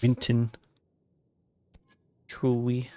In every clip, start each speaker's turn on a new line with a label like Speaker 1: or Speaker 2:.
Speaker 1: Winton. Truly.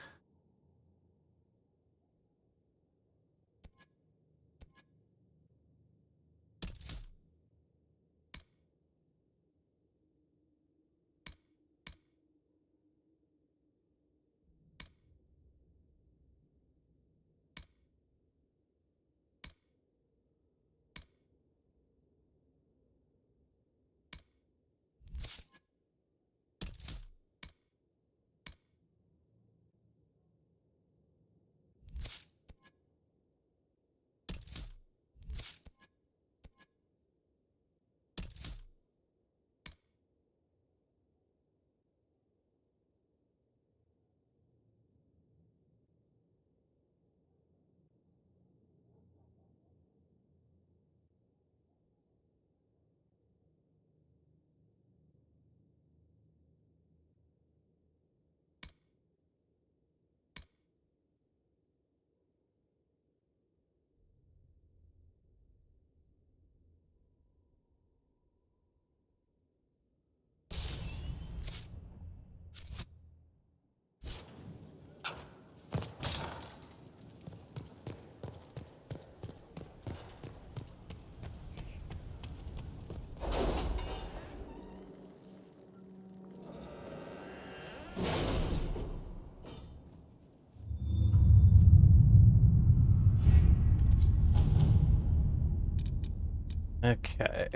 Speaker 1: Okay.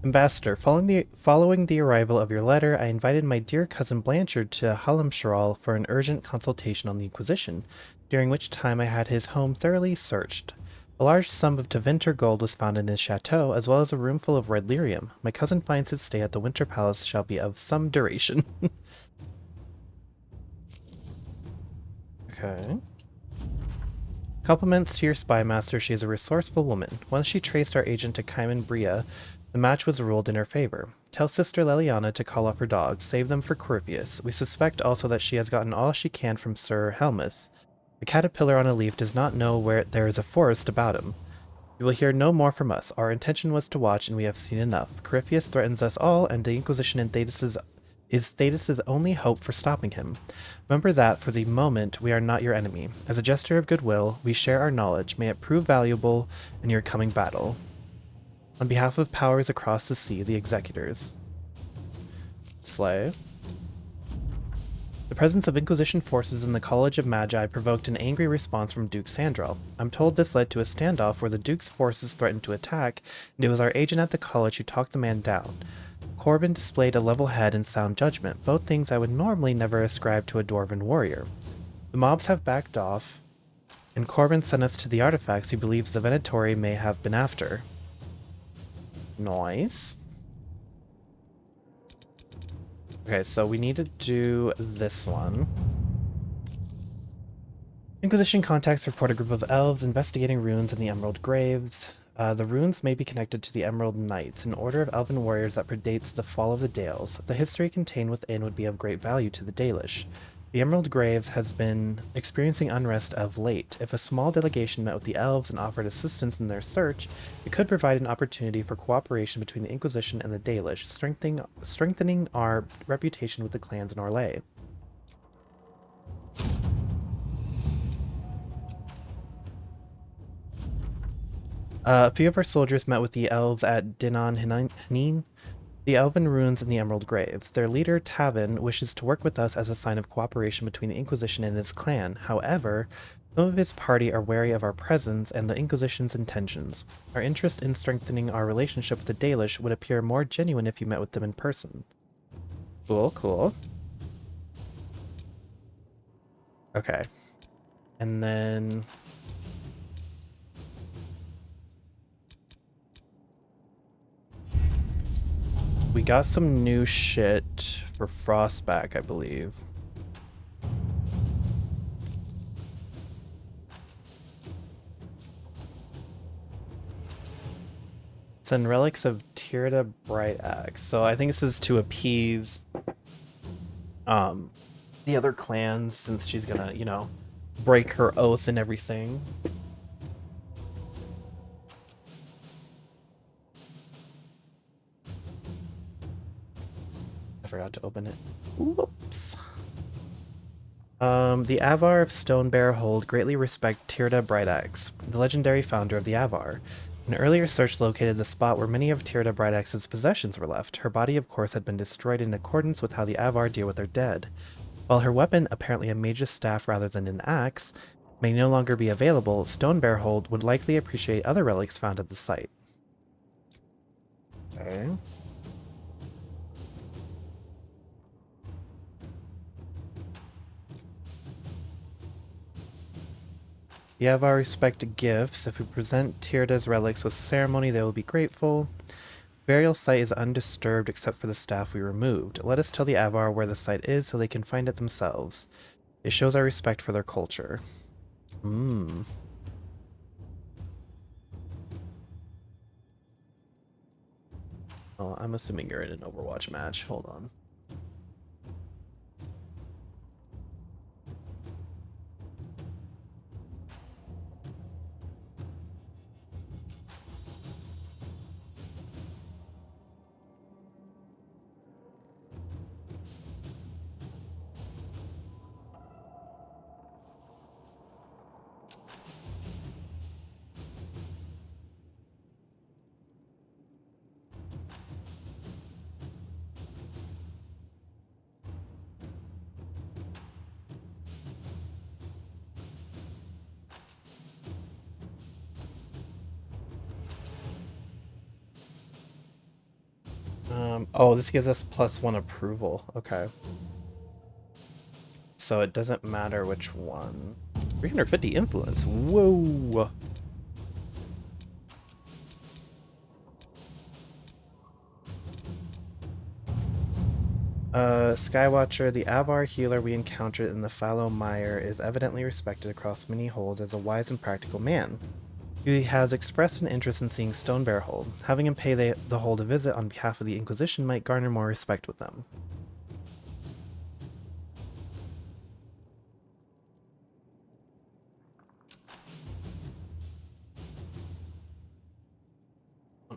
Speaker 1: Ambassador, following the arrival of your letter, I invited my dear cousin Blanchard to Hallamshral for an urgent consultation on the Inquisition, during which time I had his home thoroughly searched. A large sum of Tevinter gold was found in his chateau, as well as a room full of red lyrium. My cousin finds his stay at the Winter Palace shall be of some duration. Okay. Compliments to your spy master, she is a resourceful woman. Once she traced our agent to Kaiman Bria, the match was ruled in her favor. Tell Sister Leliana to call off her dogs, save them for Corypheus. We suspect also that she has gotten all she can from Sir Helmuth. The caterpillar on a leaf does not know where there is a forest about him. You will hear no more from us. Our intention was to watch, and we have seen enough. Corypheus threatens us all, and the Inquisition is Thetis' only hope for stopping him. Remember that, for the moment, we are not your enemy. As a gesture of goodwill, we share our knowledge. May it prove valuable in your coming battle. On behalf of powers across the sea, the Executors. Slay. The presence of Inquisition forces in the College of Magi provoked an angry response from Duke Sandral. I'm told this led to a standoff where the Duke's forces threatened to attack, and it was our agent at the college who talked the man down. Corbin displayed a level head and sound judgment, both things I would normally never ascribe to a dwarven warrior. The mobs have backed off, and Corbin sent us to the artifacts he believes the Venatori may have been after. Nice. Okay, so we need to do this one. Inquisition contacts report a group of elves investigating runes in the Emerald Graves. The runes may be connected to the Emerald Knights, an order of elven warriors that predates the fall of the Dales. The history contained within would be of great value to the Dalish. The Emerald Graves has been experiencing unrest of late. If a small delegation met with the elves and offered assistance in their search, it could provide an opportunity for cooperation between the Inquisition and the Dalish, strengthening our reputation with the clans in Orlais. A few of our soldiers met with the elves at Dinan Hanin, the elven ruins in the Emerald Graves. Their leader, Tavin, wishes to work with us as a sign of cooperation between the Inquisition and his clan. However, some of his party are wary of our presence and the Inquisition's intentions. Our interest in strengthening our relationship with the Dalish would appear more genuine if you met with them in person. Cool, cool. Okay. And then... we got some new shit for Frostback, I believe. Send relics of Tirda Bright Axe. So I think this is to appease the other clans, since she's gonna, you know, break her oath and everything. I forgot to open it. Whoops. The Avar of Stonebear Hold greatly respect Tirda Brightaxe, the legendary founder of the Avar. An earlier search located the spot where many of Tirda Brightaxe's possessions were left. Her body, of course, had been destroyed in accordance with how the Avar deal with their dead. While her weapon, apparently a mage's staff rather than an axe, may no longer be available, Stonebear Hold would likely appreciate other relics found at the site. Okay. The Avar respect gifts. If we present Tirda's relics with ceremony, they will be grateful. Burial site is undisturbed except for the staff we removed. Let us tell the Avar where the site is so they can find it themselves. It shows our respect for their culture. Oh, I'm assuming you're in an Overwatch match. Hold on. Oh, this gives us +1 approval. Okay. So it doesn't matter which one. 350 influence. Whoa. Skywatcher, the Avar healer we encountered in the fallow mire is evidently respected across many holds as a wise and practical man. He has expressed an interest in seeing Stonebear Hold. Having him pay the hold a visit on behalf of the Inquisition might garner more respect with them.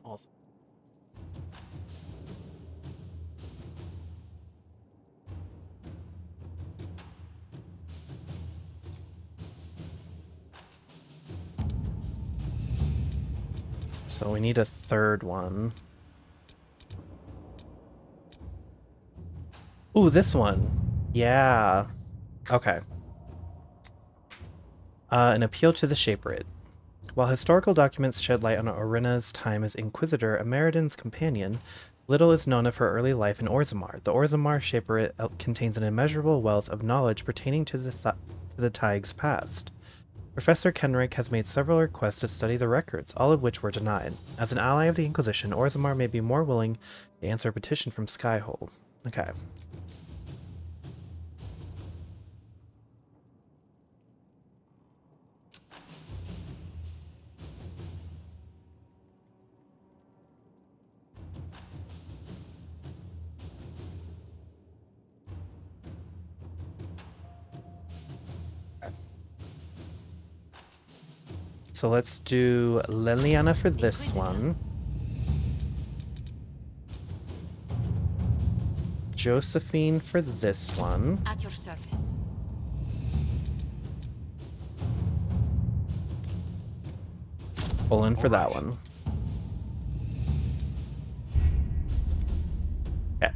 Speaker 1: Also. So we need a third one. Ooh, this one. Yeah. Okay. An appeal to the Shaperit. While historical documents shed light on Orina's time as Inquisitor, a Meridan's companion, little is known of her early life in Orzammar. The Orzammar Shaperit contains an immeasurable wealth of knowledge pertaining to the Tig's past. Professor Kenrick has made several requests to study the records, all of which were denied. As an ally of the Inquisition, Orzammar may be more willing to answer a petition from Skyhold. Okay. So let's do Liliana for this one. Josephine for this one.
Speaker 2: At your service.
Speaker 1: Olin for that one. Okay.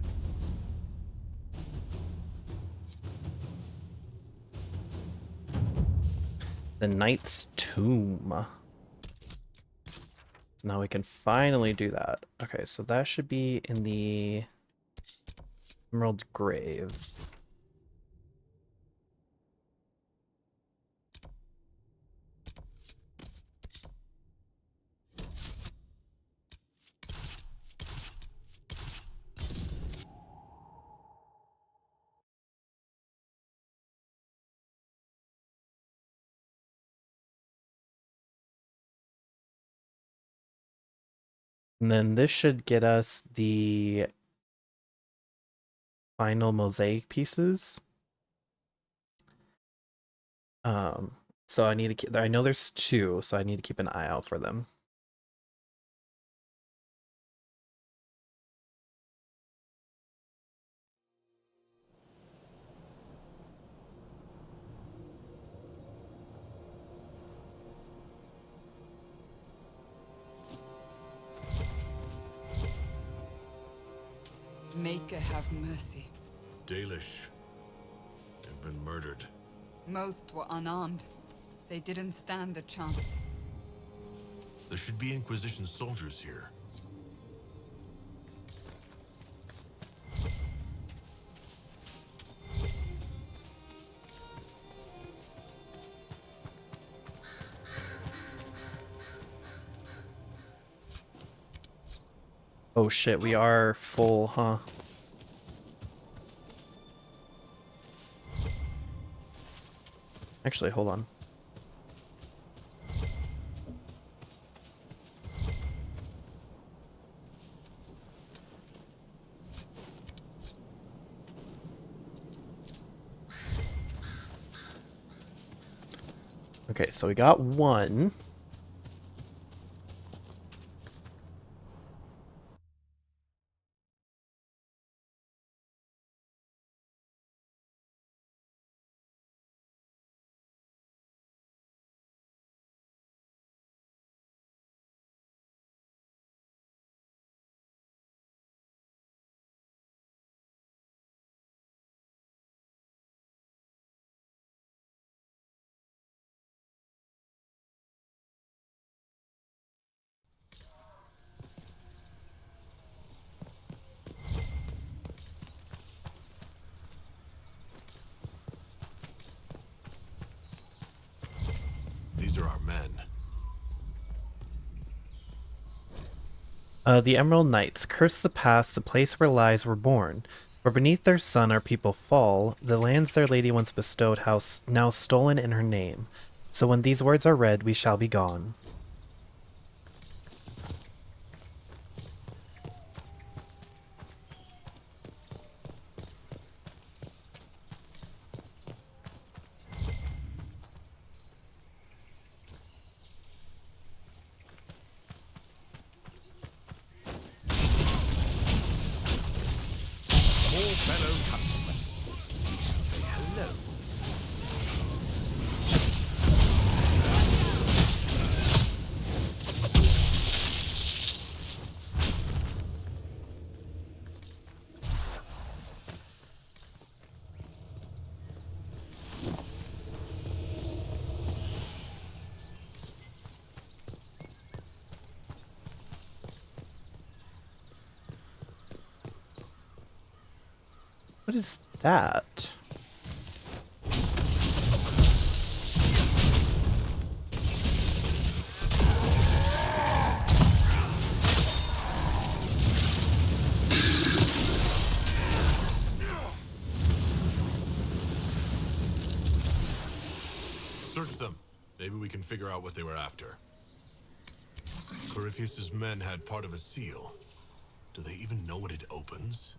Speaker 1: The Knight's Tomb. So now we can finally do that. Okay, so that should be in the Emerald Grave. And then this should get us the final mosaic pieces. So I need to keep, I know there's 2, so I need to keep an eye out for them.
Speaker 2: have mercy.
Speaker 3: Dalish have been murdered.
Speaker 2: Most were unarmed. They didn't stand a chance.
Speaker 3: There should be Inquisition soldiers here.
Speaker 1: Oh shit, we are full, huh? Actually, hold on. Okay, so we got one.
Speaker 3: These are our men.
Speaker 1: The Emerald Knights, curse the past, the place where lies were born. For beneath their sun our people fall, the lands their lady once bestowed, house now stolen in her name. So when these words are read, we shall be gone.
Speaker 3: Fellow countrymen, say hello.
Speaker 1: What is that?
Speaker 3: Search them. Maybe we can figure out what they were after. Corypheus's men had part of a seal. Do they even know what it opens?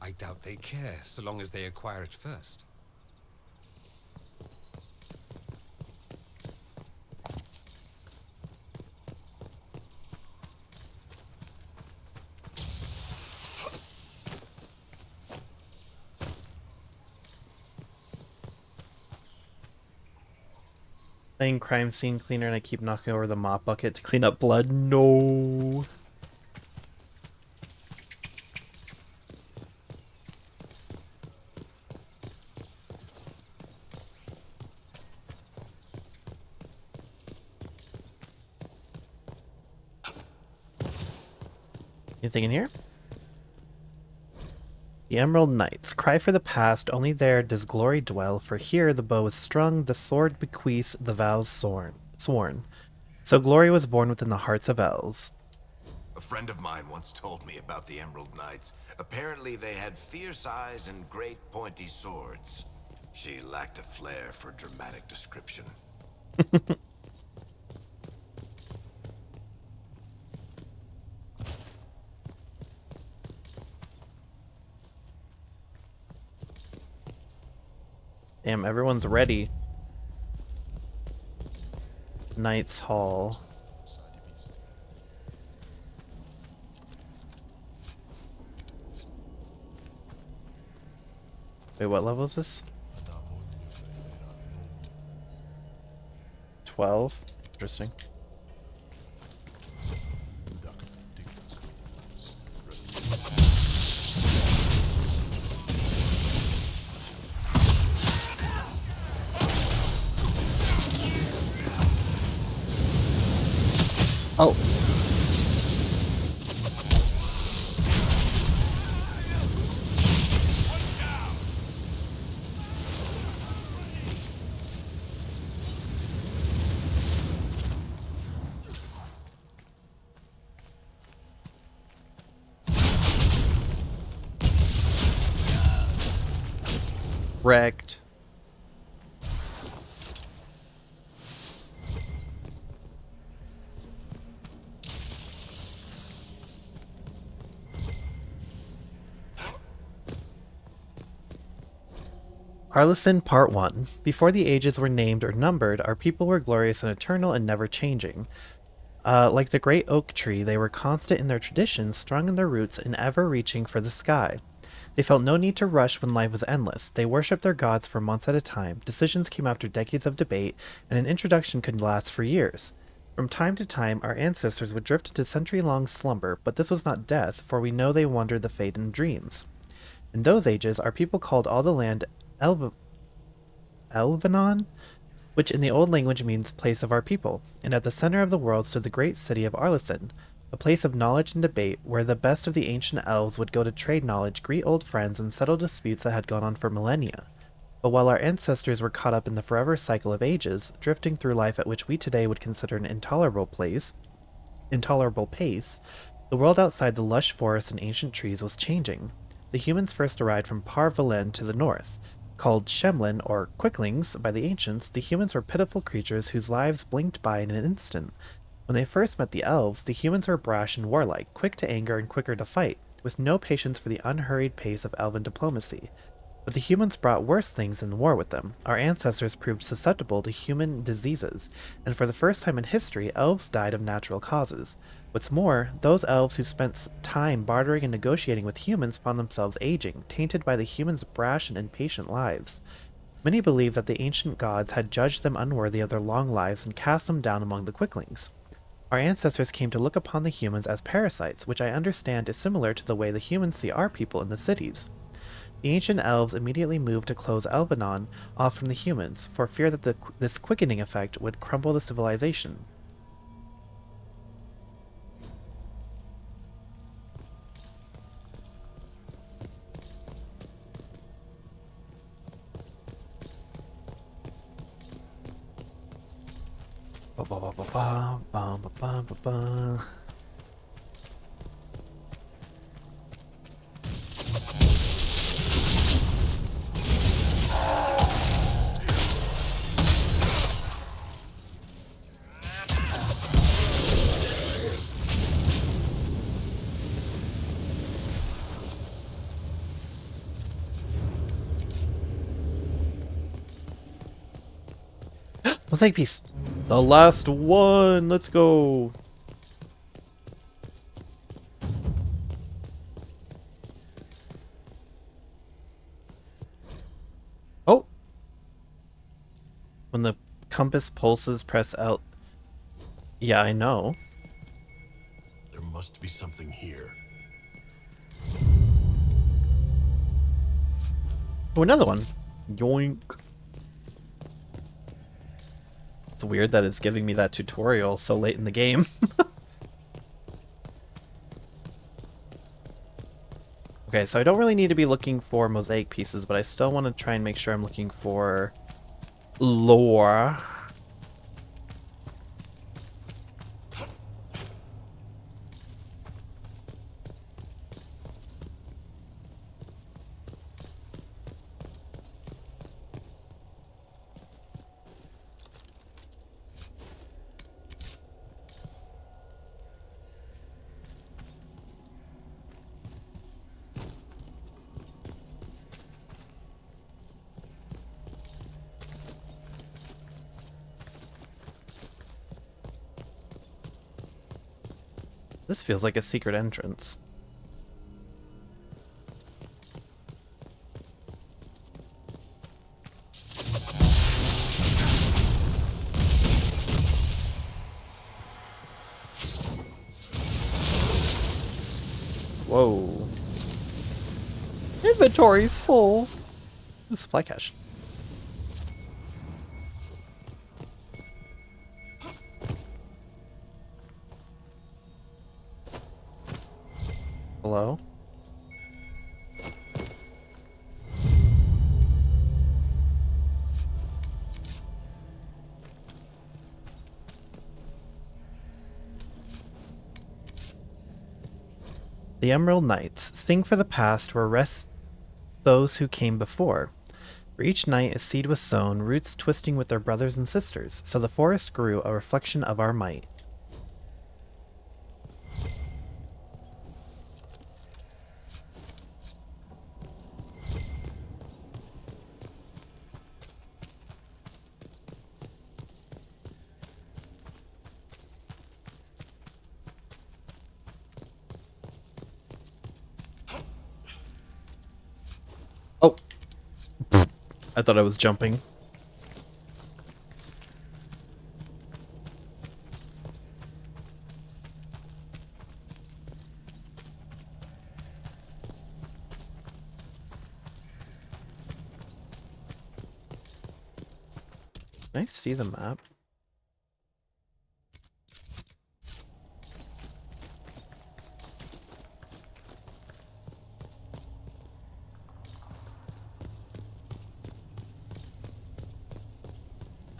Speaker 4: I doubt they care, so long as they acquire it first.
Speaker 1: Playing crime scene cleaner and I keep knocking over the mop bucket to clean up blood. No. Anything in here? The Emerald Knights. Cry for the past, only there does glory dwell, for here the bow is strung, the sword bequeath, the vows sworn. So glory was born within the hearts of elves.
Speaker 5: A friend of mine once told me about the Emerald Knights. Apparently they had fierce eyes and great pointy swords. She lacked a flair for dramatic description.
Speaker 1: Damn, everyone's ready. Knight's Hall. Wait, what level is this? 12? Interesting. Oh. Wrecked. Arlesin Part 1. Before the ages were named or numbered, our people were glorious and eternal and never changing. Like the great oak tree, they were constant in their traditions, strong in their roots, and ever reaching for the sky. They felt no need to rush when life was endless. They worshipped their gods for months at a time. Decisions came after decades of debate, and an introduction could last for years. From time to time, our ancestors would drift into century-long slumber, but this was not death, for we know they wandered the fate in dreams. In those ages, our people called all the land Elvenon, which in the old language means place of our people, and at the center of the world stood the great city of Arlethin, a place of knowledge and debate where the best of the ancient elves would go to trade knowledge, greet old friends, and settle disputes that had gone on for millennia. But while our ancestors were caught up in the forever cycle of ages, drifting through life at which we today would consider an intolerable pace, the world outside the lush forests and ancient trees was changing. The humans first arrived from Par Valen to the north. Called Shemlin, or Quicklings, by the ancients, the humans were pitiful creatures whose lives blinked by in an instant. When they first met the elves, the humans were brash and warlike, quick to anger and quicker to fight, with no patience for the unhurried pace of elven diplomacy. But the humans brought worse things than war with them. Our ancestors proved susceptible to human diseases, and for the first time in history, elves died of natural causes. What's more, those elves who spent time bartering and negotiating with humans found themselves aging, tainted by the humans' brash and impatient lives. Many believe that the ancient gods had judged them unworthy of their long lives and cast them down among the Quicklings. Our ancestors came to look upon the humans as parasites, which I understand is similar to the way the humans see our people in the cities. The ancient elves immediately moved to close Elvenon off from the humans, for fear that this quickening effect would crumble the civilization. Mosaic piece. The last one. Let's go. Oh. When the compass pulses, press L. Yeah, I know.
Speaker 3: There must be something here.
Speaker 1: Oh, another one. Yoink. It's weird that it's giving me that tutorial so late in the game. Okay, so I don't really need to be looking for mosaic pieces, but I still want to try and make sure I'm looking for lore. This feels like a secret entrance. Whoa. Inventory's full. Ooh, supply cache. Hello? The Emerald Knights. Sing for the past where rest those who came before. For each night a seed was sown, roots twisting with their brothers and sisters. So the forest grew, a reflection of our might. Oh! I thought I was jumping. Can I see the map?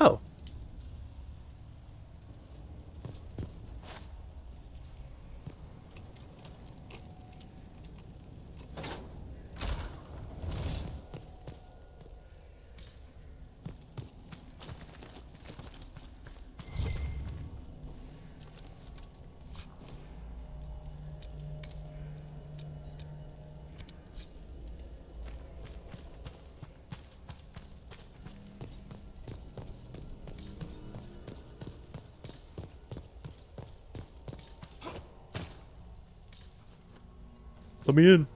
Speaker 1: Oh. Let me in.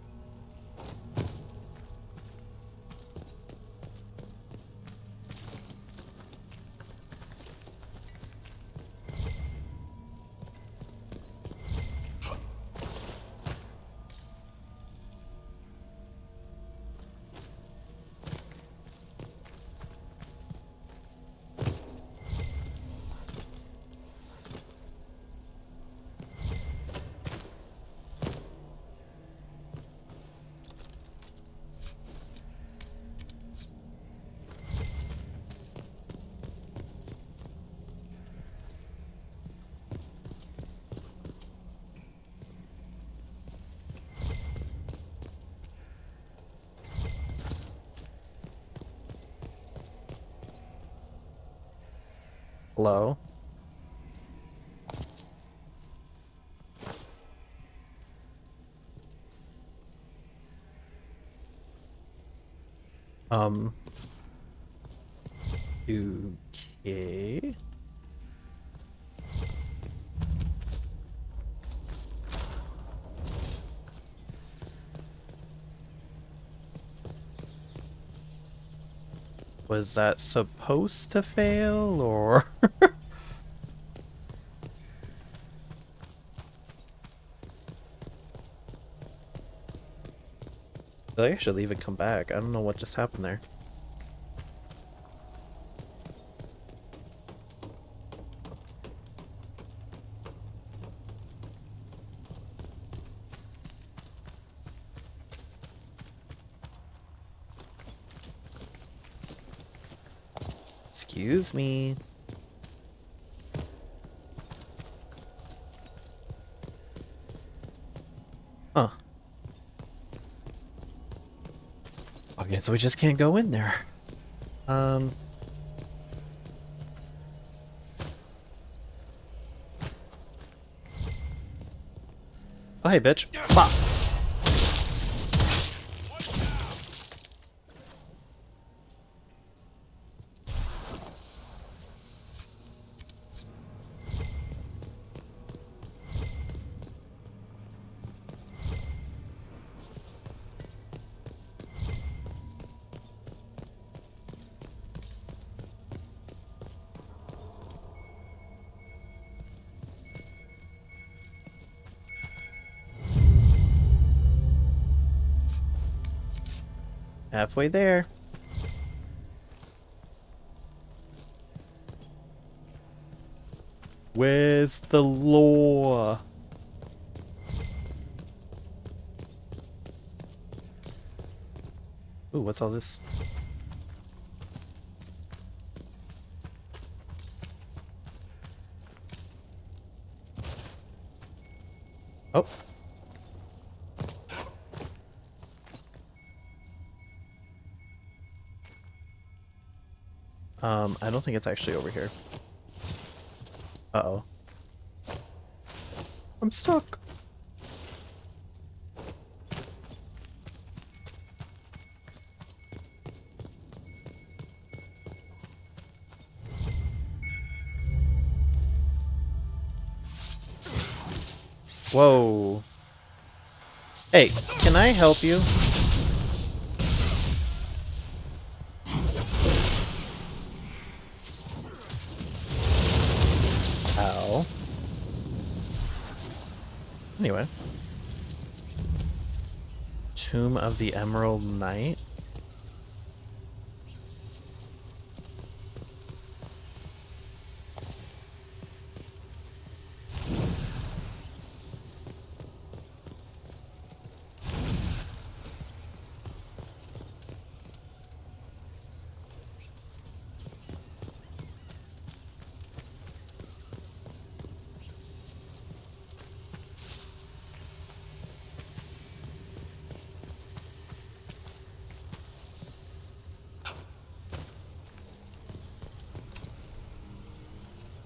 Speaker 1: Hello? Okay. Was that supposed to fail, or? I think I should leave and come back. I don't know what just happened there. Excuse me. Huh. Okay, so we just can't go in there. Oh, hey, bitch. Bah. Halfway there. Where's the law? what's all this? Oh. I don't think it's actually over here. Uh-oh. I'm stuck. Whoa. Hey, can I help you? Ow. Anyway. Tomb of the Emerald Knight.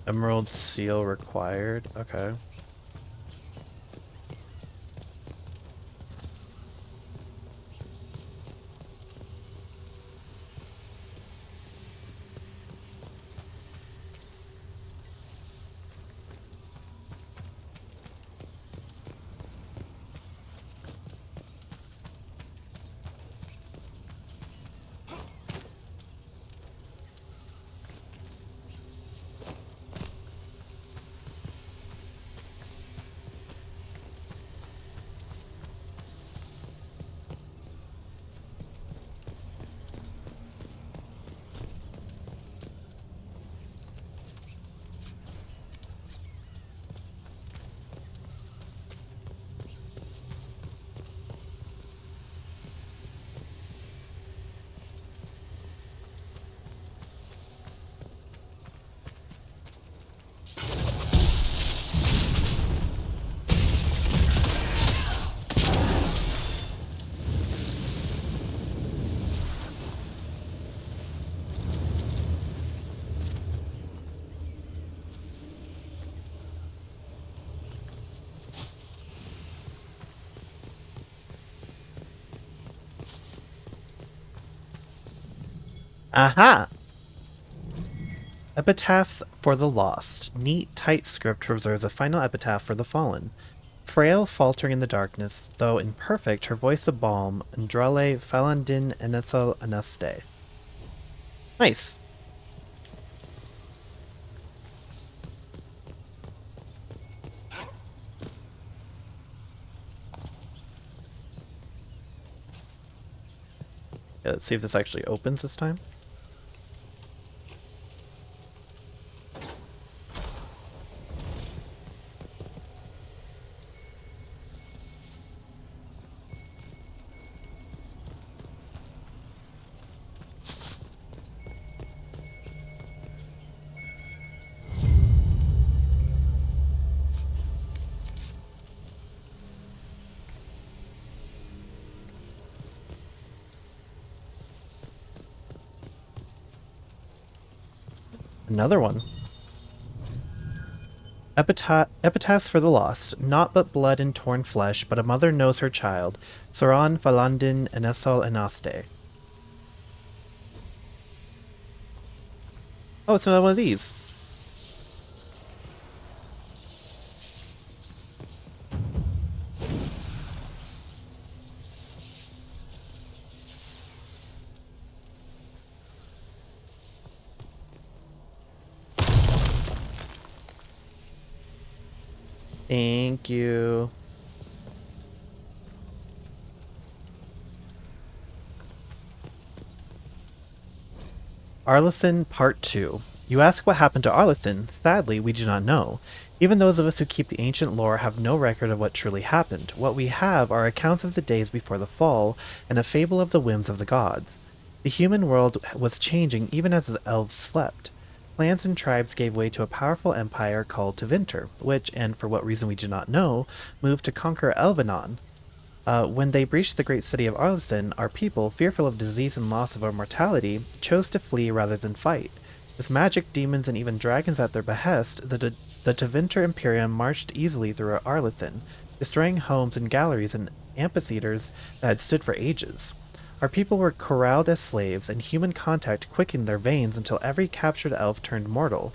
Speaker 1: Emerald seal required. Okay. Aha! Epitaphs for the Lost. Neat, tight script preserves a final epitaph for the fallen. Frail, faltering in the darkness, though imperfect, her voice a balm, Andrale Falandin Enesel Anaste. Nice. Yeah, let's see if this actually opens this time. Another one. Epitaphs for the Lost. Not but blood and torn flesh, but a mother knows her child. Soran Falandin Enesal Enaste. Oh, it's another one of these. Thank you. Arlethan Part 2. You ask what happened to Arlethin? Sadly, we do not know. Even those of us who keep the ancient lore have no record of what truly happened. What we have are accounts of the days before the fall, and a fable of the whims of the gods. The human world was changing even as the elves slept. Clans and tribes gave way to a powerful empire called Tevinter, which, and for what reason we do not know, moved to conquer Elvenon. When they breached the great city of Arlethin, our people, fearful of disease and loss of our mortality, chose to flee rather than fight. With magic, demons, and even dragons at their behest, the Tevinter Imperium marched easily through Arlethin, destroying homes and galleries and amphitheaters that had stood for ages. Our people were corralled as slaves, and human contact quickened their veins until every captured elf turned mortal.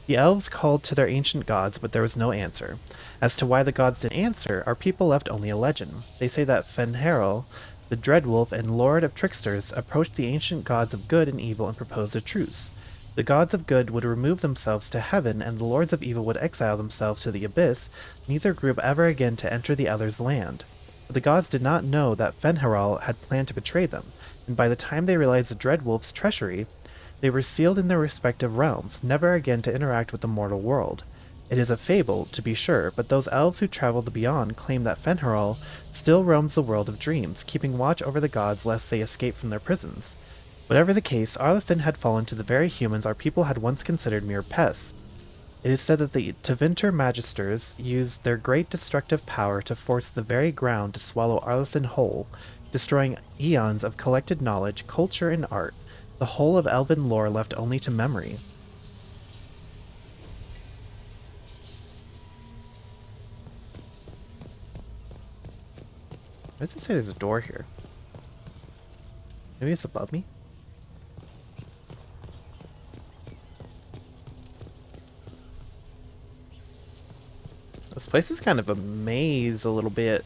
Speaker 1: The elves called to their ancient gods, but there was no answer. As to why the gods didn't answer, our people left only a legend. They say that Fenharel, the Dreadwolf and Lord of Tricksters, approached the ancient gods of good and evil and proposed a truce. The gods of good would remove themselves to heaven, and the lords of evil would exile themselves to the abyss, neither group ever again to enter the other's land. But the gods did not know that Fenharel had planned to betray them, and by the time they realized the Dreadwolf's treachery, they were sealed in their respective realms, never again to interact with the mortal world. It is a fable, to be sure, but those elves who travel the beyond claim that Fenharel still roams the world of dreams, keeping watch over the gods lest they escape from their prisons. Whatever the case, Arlethin had fallen to the very humans our people had once considered mere pests. It is said that the Tevinter Magisters used their great destructive power to force the very ground to swallow Arlethin whole, destroying eons of collected knowledge, culture, and art, the whole of elven lore left only to memory. Why does it say there's a door here? Maybe it's above me? This place is kind of a maze a little bit.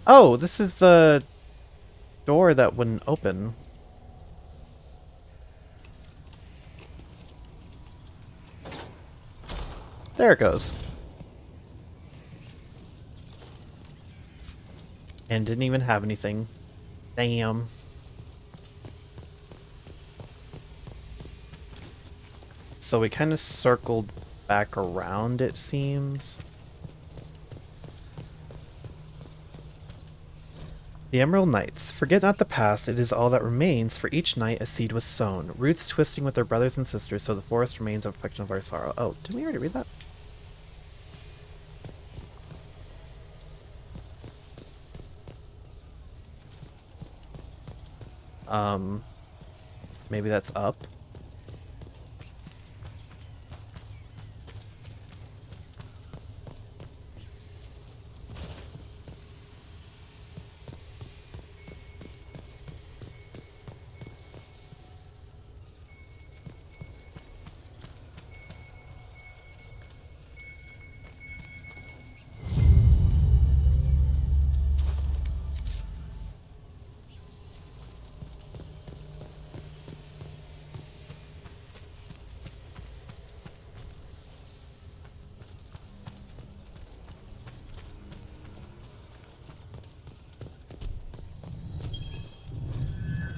Speaker 1: Oh, this is the door that wouldn't open. There it goes. And didn't even have anything. Damn. So we kind of circled back around, it seems. The Emerald Knights. Forget not the past, it is all that remains. For each night a seed was sown, roots twisting with their brothers and sisters, so the forest remains a reflection of our sorrow. Oh, didn't we already read that? Maybe that's up.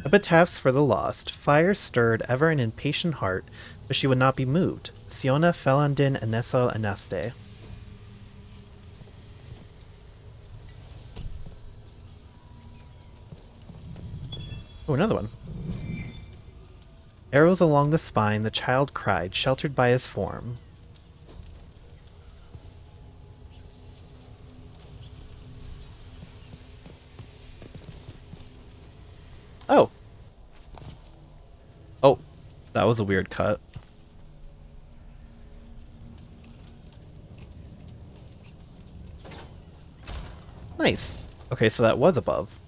Speaker 1: Epitaphs for the lost. Fire stirred ever an impatient heart, but she would not be moved. Siona Felandin Eneso Anaste. Oh, another one. Arrows along the spine, the child cried, sheltered by his form. Oh. Oh, that was a weird cut. Nice. Okay, so that was above.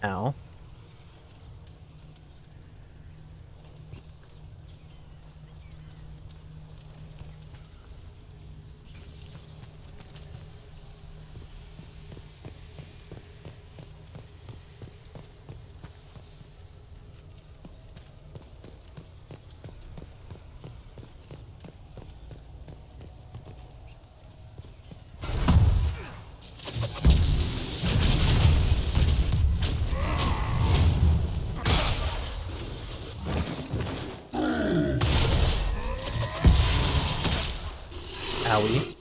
Speaker 1: Ow. Owie.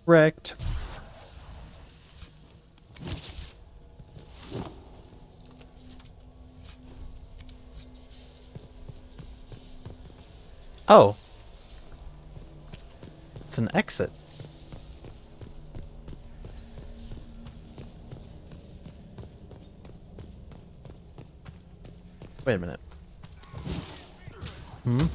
Speaker 1: Wrecked. Oh. It's an exit. Wait a minute. Hmm?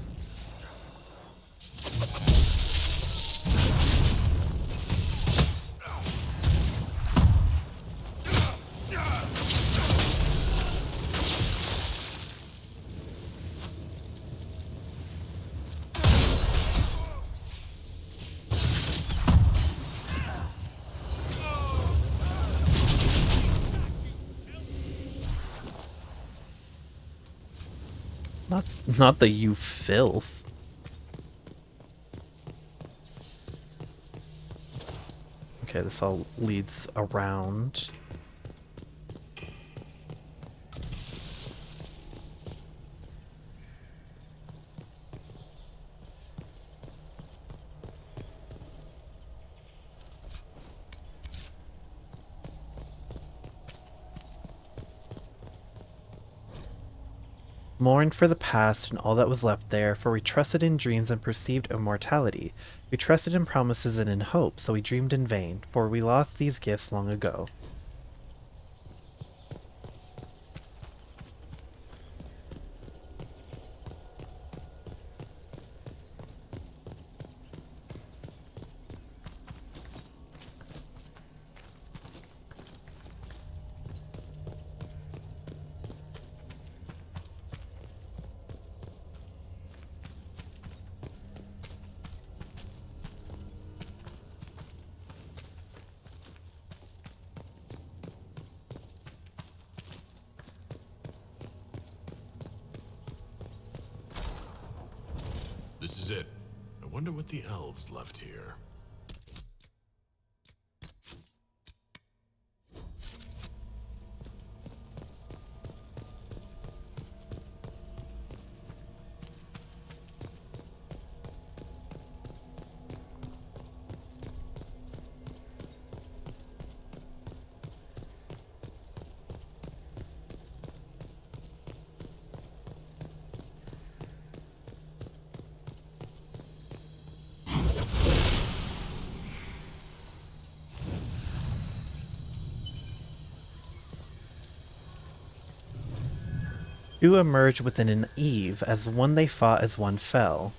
Speaker 1: Not the you filth. Okay, this all leads around. Mourned for the past and all that was left there, for we trusted in dreams and perceived immortality. We trusted in promises and in hope, so we dreamed in vain, for we lost these gifts long ago.
Speaker 3: This is it. I wonder what the elves left here.
Speaker 1: Two emerged within an eve, as one they fought as one fell.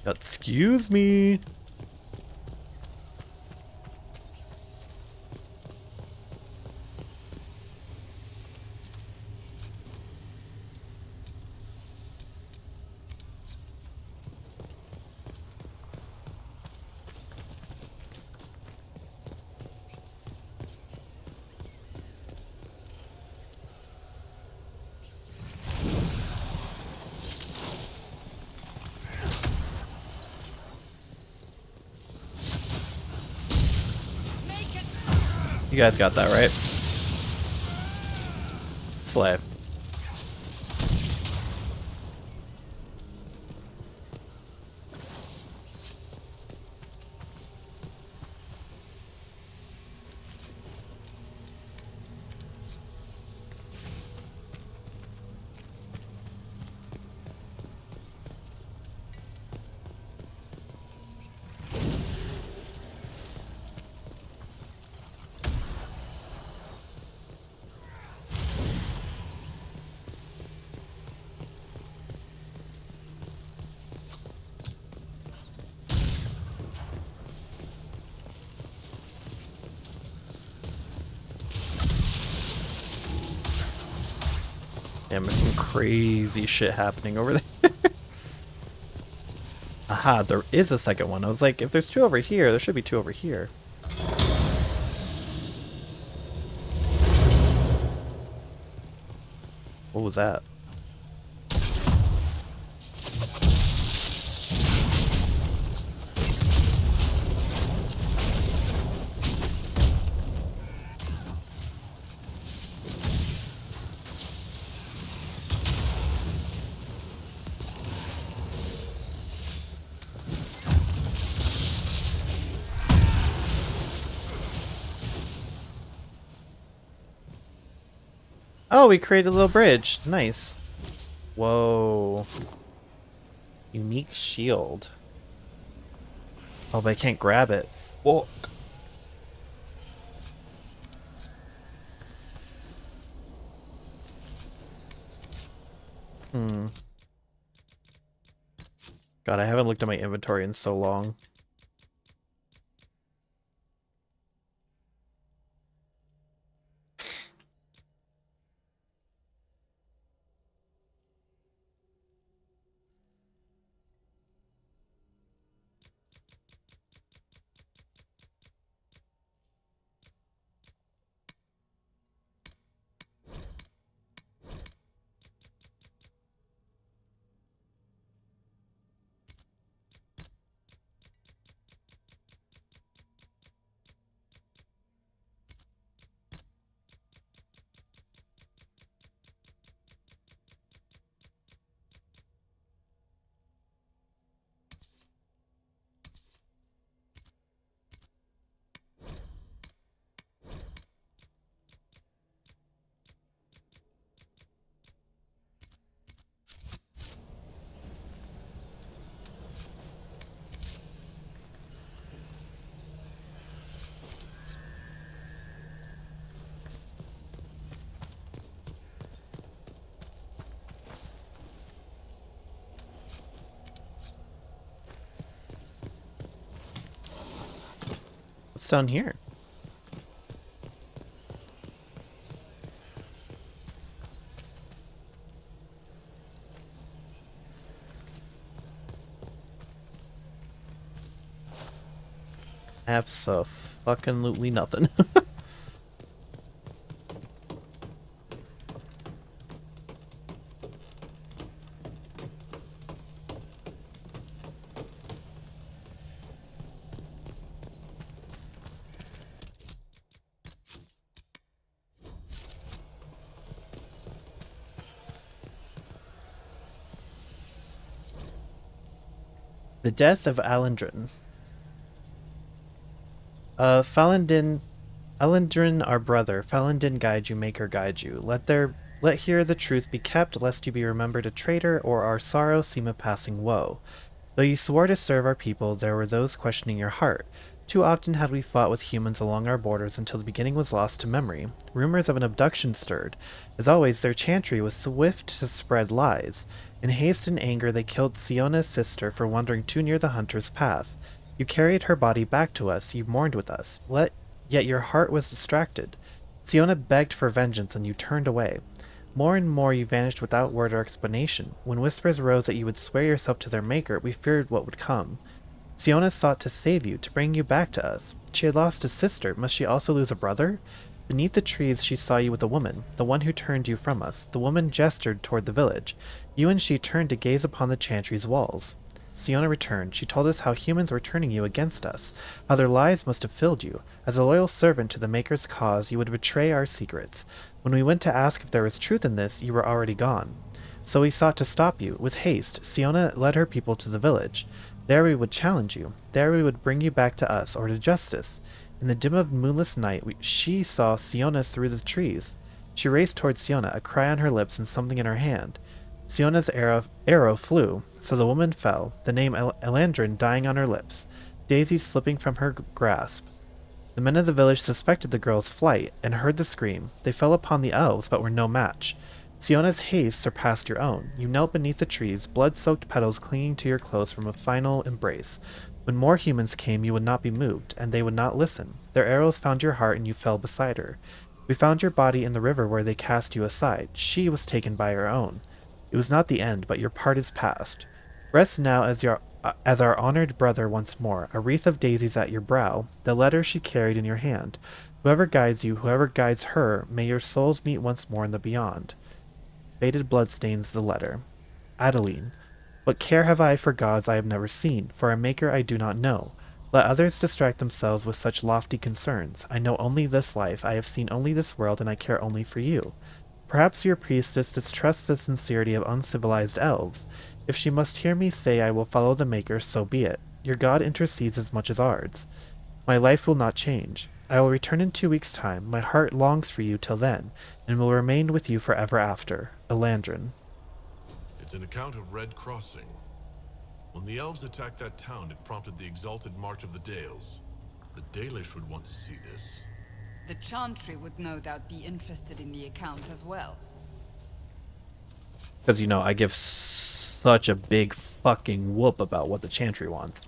Speaker 1: Excuse me. You guys got that, right? Slay. Damn, there's some crazy shit happening over there. Aha, there is a second one. I was like, if there's two over here, there should be two over here. What was that? Oh, we created a little bridge. Nice. Whoa. Unique shield. Oh, but I can't grab it. Fuck. God, I haven't looked at my inventory in so long. What's down here? Abso-fucking-lutely nothing. The death of Alendrin. Alendrin, our brother, Falendin guide you, Maker guide you. Let here the truth be kept, lest you be remembered a traitor, or our sorrow seem a passing woe. Though you swore to serve our people, there were those questioning your heart. Too often had we fought with humans along our borders until the beginning was lost to memory. Rumors of an abduction stirred. As always, their chantry was swift to spread lies. In haste and anger, they killed Siona's sister for wandering too near the hunter's path. You carried her body back to us, you mourned with us, yet your heart was distracted. Siona begged for vengeance and you turned away. More and more you vanished without word or explanation. When whispers arose that you would swear yourself to their maker, we feared what would come. Siona sought to save you, to bring you back to us. She had lost a sister, must she also lose a brother? Beneath the trees she saw you with a woman, the one who turned you from us. The woman gestured toward the village. You and she turned to gaze upon the chantry's walls. Siona returned. She told us how humans were turning you against us, how their lies must have filled you. As a loyal servant to the Maker's cause, you would betray our secrets. When we went to ask if there was truth in this, you were already gone. So we sought to stop you. With haste, Siona led her people to the village. There we would challenge you. There we would bring you back to us, or to justice. In the dim of moonless night, she saw Siona through the trees. She raced towards Siona, a cry on her lips and something in her hand. Siona's arrow flew, so the woman fell, the name Elandrin dying on her lips, daisies slipping from her grasp. The men of the village suspected the girl's flight and heard the scream. They fell upon the elves, but were no match. Siona's haste surpassed your own. You knelt beneath the trees, blood-soaked petals clinging to your clothes from a final embrace. When more humans came, you would not be moved, and they would not listen. Their arrows found your heart, and you fell beside her. We found your body in the river where they cast you aside. She was taken by her own. It was not the end, but your part is past. Rest now as our honored brother once more, a wreath of daisies at your brow, the letter she carried in your hand. Whoever guides you, whoever guides her, may your souls meet once more in the beyond. Faded blood stains the letter. Adeline, what care have I for gods I have never seen, for a maker I do not know? Let others distract themselves with such lofty concerns. I know only this life, I have seen only this world, and I care only for you. Perhaps your priestess distrusts the sincerity of uncivilized elves. If she must hear me say I will follow the Maker, so be it. Your god intercedes as much as ours. My life will not change. I will return in 2 weeks' time. My heart longs for you till then, and will remain with you forever after. Elandrin.
Speaker 3: It's an account of Red Crossing. When the elves attacked that town, it prompted the exalted March of the Dales. The Dalish would want to see this.
Speaker 2: The Chantry would no doubt be interested in the account as well.
Speaker 1: Because, I give such a big fucking whoop about what the Chantry wants.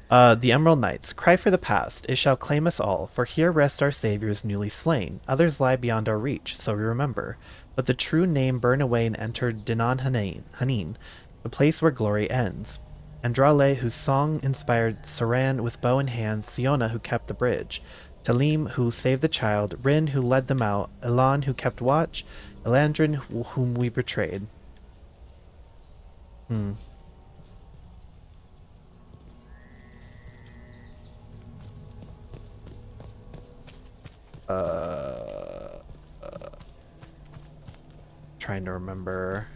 Speaker 1: The Emerald Knights, cry for the past, it shall claim us all, for here rest our saviors newly slain. Others lie beyond our reach, so we remember. Let the true name burn away and enter Dinan Hanin, the place where glory ends. Andrale, whose song inspired Saran with bow in hand, Siona, who kept the bridge, Talim, who saved the child, Rin, who led them out, Elan, who kept watch, Elandrin, whom we betrayed. Trying to remember.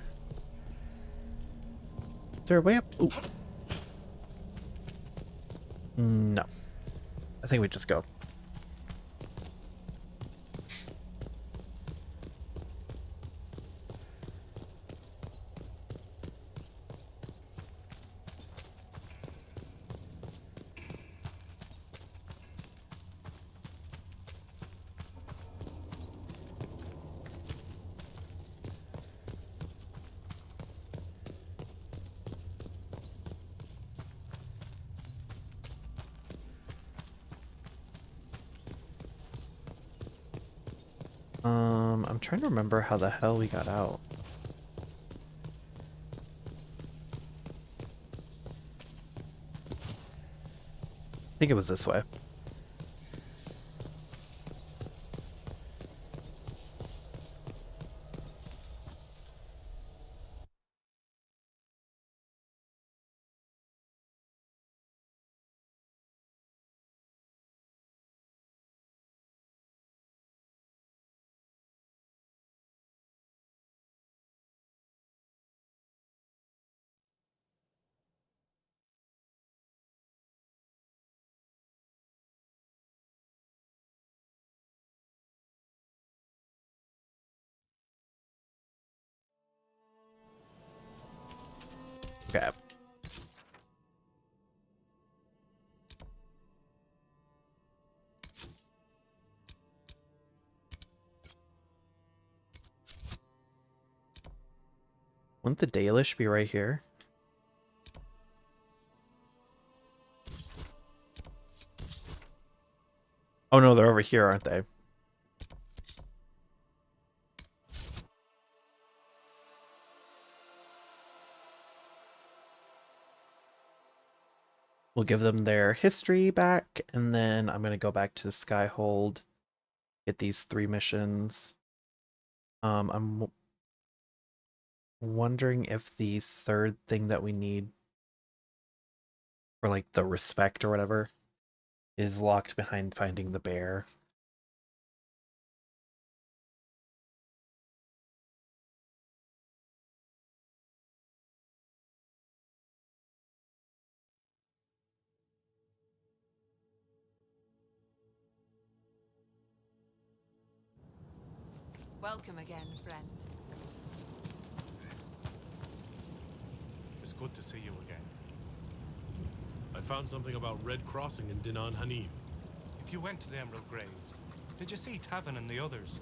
Speaker 1: Is there a way up? Ooh. No. I think we just go. I'm trying to remember how the hell we got out. I think it was this way. Okay. Wouldn't the Dalish be right here? Oh no, they're over here, aren't they? We'll give them their history back, and then I'm gonna go back to Skyhold, get these 3 missions. I'm wondering if the third thing that we need or like the respect or whatever, is locked behind finding the bear.
Speaker 2: Welcome again, friend.
Speaker 6: It's good to see you again.
Speaker 3: I found something about Red Crossing in Dinan Hanim.
Speaker 6: If you went to the Emerald Graves, did you see Tavin and the others?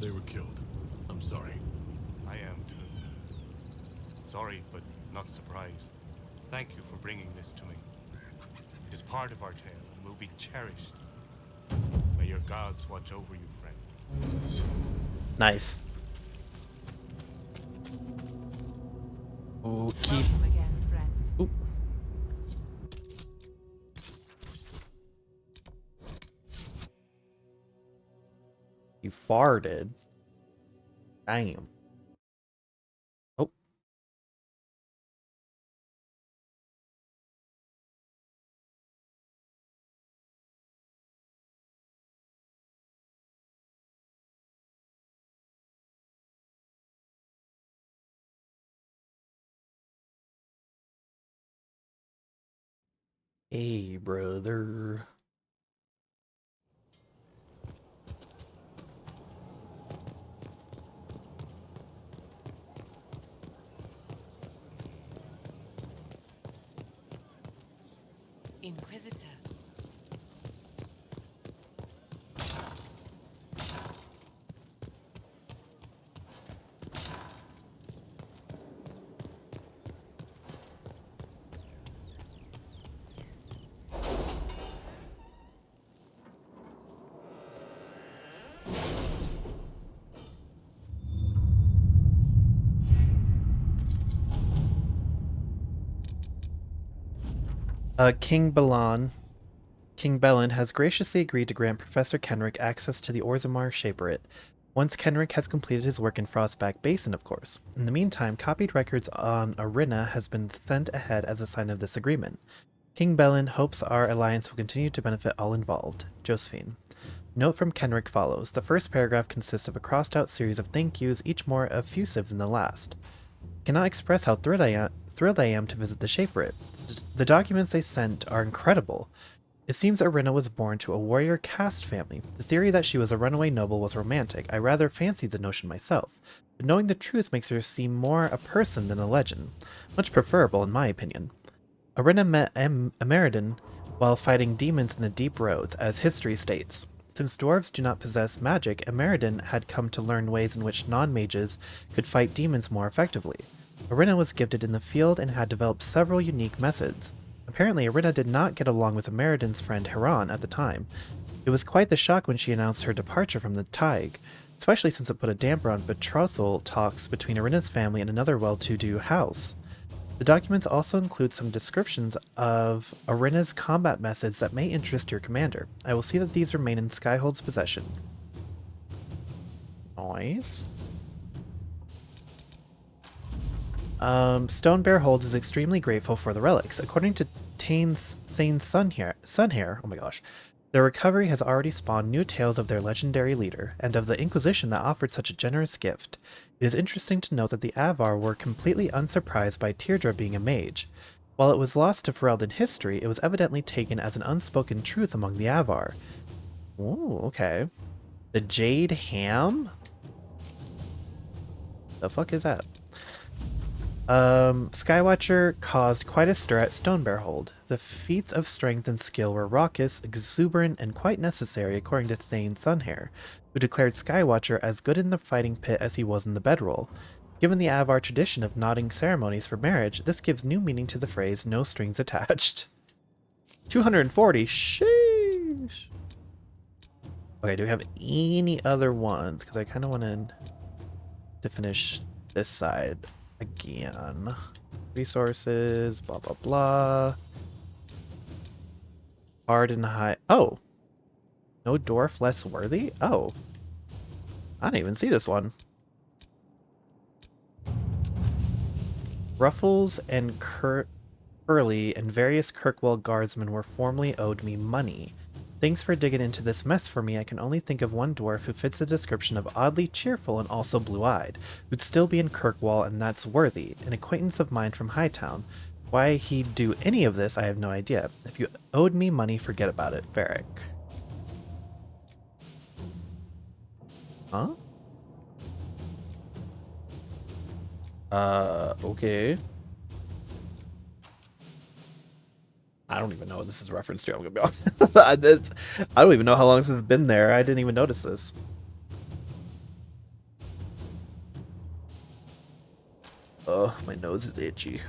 Speaker 3: They were killed. I'm sorry.
Speaker 6: I am too. Sorry, but not surprised. Thank you for bringing this to me. It is part of our tale and will be cherished. May your gods watch over you, friend.
Speaker 1: Nice. Okay.
Speaker 2: Welcome again, friend.
Speaker 1: Oop. You farted. Damn. Oh. Hey, brother.
Speaker 2: Inquisitor.
Speaker 1: King Bellin has graciously agreed to grant Professor Kenrick access to the Orzammar Shaperit, once Kenrick has completed his work in Frostback Basin, of course. In the meantime, copied records on Arena has been sent ahead as a sign of this agreement. King Bellin hopes our alliance will continue to benefit all involved. Josephine. Note from Kenrick follows. The first paragraph consists of a crossed-out series of thank yous, each more effusive than the last. Cannot express how thrilled I am to visit the Shaperit. The documents they sent are incredible. It seems Arena was born to a warrior caste family. The theory that she was a runaway noble was romantic. I rather fancied the notion myself, but knowing the truth makes her seem more a person than a legend. Much preferable, in my opinion. Arena met Ameridan while fighting demons in the deep roads, as history states. Since dwarves do not possess magic, Ameridan had come to learn ways in which non-mages could fight demons more effectively. Arena was gifted in the field and had developed several unique methods. Apparently, Arena did not get along with Ameridan's friend Heron at the time. It was quite the shock when she announced her departure from the Taig, especially since it put a damper on betrothal talks between Arena's family and another well-to-do house. The documents also include some descriptions of Arena's combat methods that may interest your commander. I will see that these remain in Skyhold's possession. Nice. Stone Bear Hold is extremely grateful for the relics. According to Thane's Sunhair, oh my gosh, their recovery has already spawned new tales of their legendary leader, and of the Inquisition that offered such a generous gift. It is interesting to note that the Avar were completely unsurprised by Teardra being a mage. While it was lost to Ferelden history, it was evidently taken as an unspoken truth among the Avar. Ooh, okay. The Jade Ham? The fuck is that? Skywatcher caused quite a stir at Stonebearhold. The feats of strength and skill were raucous, exuberant, and quite necessary according to Thane Sunhair, who declared Skywatcher as good in the fighting pit as he was in the bedroll. Given the Avar tradition of nodding ceremonies for marriage, this gives new meaning to the phrase, no strings attached. 240, sheesh! Okay, do we have any other ones? Because I kind of wanted to finish this side again. Resources, blah blah blah. Hard and high. Oh! No dwarf less worthy? Oh. I didn't even see this one. Ruffles and Hurley, and various Kirkwall guardsmen were formerly owed me money. Thanks for digging into this mess for me. I can only think of one dwarf who fits the description of oddly cheerful and also blue-eyed, who'd still be in Kirkwall, and that's Worthy, an acquaintance of mine from Hightown. Why he'd do any of this, I have no idea. If you owed me money, forget about it. Varric. Huh? Okay. I don't even know what this is reference to, I'm gonna be honest. I don't even know how long this has been there. I didn't even notice this. Oh, my nose is itchy.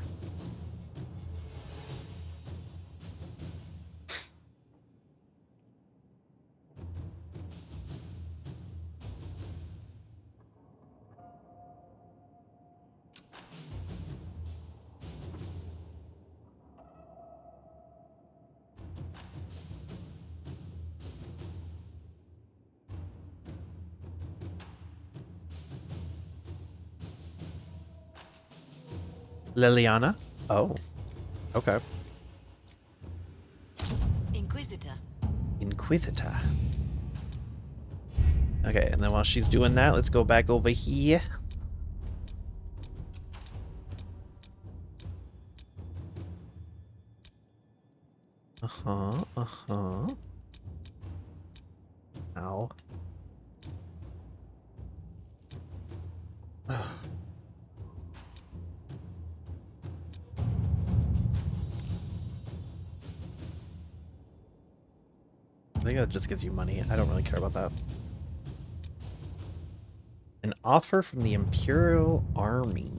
Speaker 1: Liliana? Oh. Okay.
Speaker 7: Inquisitor.
Speaker 1: Inquisitor. Okay, and then while she's doing that, let's go back over here. Uh-huh, uh-huh. Ow. I think that just gives you money. I don't really care about that. An offer from the Imperial Army.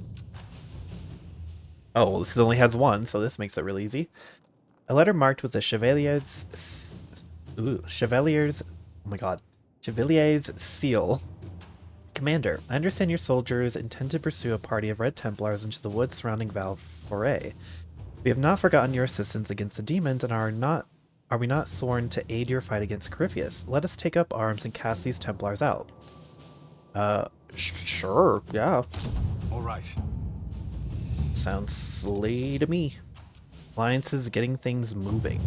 Speaker 1: Oh, well, this only has one, so this makes it real easy. A letter marked with the Chevalier's... Chevalier's... Oh my god. Chevalier's seal. Commander, I understand your soldiers intend to pursue a party of Red Templars into the woods surrounding Val Foray. We have not forgotten your assistance against the demons and are we not sworn to aid your fight against Corypheus? Let us take up arms and cast these Templars out. Sure, yeah.
Speaker 4: All right.
Speaker 1: Sounds slay to me. Alliance is getting things moving.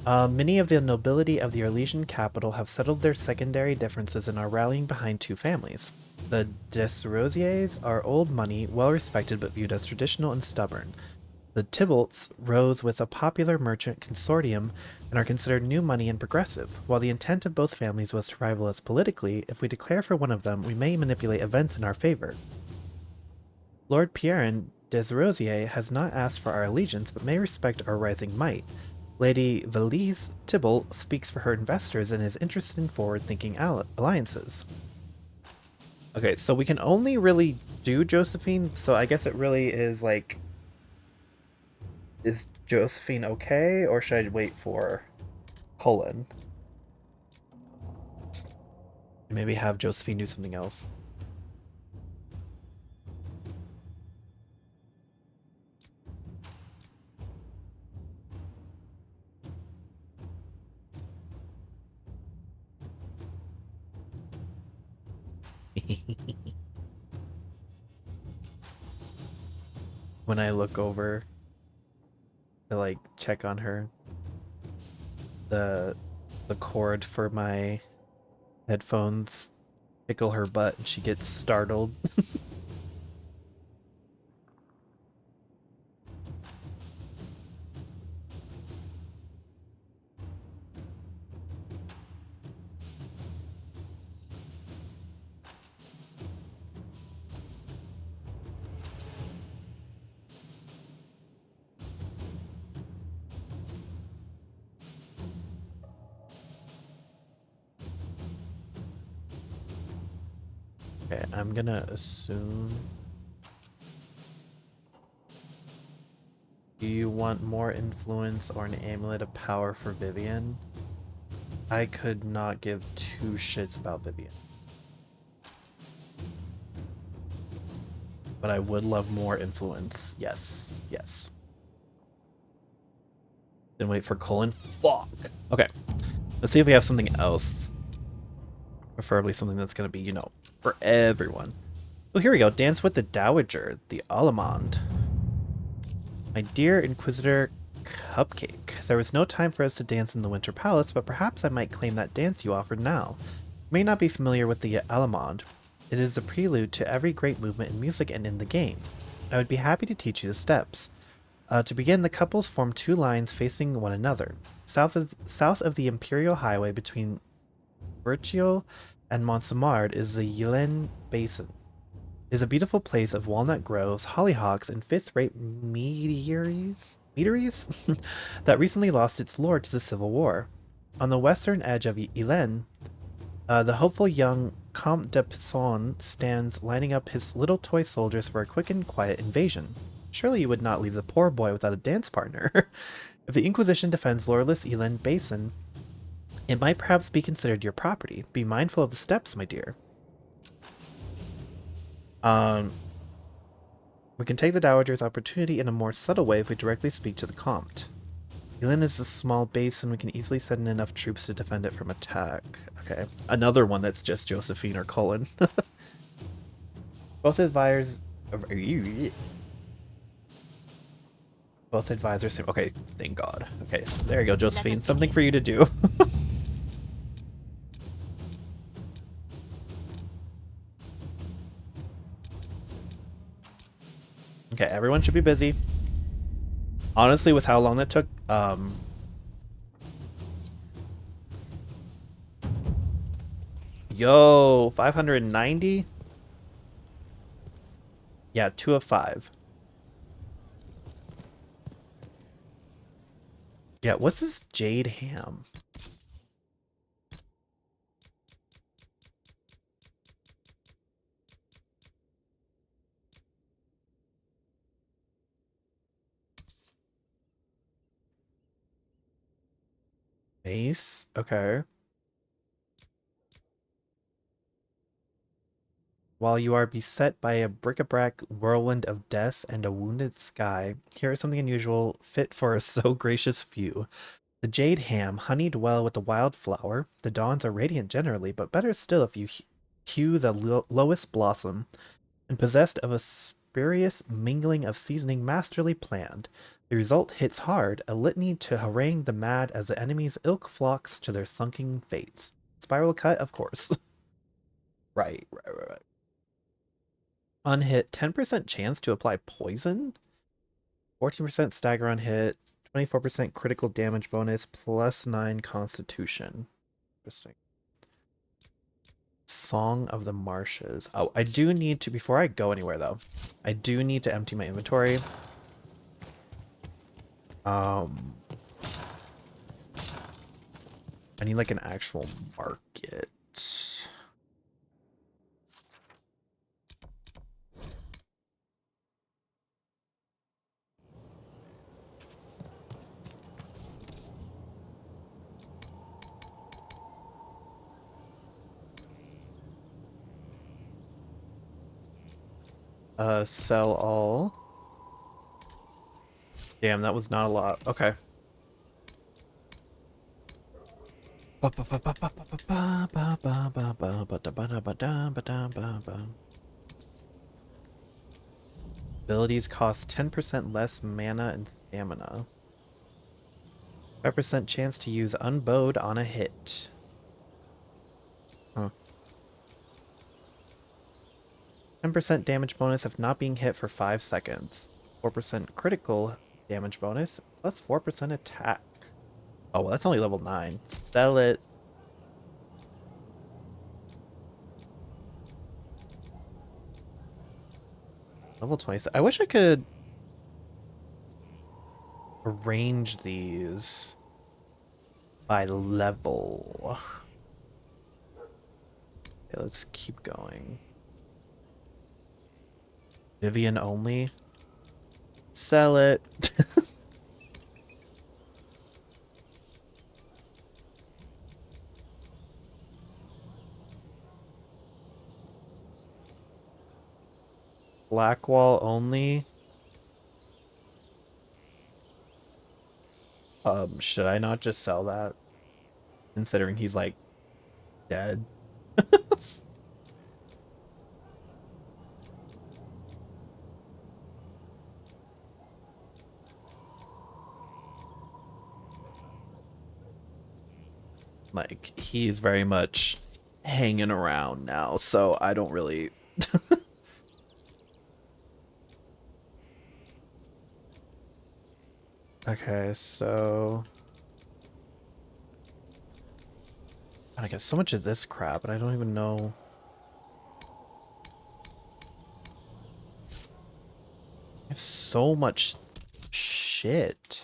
Speaker 1: Many of the nobility of the Orlesian capital have settled their secondary differences and are rallying behind two families. The Desrosiers are old money, well respected but viewed as traditional and stubborn. The Tybalts rose with a popular merchant consortium and are considered new money and progressive. While the intent of both families was to rival us politically, if we declare for one of them, we may manipulate events in our favor. Lord Pierre Desrosiers has not asked for our allegiance, but may respect our rising might. Lady Valise Tybalt speaks for her investors and is interested in forward-thinking alliances. Okay, so we can only really do Josephine, so I guess it really is like... Is Josephine okay, or should I wait for Cullen? Maybe have Josephine do something else. When I look over to like check on her, the cord for my headphones tickle her butt and she gets startled. Okay, I'm gonna assume... Do you want more influence or an amulet of power for Vivian? I could not give two shits about Vivian. But I would love more influence. Yes, yes. Then wait for Cullen. Fuck! Okay, let's see if we have something else. Preferably something that's gonna be, you know, for everyone. Oh, here we go. Dance with the Dowager, the Allemande. My dear Inquisitor Cupcake, there was no time for us to dance in the Winter Palace, but perhaps I might claim that dance you offered now. You may not be familiar with the Allemande. It is the prelude to every great movement in music and in the game. I would be happy to teach you the steps. To begin, the couples form two lines facing one another. South of the Imperial Highway between Burchio and Montsamard is the Ylen Basin. It is a beautiful place of walnut groves, hollyhocks, and fifth-rate meteories that recently lost its lord to the Civil War. On the western edge of Ylen, the hopeful young Comte de Pisson stands lining up his little toy soldiers for a quick and quiet invasion. Surely you would not leave the poor boy without a dance partner. If the Inquisition defends lordless Ylen Basin, it might perhaps be considered your property. Be mindful of the steps, my dear. We can take the Dowager's opportunity in a more subtle way if we directly speak to the Comte. Ylen is a small basin. We can easily send in enough troops to defend it from attack. Okay. Another one that's just Josephine or Cullen. Both advisors... Both advisors... Okay, thank God. Okay, there you go, Josephine. Something for you to do. Okay, everyone should be busy. Honestly, with how long that took, yo, 590? Yeah, 2 of 5. Yeah, what's this jade ham? Mace? Okay. While you are beset by a bric-a-brac whirlwind of death and a wounded sky, here is something unusual fit for a so gracious few. The jade ham, honeyed well with the wildflower. The dawns are radiant generally, but better still if you hew the lowest blossom, and possessed of a spurious mingling of seasoning masterly planned. The result hits hard, a litany to harangue the mad as the enemy's ilk flocks to their sunken fates. Spiral cut, of course. Right. Unhit, 10% chance to apply poison? 14% stagger on hit, 24% critical damage bonus, plus 9 constitution. Interesting. Song of the Marshes. Oh, I do need to, before I go anywhere though, I do need to empty my inventory. I need like an actual market. Sell all. Damn, that was not a lot. Okay. Abilities cost 10% less mana and stamina. 5% chance to use Unbowed on a hit. Huh. 10% damage bonus if not being hit for 5 seconds. 4% critical damage bonus, plus 4% attack. Oh, well, that's only level 9. Sell it. Level 20. I wish I could arrange these by level. Okay, let's keep going. Vivian only. Sell it. Blackwall only. Should I not just sell that? Considering he's like dead. Like, he's very much hanging around now, so I don't really... Okay, so... I get so much of this crap, and I don't even know... I have so much shit.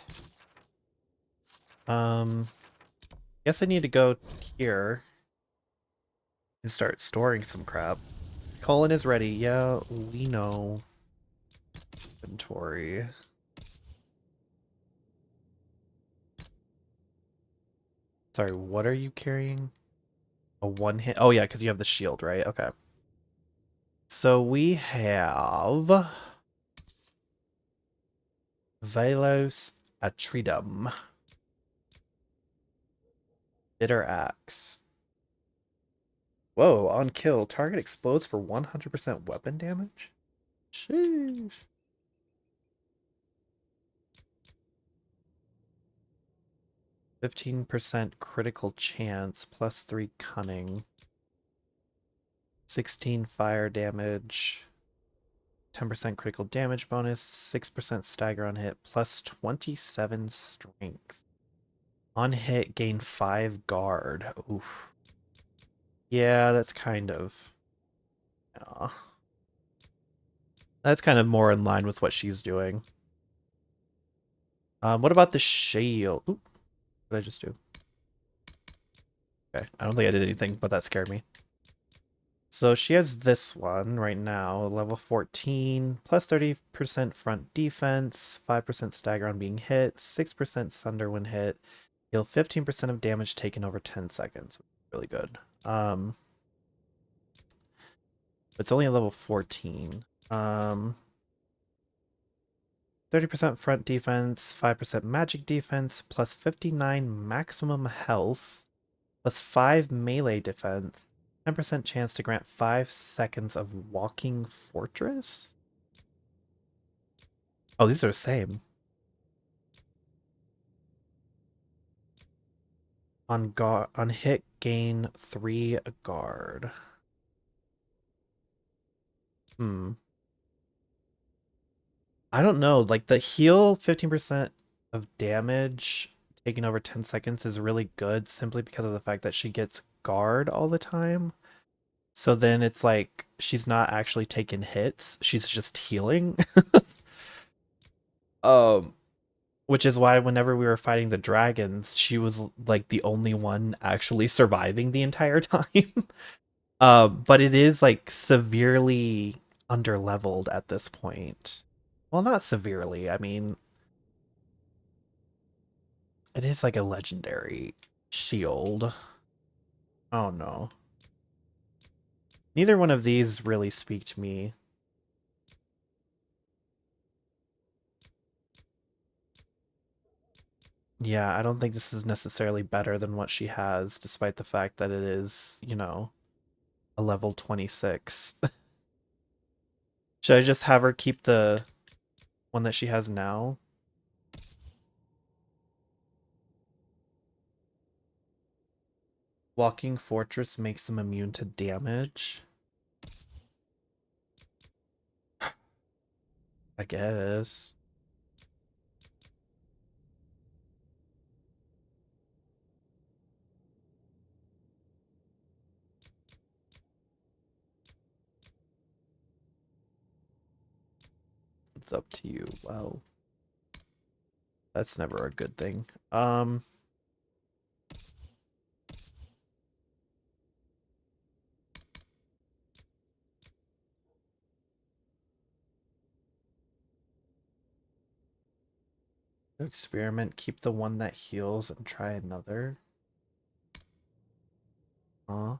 Speaker 1: Guess I need to go here and start storing some crap. Colin is ready. Yeah, we know. Inventory. Sorry, what are you carrying? A one hit. Oh yeah, because you have the shield, right? Okay. So we have Velos Atridum. Bitter Axe. Whoa, on kill, target explodes for 100% weapon damage? Sheesh. %15% critical chance, +3 cunning. 16 fire damage. 10% critical damage bonus, 6% stagger on hit, +27 strength. On hit, gain 5 guard. Oof. Yeah, that's kind of... that's kind of more in line with what she's doing. What about the shield? Oop, what did I just do? Okay, I don't think I did anything, but that scared me. So she has this one right now, level 14, +30% front defense, 5% stagger on being hit, 6% sunder when hit, heal 15% of damage taken over 10 seconds. Really good. It's only a level 14. 30% front defense, 5% magic defense, +59 maximum health, +5 melee defense, 10% chance to grant 5 seconds of walking fortress? Oh, these are the same. On hit, gain 3 guard. I don't know. Like, the heal 15% of damage taken over 10 seconds is really good simply because of the fact that she gets guard all the time. So then it's like she's not actually taking hits, she's just healing. um which is why whenever we were fighting the dragons, she was like the only one actually surviving the entire time. But it is like severely underleveled at this point. Well, not severely. I mean, it is like a legendary shield. Oh no. Neither one of these really speak to me. Yeah, I don't think this is necessarily better than what she has, despite the fact that it is, you know, a level 26. Should I just have her keep the one that she has now? Walking Fortress makes them immune to damage. I guess. It's up to you. Well, that's never a good thing. Experiment, keep the one that heals and try another. Huh?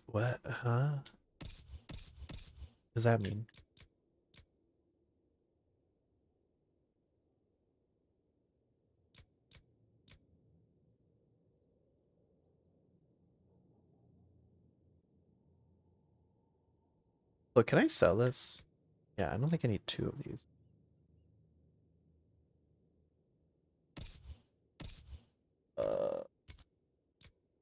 Speaker 1: What? Huh? What does that mean? Look, can I sell this? Yeah, I don't think I need 2 of these.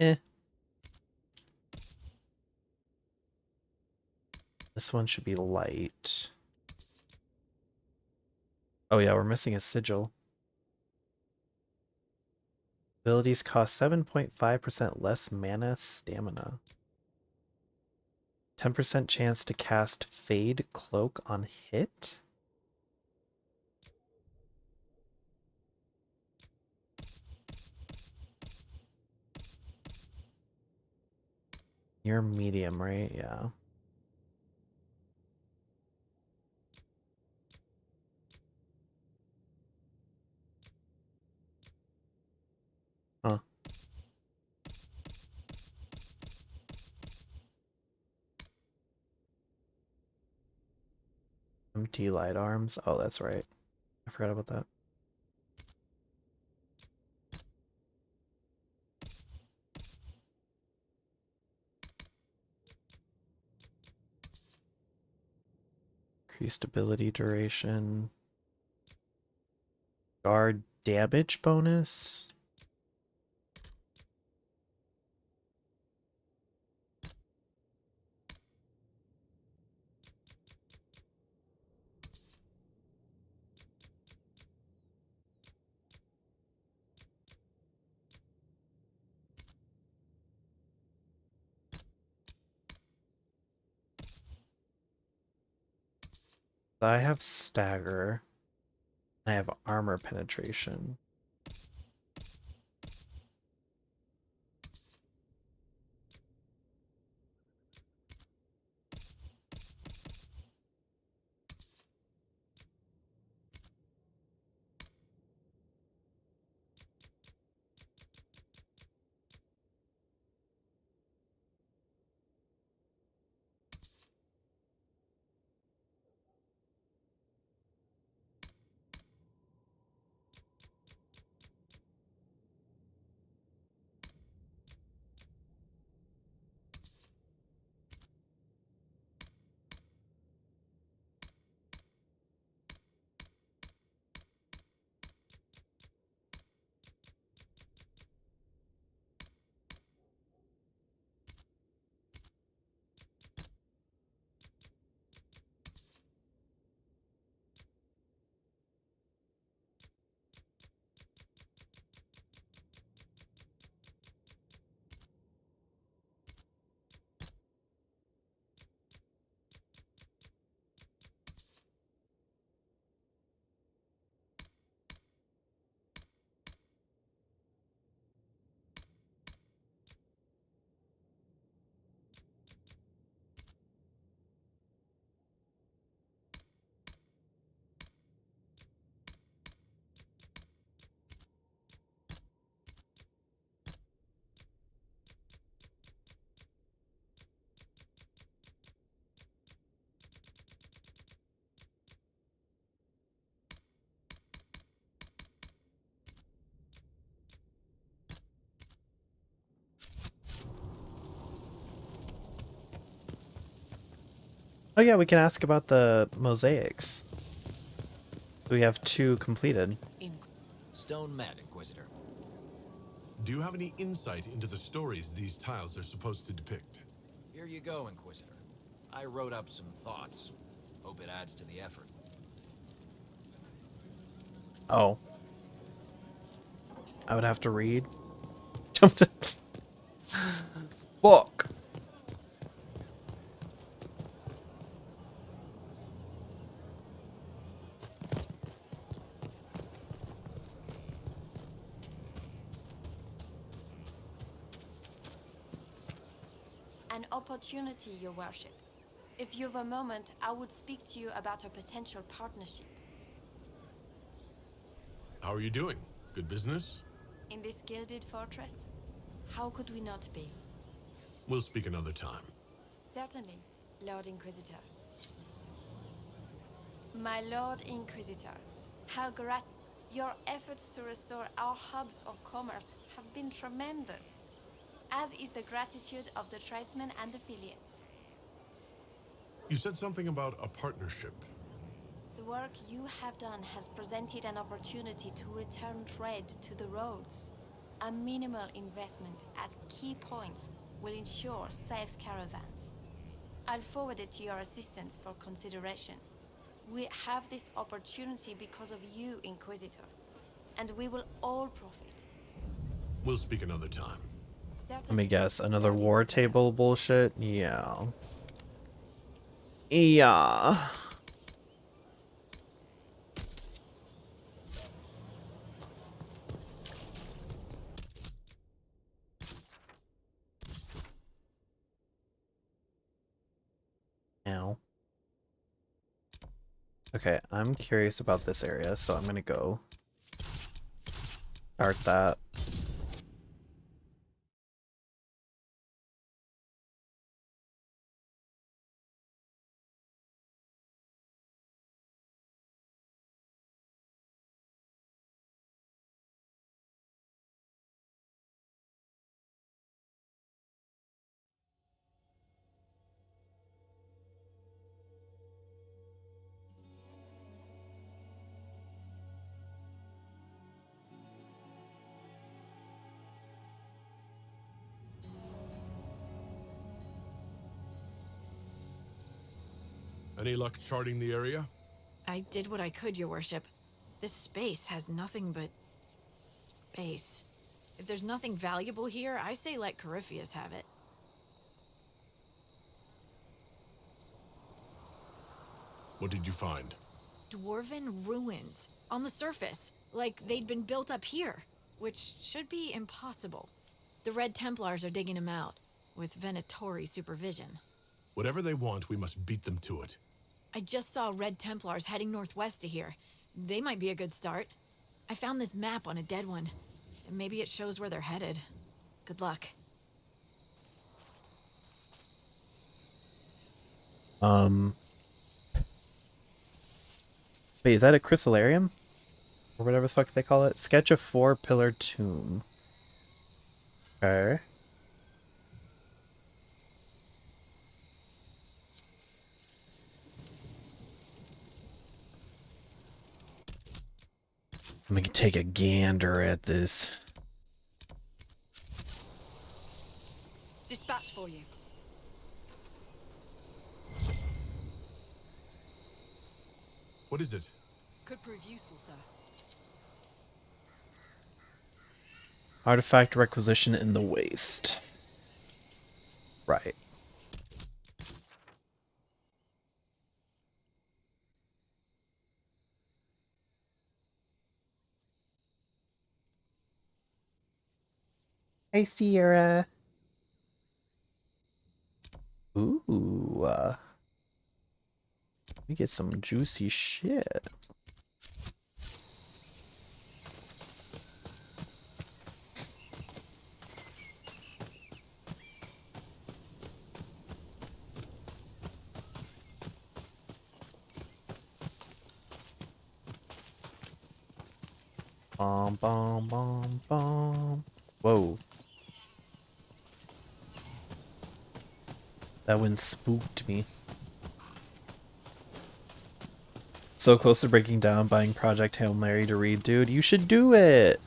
Speaker 1: Eh. This one should be light. Oh yeah, we're missing a sigil. Abilities cost 7.5% less mana stamina. 10% chance to cast Fade Cloak on hit? You're medium, right? Yeah. Huh. Empty light arms. Oh, that's right. I forgot about that. Increased ability duration. Guard damage bonus. I have stagger. I have armor penetration. Oh yeah, we can ask about the mosaics. We have 2 completed.
Speaker 7: Stone Mad Inquisitor.
Speaker 3: Do you have any insight into the stories these tiles are supposed to depict?
Speaker 7: Here you go, Inquisitor. I wrote up some thoughts. Hope it adds to the effort.
Speaker 1: Oh. I would have to read. Fuck.
Speaker 8: An opportunity, Your Worship. If you've a moment, I would speak to you about a potential partnership.
Speaker 3: How are you doing? Good business?
Speaker 8: In this gilded fortress? How could we not be?
Speaker 3: We'll speak another time.
Speaker 8: Certainly, Lord Inquisitor. My Lord Inquisitor, how your efforts to restore our hubs of commerce have been tremendous, as is the gratitude of the tradesmen and affiliates.
Speaker 3: You said something about a partnership.
Speaker 8: The work you have done has presented an opportunity to return trade to the roads. A minimal investment at key points will ensure safe caravans. I'll forward it to your assistants for consideration. We have this opportunity because of you, Inquisitor, and we will all profit.
Speaker 3: We'll speak another time.
Speaker 1: Let me guess, another
Speaker 8: Lord
Speaker 1: war
Speaker 8: Inquisitor.
Speaker 1: table bullshit? Yeah. Yeah. Ow. Okay, I'm curious about this area, so I'm gonna go start that.
Speaker 3: Any luck charting the area?
Speaker 9: I did what I could, your worship. This space has nothing but space. If there's nothing valuable here, I say let Corypheus have it.
Speaker 3: What did you find?
Speaker 9: Dwarven ruins. On the surface. Like they'd been built up here. Which should be impossible. The Red Templars are digging them out. With Venatori supervision.
Speaker 3: Whatever they want, we must beat them to it.
Speaker 9: I just saw Red Templars heading northwest to here. They might be a good start. I found this map on a dead one. Maybe it shows where they're headed. Good luck.
Speaker 1: Wait, is that a chryssalarium? Or whatever the fuck they call it? Sketch a 4-pillar tomb. Okay. I'm gonna take a gander at this.
Speaker 2: Dispatch for you.
Speaker 3: What is it?
Speaker 2: Could prove useful, sir.
Speaker 1: Artifact requisition in the waste. Right. Hey, Sierra. Ooh. We get some juicy shit. Bom, bom, bom, bom. Whoa. That one spooked me. So close to breaking down, buying Project Hail Mary to read. Dude, you should do it!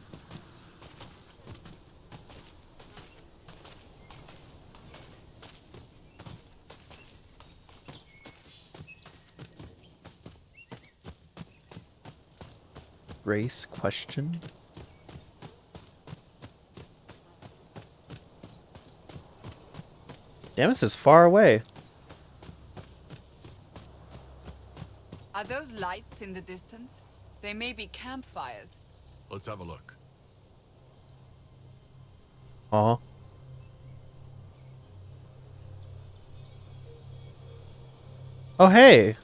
Speaker 1: Race question? Damn, this is far away.
Speaker 2: Are those lights in the distance? They may be campfires.
Speaker 3: Let's have a look.
Speaker 1: Aw. Oh, hey!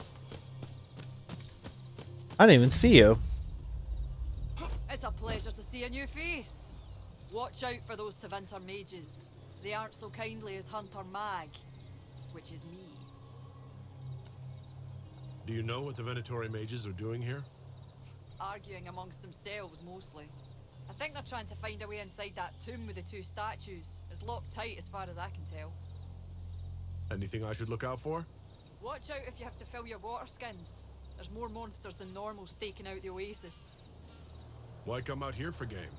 Speaker 1: I didn't even see you.
Speaker 10: It's a pleasure to see a new face. Watch out for those Tevinter mages. They aren't so kindly as Hunter Mag, which is me.
Speaker 3: Do you know what the Venatori mages are doing here?
Speaker 10: Arguing amongst themselves, mostly. I think they're trying to find a way inside that tomb with the two statues. It's locked tight as far as I can tell.
Speaker 3: Anything I should look out for?
Speaker 10: Watch out if you have to fill your water skins. There's more monsters than normal staking out the oasis.
Speaker 3: Why come out here for game?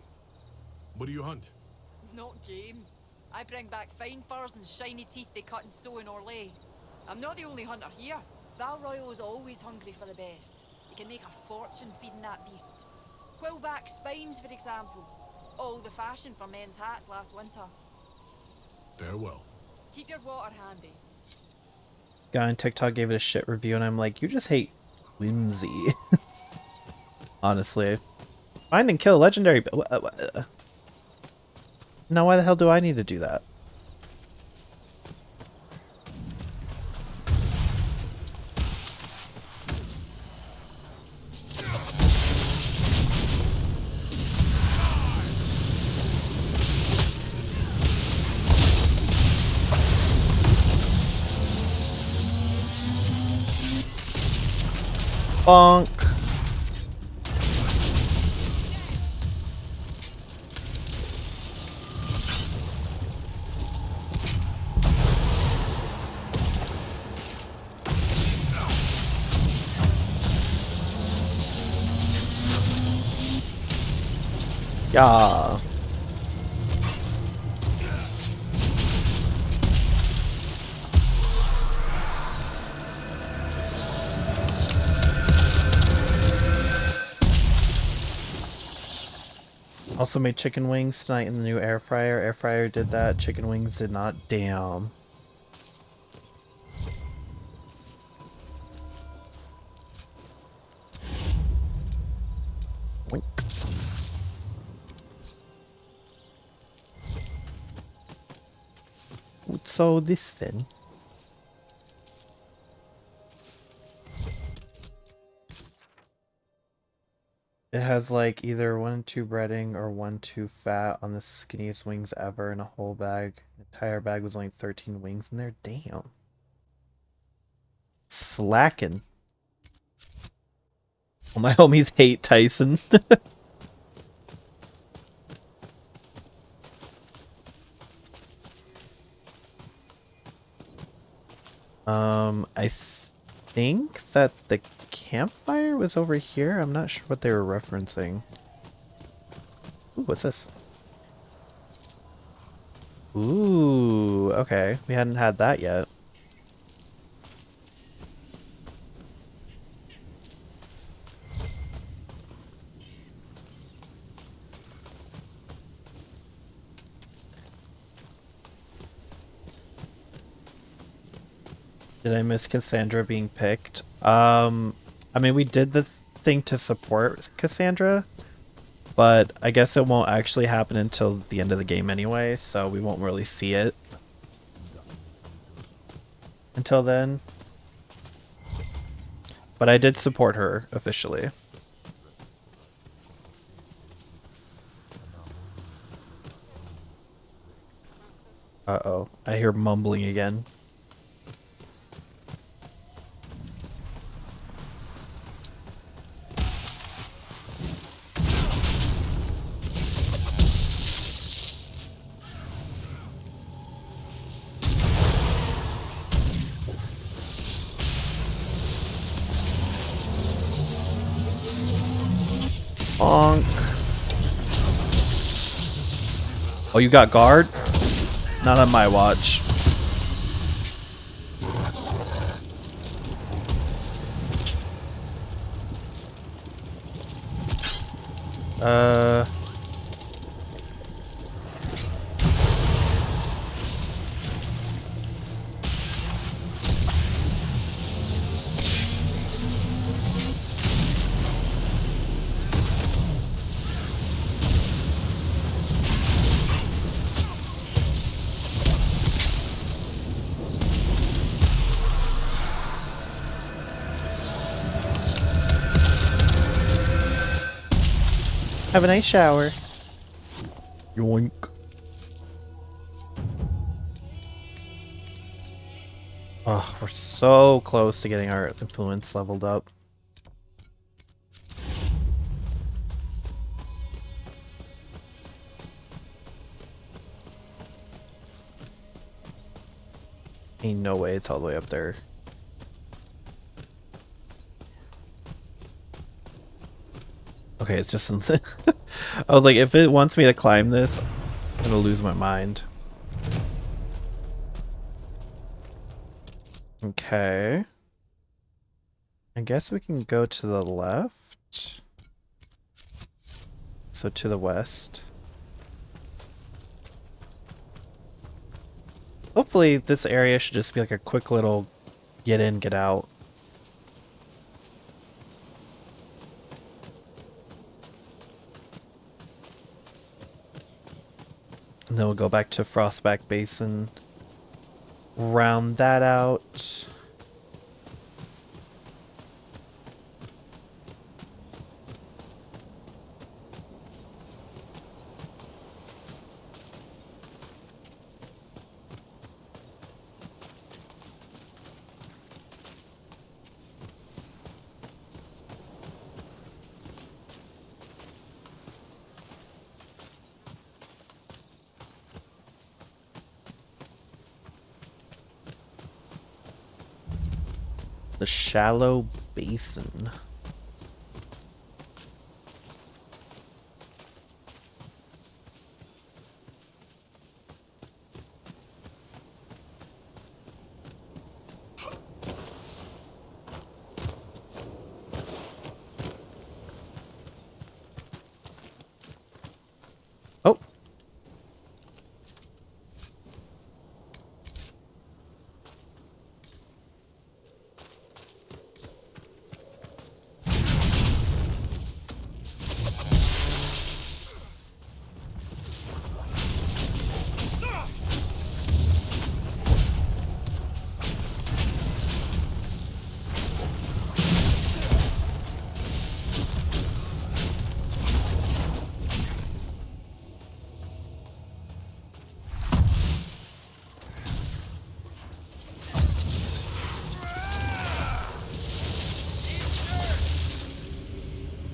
Speaker 3: What do you hunt?
Speaker 10: Not game. I bring back fine furs and shiny teeth they cut and sew in Orlais. I'm not the only hunter here. Val Royal is always hungry for the best. You can make a fortune feeding that beast. Quillback spines, for example. All the fashion for men's hats last winter.
Speaker 3: Farewell.
Speaker 10: Keep your water handy.
Speaker 1: Guy on TikTok gave it a shit review, and I'm like, you just hate whimsy. Honestly. Find and kill a legendary... Now why the hell do I need to do that? Bonk. Yeah. Also made chicken wings tonight in the new air fryer. Air fryer did that. Chicken wings did not. Damn. Wink. So this then. It has like either 1-2 breading or 1-2 fat on the skinniest wings ever in a whole bag. The entire bag was only 13 wings in there. Damn. Slacking. Well, my homies hate Tyson. I think that the campfire was over here. I'm not sure what they were referencing. Ooh, what's this? Ooh, okay. We hadn't had that yet. Did I miss Cassandra being picked? I mean, we did the thing to support Cassandra, but I guess it won't actually happen until the end of the game anyway, so we won't really see it until then. But I did support her officially. Uh-oh, I hear mumbling again. Bonk. Oh, you got guard? Not on my watch. Have a nice shower. Yoink. Oh, we're so close to getting our influence leveled up. Ain't no way it's all the way up there. Okay, it's just insane. I was like, if it wants me to climb this, I'm gonna lose my mind. Okay. I guess we can go to the left. So to the west. Hopefully this area should just be like a quick little get in, get out. And then we'll go back to Frostback Basin. Round that out. The Shallow Basin. Oh.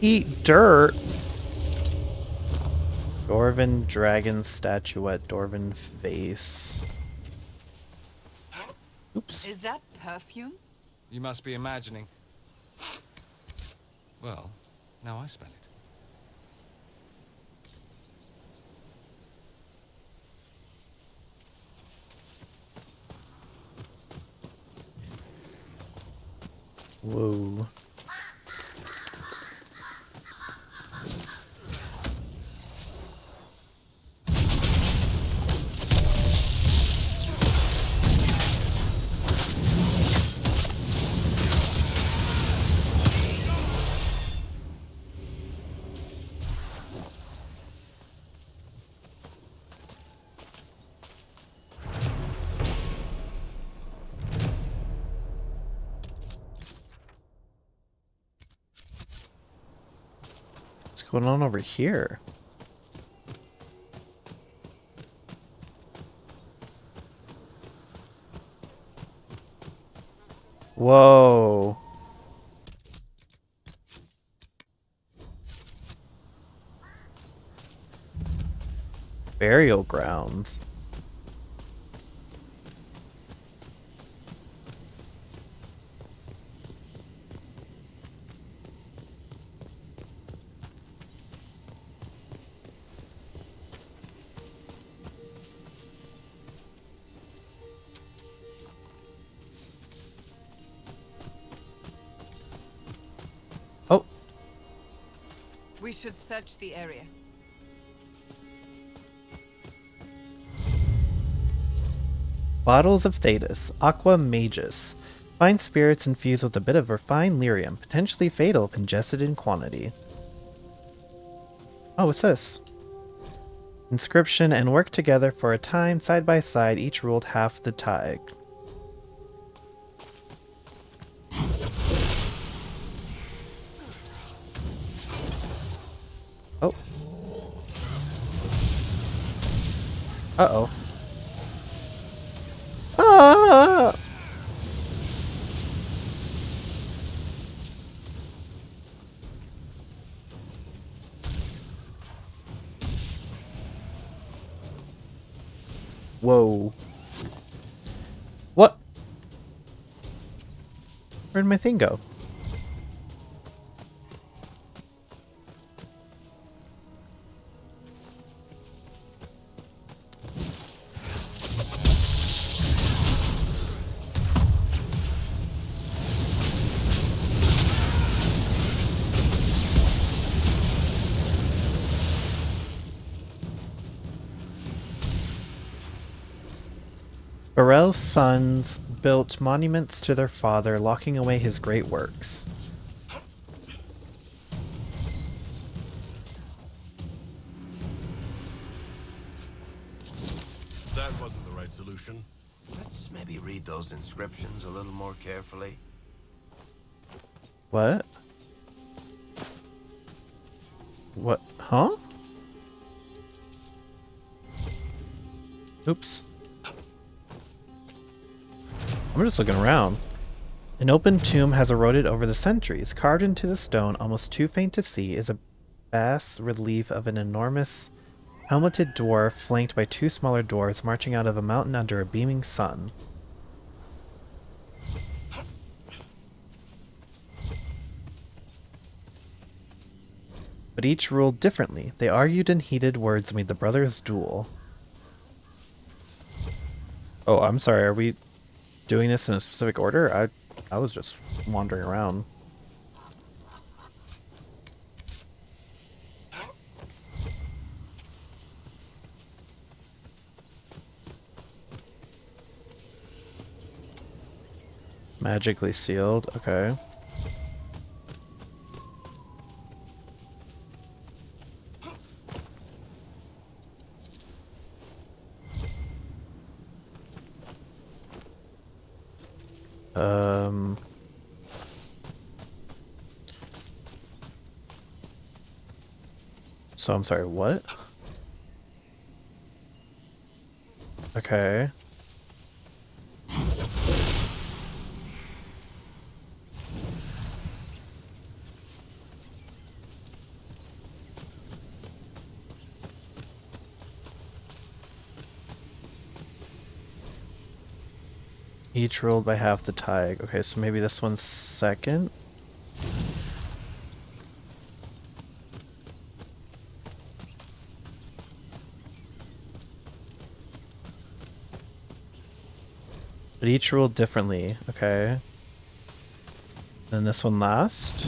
Speaker 1: Eat dirt. Dwarven dragon statuette, Dwarven face. Oops.
Speaker 2: Is that perfume?
Speaker 4: You must be imagining. Well, now I smell it.
Speaker 1: Whoa. What's going on over here? Whoa. Burial grounds. Oh.
Speaker 2: We should search the area.
Speaker 1: Bottles of Thetis, Aqua Magus. Fine spirits infused with a bit of refined lyrium, potentially fatal if ingested in quantity. Oh, what's this? Inscription: and work together for a time, side by side, each ruled half the tide. Oh. Uh-oh. Ah! Whoa. What? Where'd my thing go? Burrell's sons built monuments to their father, locking away his great works.
Speaker 3: That wasn't the right solution.
Speaker 5: Let's maybe read those inscriptions a little more carefully.
Speaker 1: What? What? Huh? Oops. I'm just looking around. An open tomb has eroded over the centuries. Carved into the stone, almost too faint to see, is a bas relief of an enormous helmeted dwarf flanked by two smaller dwarves marching out of a mountain under a beaming sun. But each ruled differently. They argued in heated words made the brothers duel. Oh, I'm sorry, are we doing this in a specific order? I was just wandering around. Magically sealed, okay. So I'm sorry, what? Okay. Each ruled by half the tide. Okay, so maybe this one's second? But each ruled differently, okay. Then this one last.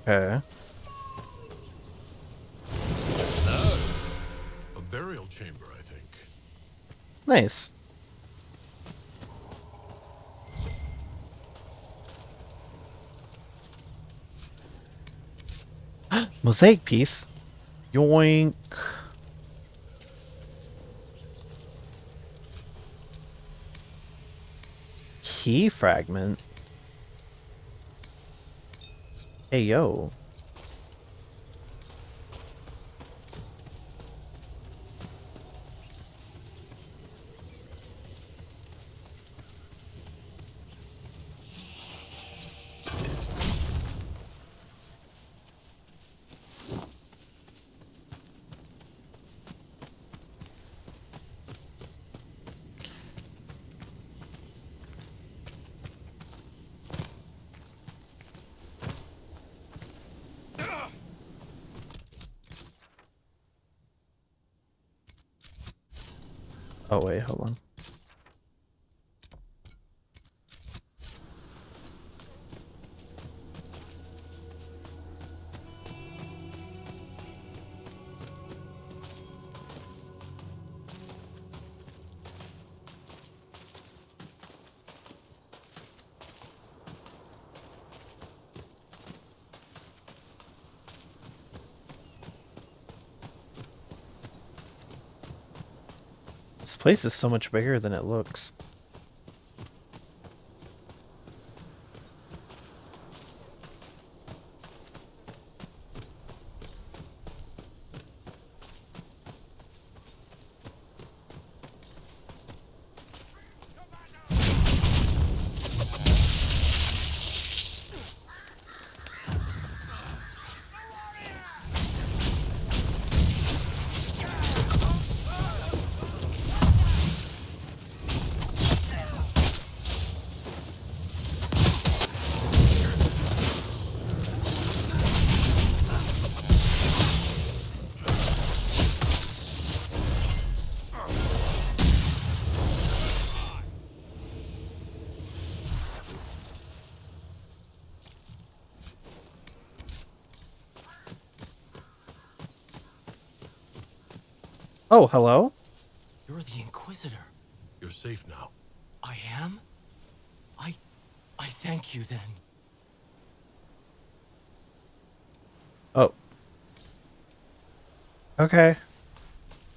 Speaker 1: Okay.
Speaker 3: A burial chamber, I think.
Speaker 1: Nice. Mosaic piece. Yoink. Key fragment. Hey, yo. Oh wait, hold on. This place is so much bigger than it looks. Oh, hello?
Speaker 7: You're the Inquisitor.
Speaker 3: You're safe now.
Speaker 7: I am? I thank you then.
Speaker 1: Oh. Okay.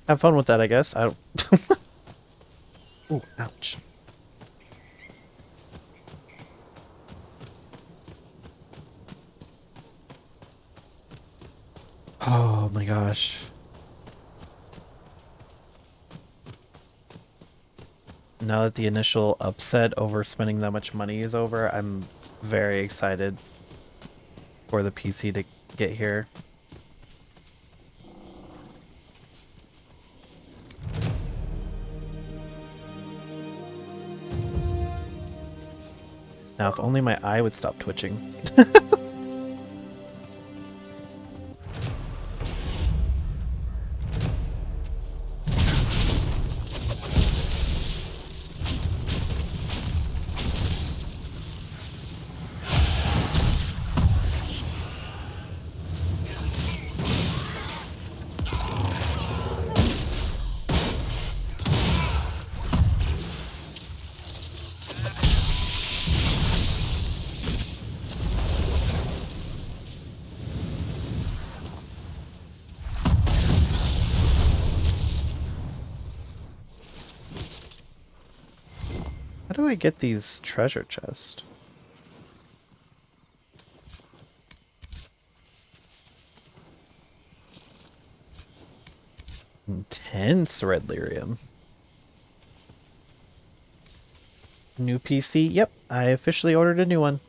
Speaker 1: Have fun with that, I guess. I don't... Ooh, ouch. Oh my gosh. Now that the initial upset over spending that much money is over, I'm very excited for the PC to get here. Now, if only my eye would stop twitching. How do I get these treasure chests? Intense red lyrium. New PC? Yep, I officially ordered a new one.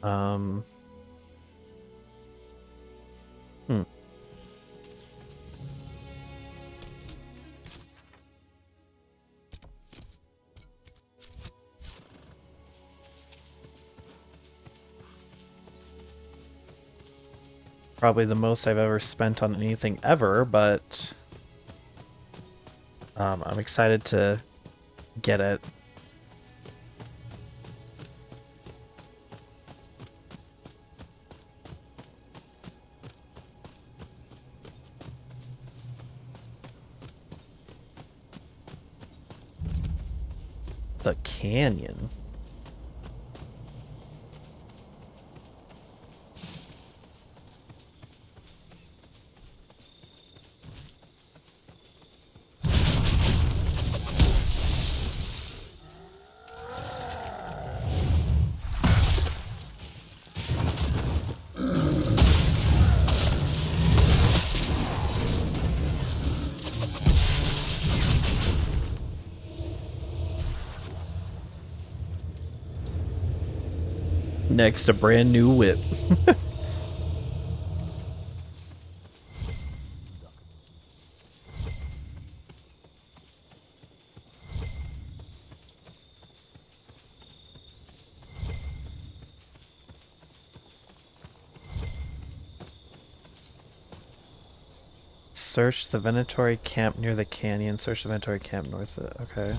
Speaker 1: Hmm. Probably the most I've ever spent on anything ever, but I'm excited to get it. The canyon. Next, a brand new whip. Search the Venatori camp near the canyon. Search the Venatori camp north of it. Okay.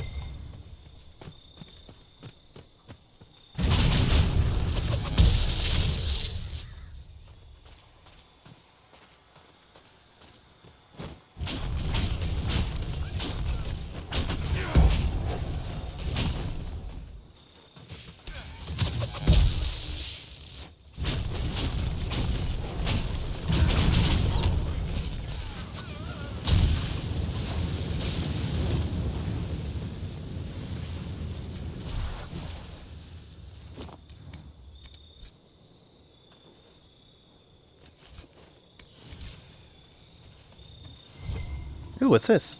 Speaker 1: Ooh, what's this?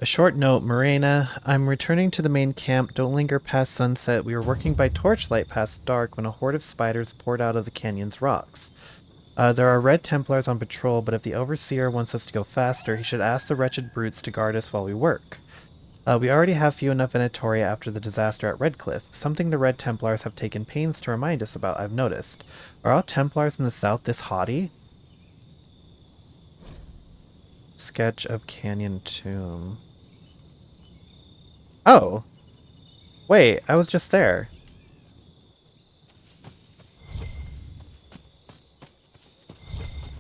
Speaker 1: A short note, Morena. I'm returning to the main camp. Don't linger past sunset. We were working by torchlight past dark when a horde of spiders poured out of the canyon's rocks. There are Red Templars on patrol, but if the Overseer wants us to go faster, he should ask the wretched brutes to guard us while we work. We already have few enough Venatoria after the disaster at Redcliffe, something the Red Templars have taken pains to remind us about, I've noticed. Are all Templars in the south this haughty? Sketch of Canyon Tomb. Oh! Wait, I was just there.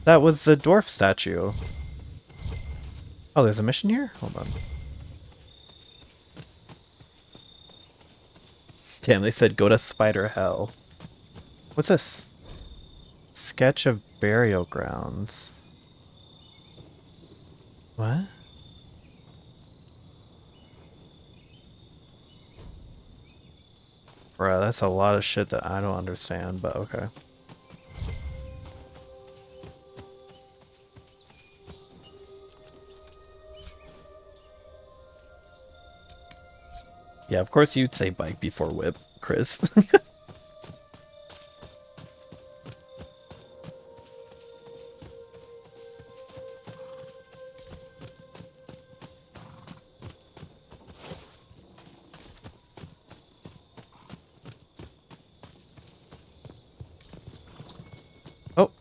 Speaker 1: That was the dwarf statue. Oh, there's a mission here? Hold on. Damn, they said go to Spider Hell. What's this? Sketch of burial grounds. What? Bruh, that's a lot of shit that I don't understand, but okay. Yeah, of course you'd say bike before whip, Chris. Oh.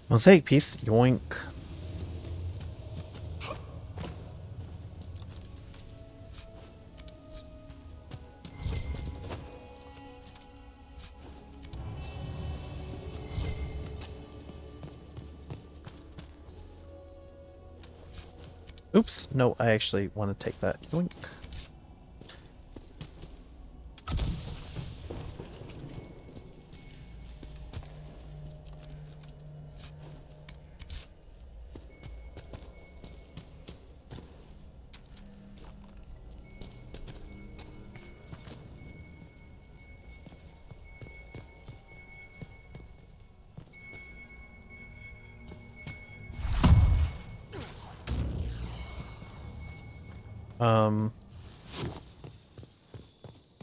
Speaker 1: Mosaic piece, yoink. Oops, no, I actually want to take that. Yoink.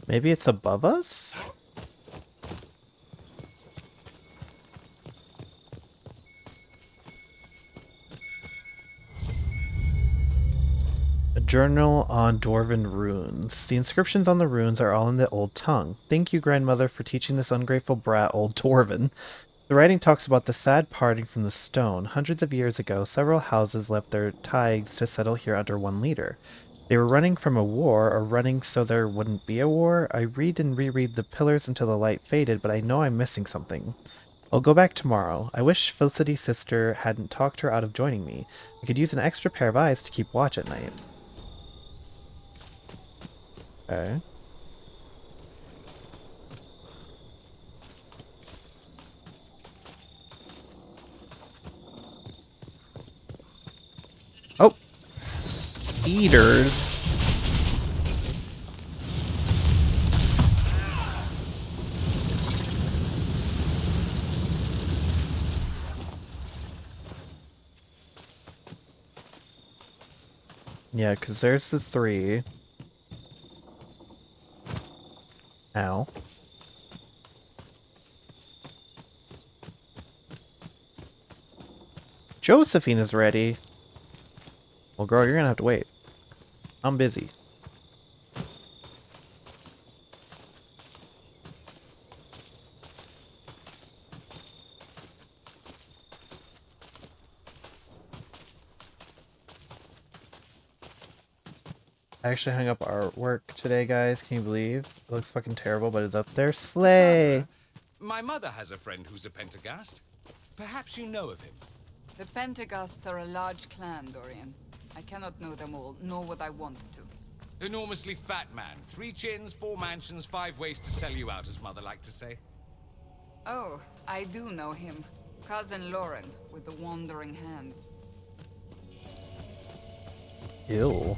Speaker 1: Maybe it's above us? A journal on Dwarven runes. The inscriptions on the runes are all in the old tongue. Thank you, grandmother, for teaching this ungrateful brat old Dwarven. The writing talks about the sad parting from the stone. Hundreds of years ago, several houses left their taigs to settle here under one leader. They were running from a war, or running so there wouldn't be a war. I read and reread the pillars until the light faded, but I know I'm missing something. I'll go back tomorrow. I wish Felicity's sister hadn't talked her out of joining me. I could use an extra pair of eyes to keep watch at night. Okay. Oh! Speeders. Yeah, because there's the 3. Ow. Josephine is ready. Well, girl, you're gonna have to wait. I'm busy. I actually hung up artwork today, guys. Can you believe? It looks fucking terrible, but it's up there. Slay!
Speaker 4: My mother has a friend who's a Pentagast. Perhaps you know of him.
Speaker 2: The Pentagasts are a large clan, Dorian. I cannot know them all, nor would I want to.
Speaker 4: Enormously fat man. 3 chins, 4 mansions, 5 ways to sell you out, as mother liked to say.
Speaker 2: Oh, I do know him. Cousin Lauren, with the wandering hands.
Speaker 1: Ew.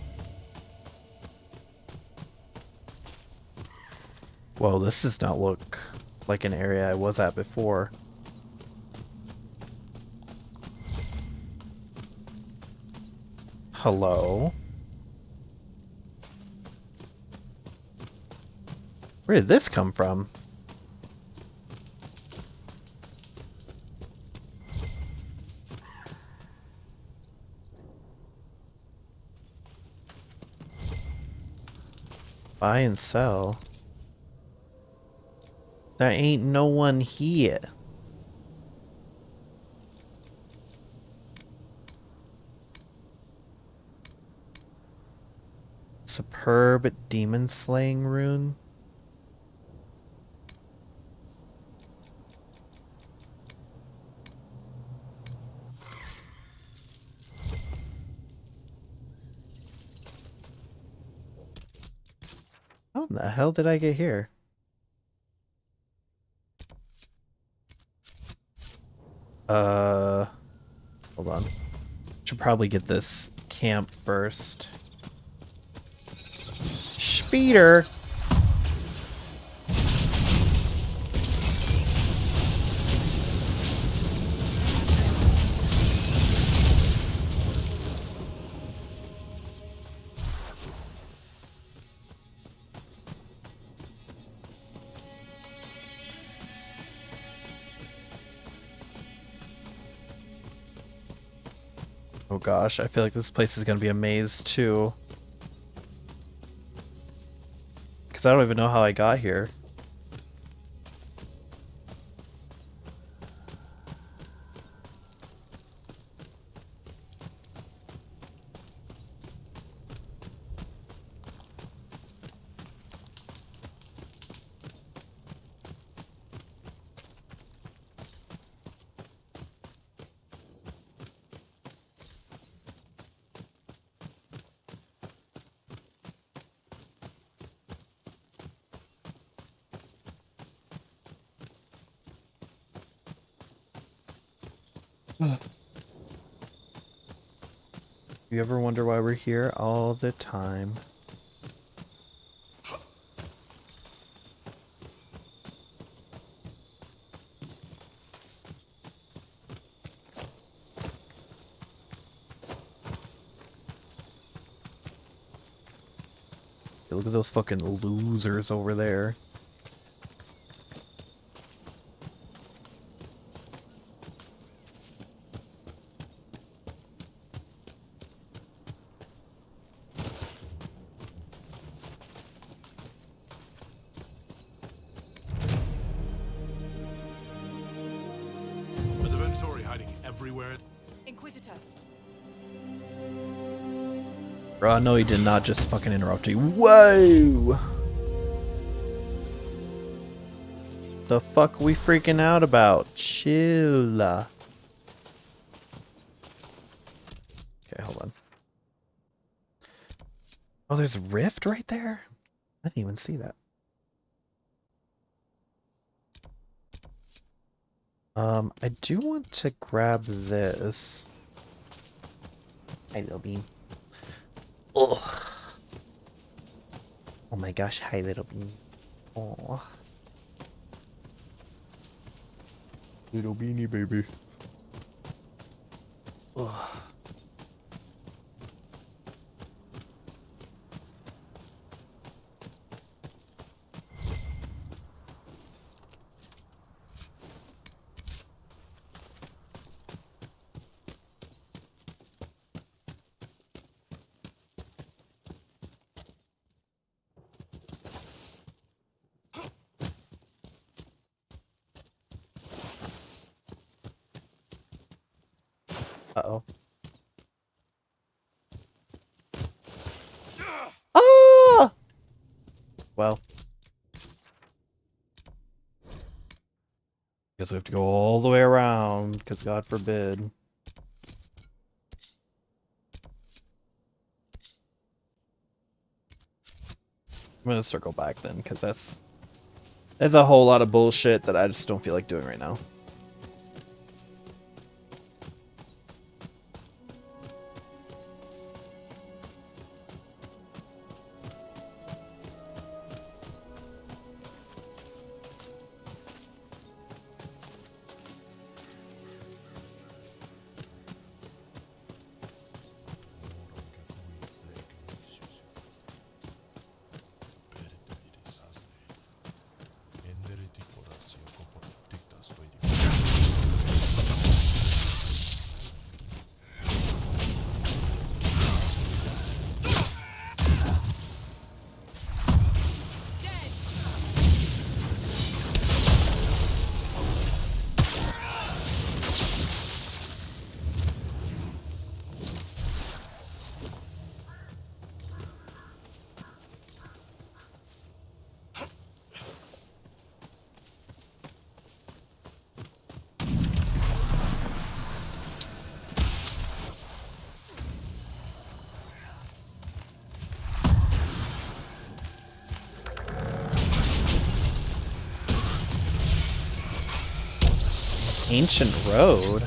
Speaker 1: Whoa, this does not look like an area I was at before. Hello? Where did this come from? Buy and sell. There ain't no one here. Superb demon slaying rune. How in the hell did I get here? Hold on. Should probably get this camp first. Speeder! Oh gosh, I feel like this place is gonna be a maze too. Because I don't even know how I got here. You ever wonder why we're here all the time? Look at those fucking losers over there.
Speaker 3: Are the Venturi hiding everywhere?
Speaker 10: Inquisitor.
Speaker 1: Bro, no, he did not just fucking interrupt you. Whoa! The fuck we freaking out about? Chill. Okay, hold on. Oh, there's a rift right there? I didn't even see that. I do want to grab this. Hi, little bean. Oh. Oh my gosh, hi, little bean. Oh. Little beanie baby. Oh. Uh-oh. Ah! Well. Guess we have to go all the way around, because God forbid. I'm gonna circle back then, because that's a whole lot of bullshit that I just don't feel like doing right now. ancient road.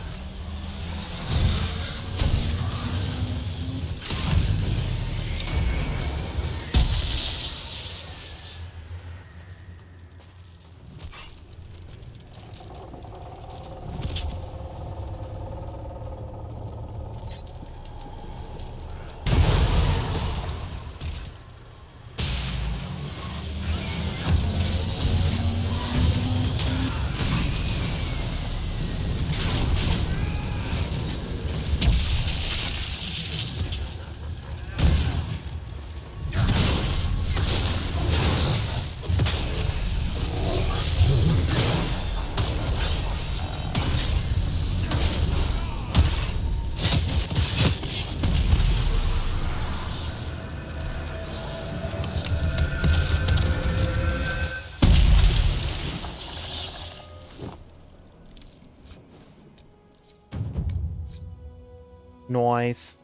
Speaker 1: Nice.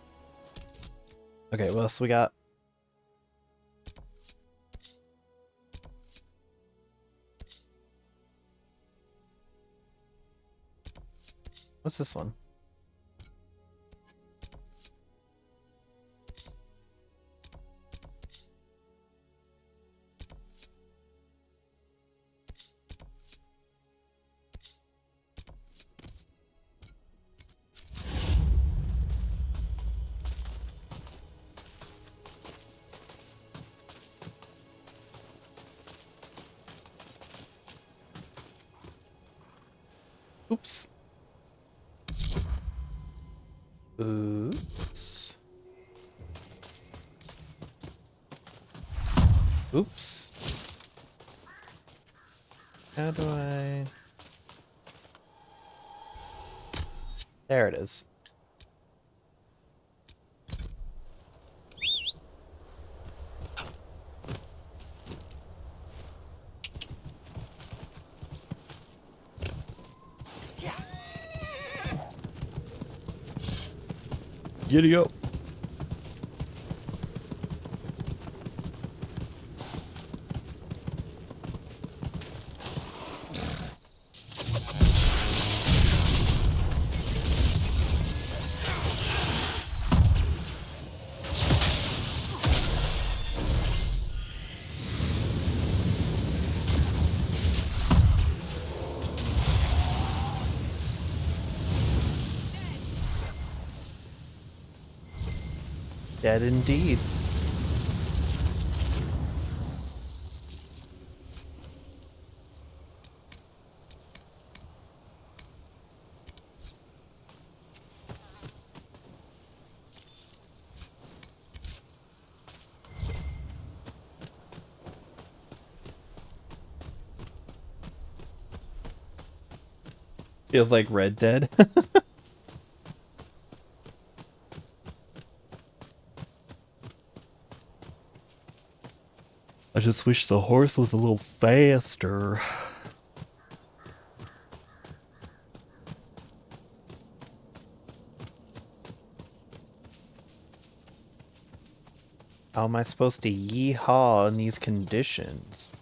Speaker 1: Okay, what else we got? What's this one? Oops. Oops. Oops. How do I... There it is. Giddy up. Dead indeed. Feels like Red Dead. I just wish the horse was a little faster. How am I supposed to yeehaw in these conditions?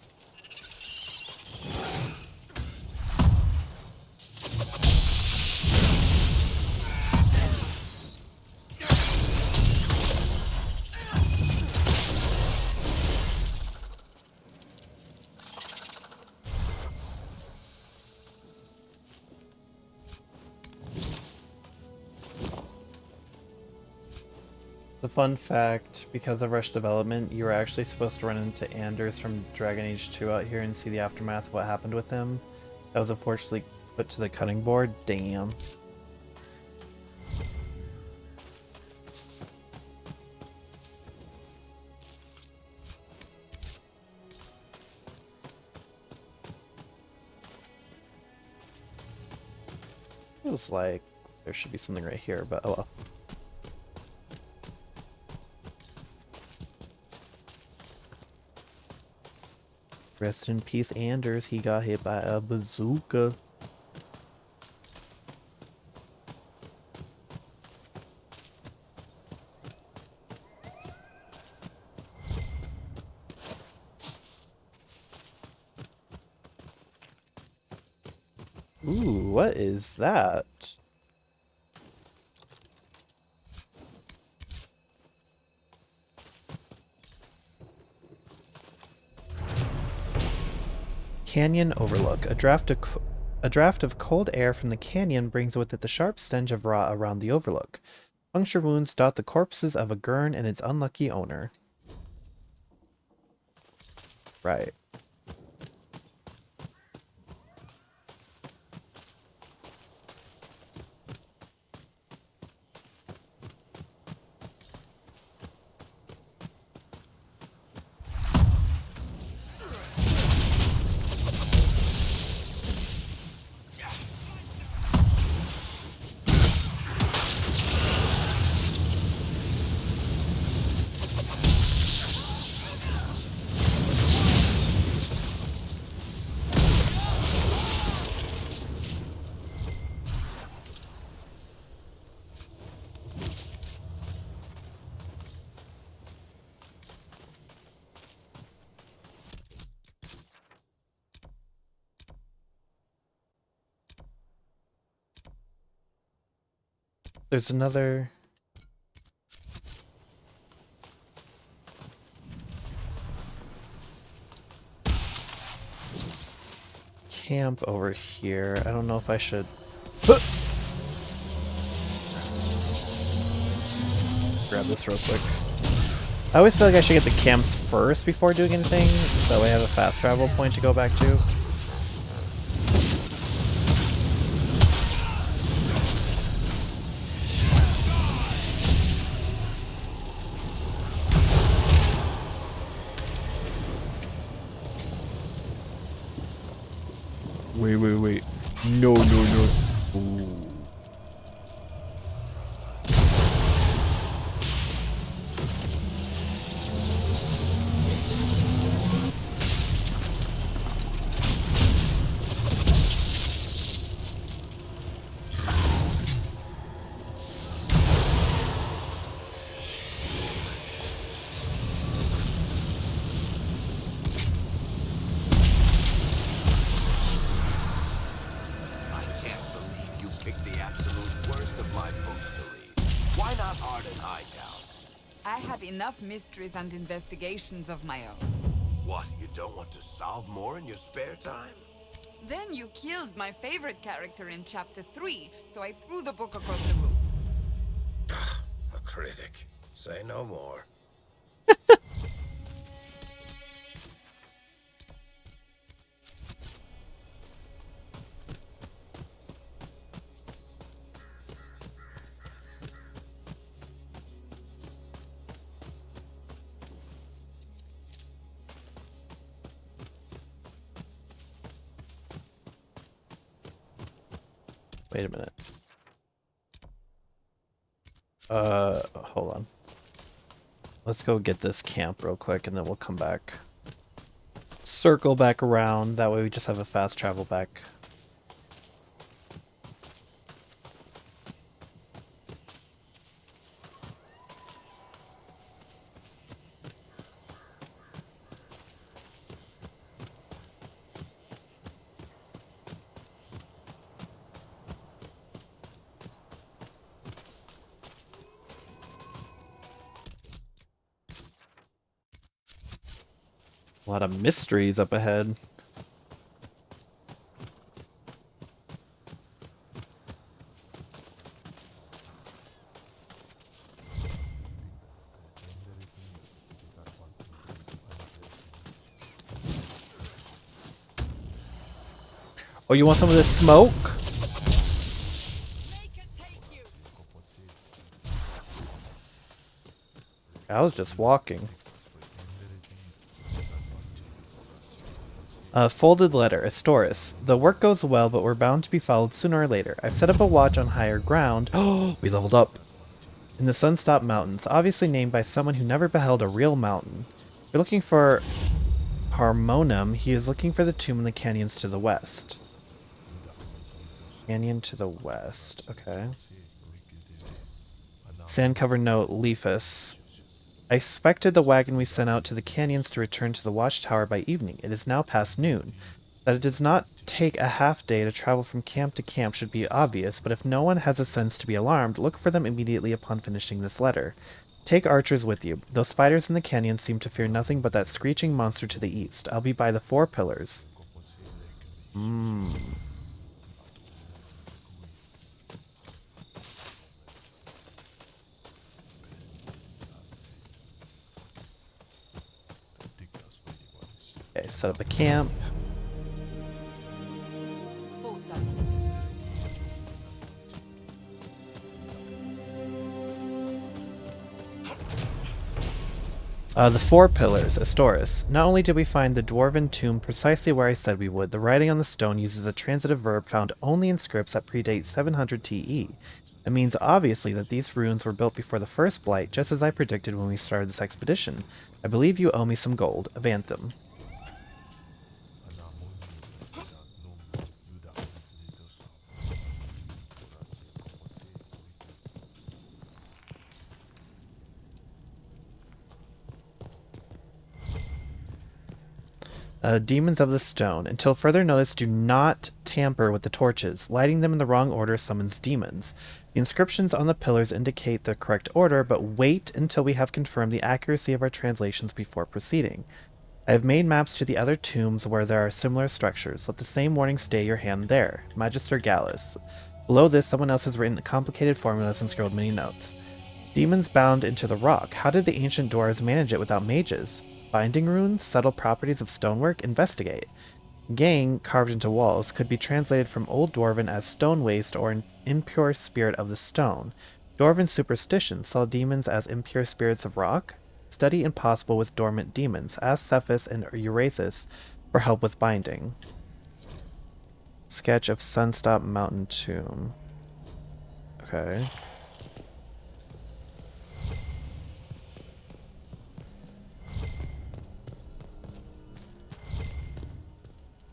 Speaker 1: The fun fact, because of rush development, you were actually supposed to run into Anders from Dragon Age 2 out here and see the aftermath of what happened with him. That was unfortunately put to the cutting board. Damn. Feels like there should be something right here, but oh well. Rest in peace, Anders. He got hit by a bazooka. Ooh, what is that? Canyon Overlook. A draft of cold air from the canyon brings with it the sharp stench of rot around the overlook. Puncture wounds dot the corpses of a gurn and its unlucky owner. Right. There's another... camp over here. I don't know if I should... grab this real quick. I always feel like I should get the camps first before doing anything, so that way I have a fast travel point to go back to. Wait. No. Ooh.
Speaker 2: Enough mysteries and investigations of my own.
Speaker 5: What, you don't want to solve more in your spare time?
Speaker 2: Then you killed my favorite character in Chapter 3, so I threw the book across the room.
Speaker 5: A critic. Say no more.
Speaker 1: Wait a minute. Hold on. Let's go get this camp real quick and then we'll come back. Circle back around, that way we just have a fast travel back. A lot of mysteries up ahead. Oh, you want some of this smoke? I was just walking. A folded letter, Astoris. The work goes well, but we're bound to be followed sooner or later. I've set up a watch on higher ground. Oh, we leveled up. In the Sunstop Mountains, obviously named by someone who never beheld a real mountain. We're looking for Harmonum. He is looking for the tomb in the canyons to the west. Canyon to the west. Okay. Sand-covered note, Leafus. I expected the wagon we sent out to the canyons to return to the watchtower by evening. It is now past noon. That it does not take a half day to travel from camp to camp should be obvious, but if no one has a sense to be alarmed, look for them immediately upon finishing this letter. Take archers with you. Those spiders in the canyon seem to fear nothing but that screeching monster to the east. I'll be by the 4 pillars. Okay, set up a camp. The 4 pillars, Astoris. Not only did we find the dwarven tomb precisely where I said we would, the writing on the stone uses a transitive verb found only in scripts that predate 700 TE. It means obviously that these ruins were built before the first blight, just as I predicted when we started this expedition. I believe you owe me some gold. Avanthum. Demons of the Stone. Until further notice, do not tamper with the torches. Lighting them in the wrong order summons demons. The inscriptions on the pillars indicate the correct order, but wait until we have confirmed the accuracy of our translations before proceeding. I have made maps to the other tombs where there are similar structures. Let the same warning stay your hand there. Magister Gallus. Below this, someone else has written complicated formulas and scrawled many notes. Demons bound into the rock. How did the ancient dwarves manage it without mages? Binding runes, subtle properties of stonework, investigate. Gang, carved into walls, could be translated from Old Dwarven as stone waste or an impure spirit of the stone. Dwarven superstition saw demons as impure spirits of rock. Study impossible with dormant demons. Ask Cephas and Eurythus for help with binding. Sketch of Sunstop Mountain Tomb. Okay.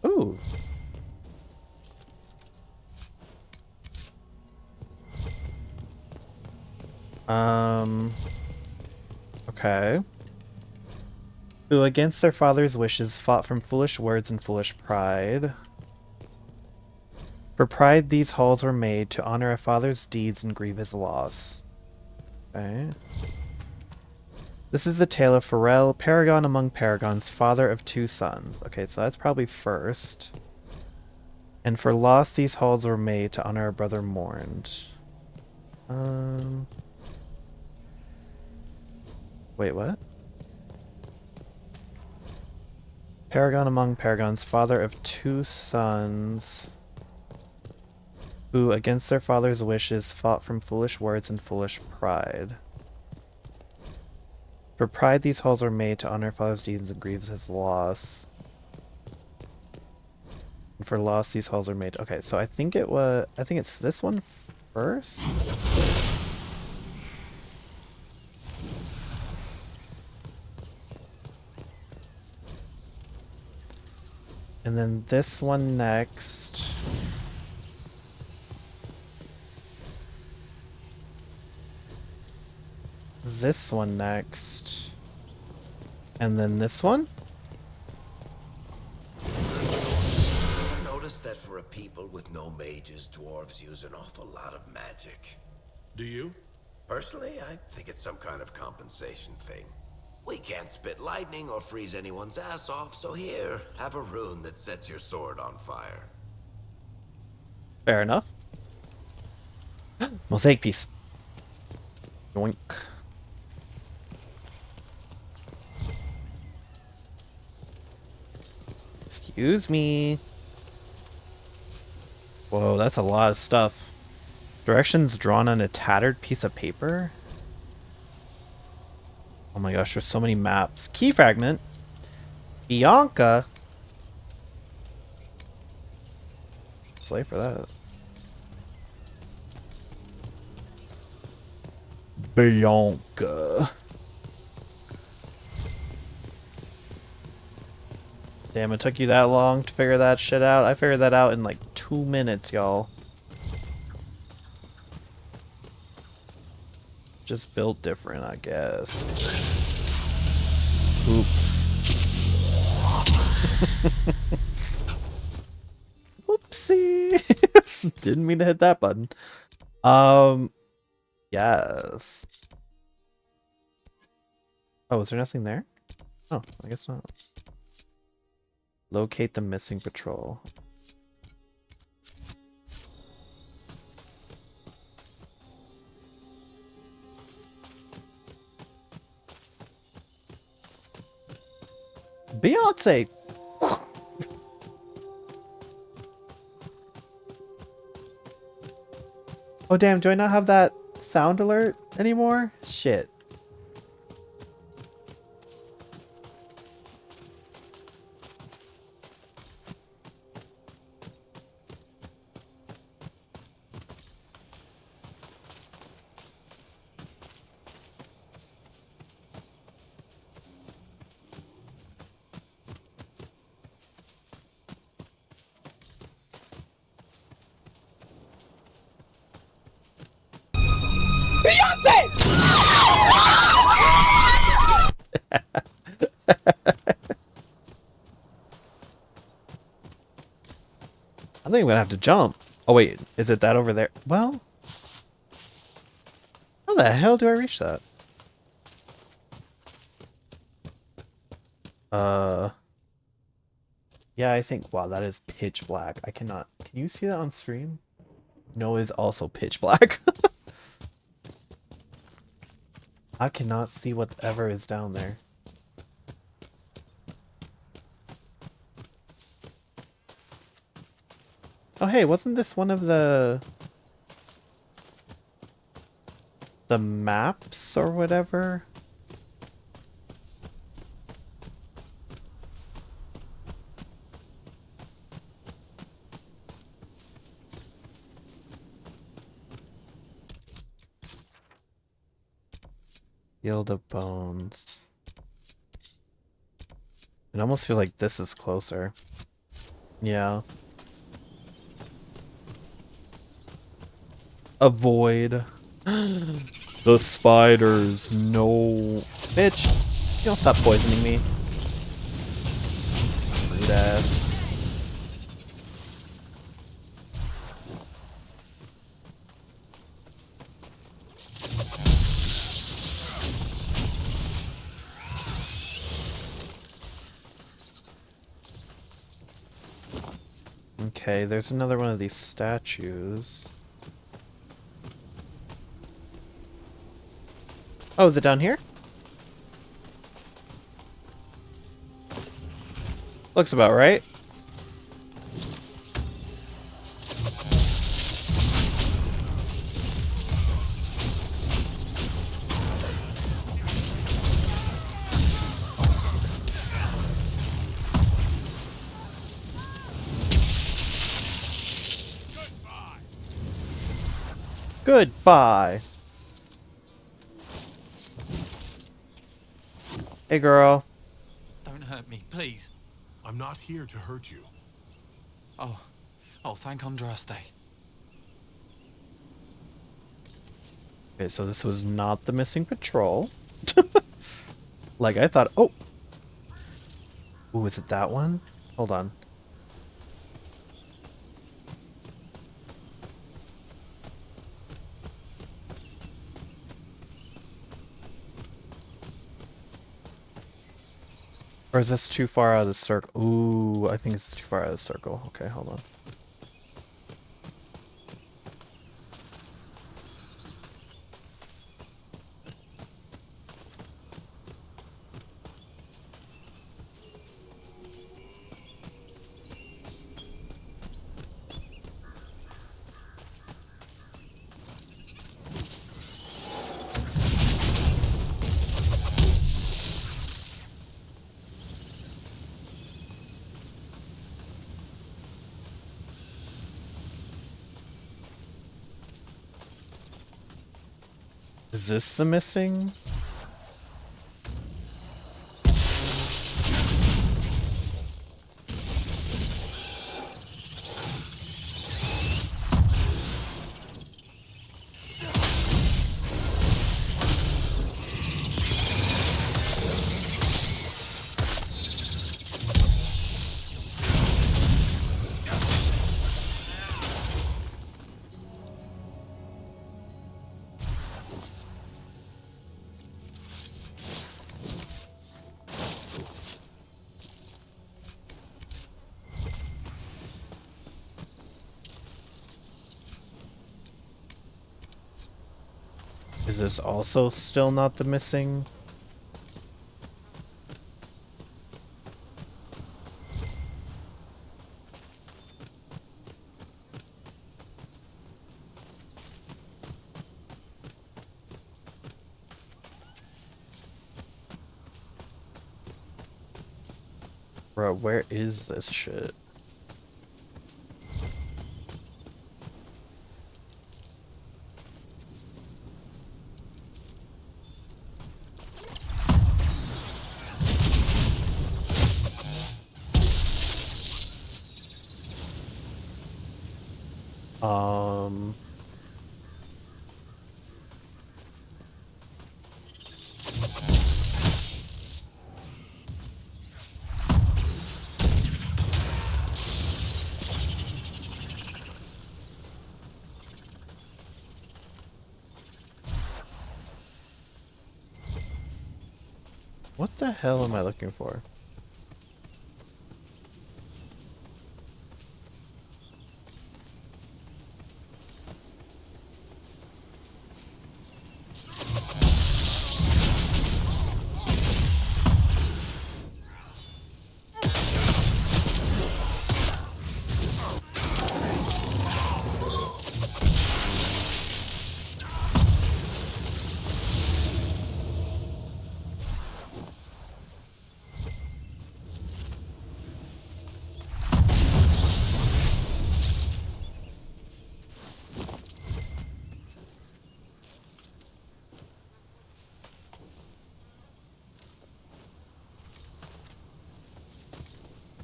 Speaker 1: Ooh. Okay. Who against their father's wishes fought from foolish words and foolish pride. For pride these halls were made, to honor a father's deeds and grieve his loss. Okay. This is the tale of Pharrell, paragon among paragons, father of 2 sons. Okay, so that's probably first. And for loss these halls were made, to honor a brother mourned. Wait, what? Paragon among paragons, father of 2 sons, who against their father's wishes fought from foolish words and foolish pride. For pride these halls were made, to honor father's deeds and grieve his loss. And for loss these halls are made. Okay, so I think it's this one first. And then this one next. This one next. And then this one?
Speaker 5: Notice that for a people with no mages, dwarves use an awful lot of magic.
Speaker 3: Do you?
Speaker 5: Personally, I think it's some kind of compensation thing. We can't spit lightning or freeze anyone's ass off, so here, have a rune that sets your sword on fire.
Speaker 1: Fair enough. Mosaic piece. Yoink. Excuse me. Whoa, that's a lot of stuff. Directions drawn on a tattered piece of paper? Oh my gosh, there's so many maps. Key fragment. Bianca. Slay for that. Bianca. Damn, it took you that long to figure that shit out? I figured that out in like 2 minutes, y'all. Just built different, I guess. Oops. Didn't mean to hit that button. Yes. Oh, is there nothing there? Oh, I guess not. Locate the missing patrol. Beyonce! Oh damn, do I not have that sound alert anymore? Shit. I think I'm gonna have to jump. Oh wait, is it that over there? Well, how the hell do I reach that? Yeah, I think, wow, that is pitch black. I cannot, can you see that on stream? No, it is also pitch black. I cannot see whatever is down there. Oh hey, wasn't this one of the maps or whatever? Yield of bones. It almost feels like this is closer. Yeah. Avoid the spiders. No. Bitch, you don't stop poisoning me. Rude ass. Okay, there's another one of these statues. Oh, is it down here? Looks about right. Goodbye. Hey, girl.
Speaker 7: Don't hurt me, please.
Speaker 3: I'm not here to hurt you.
Speaker 7: Oh, thank Andraste.
Speaker 1: Okay, so this was not the missing patrol. Like I thought. Oh! Ooh, is it that one? Hold on. Or is this too far out of the circle? Ooh, I think it's too far out of the circle. Okay, hold on. Is this the missing? Is this also still not the missing? Bro, where is this shit? What the hell am I looking for?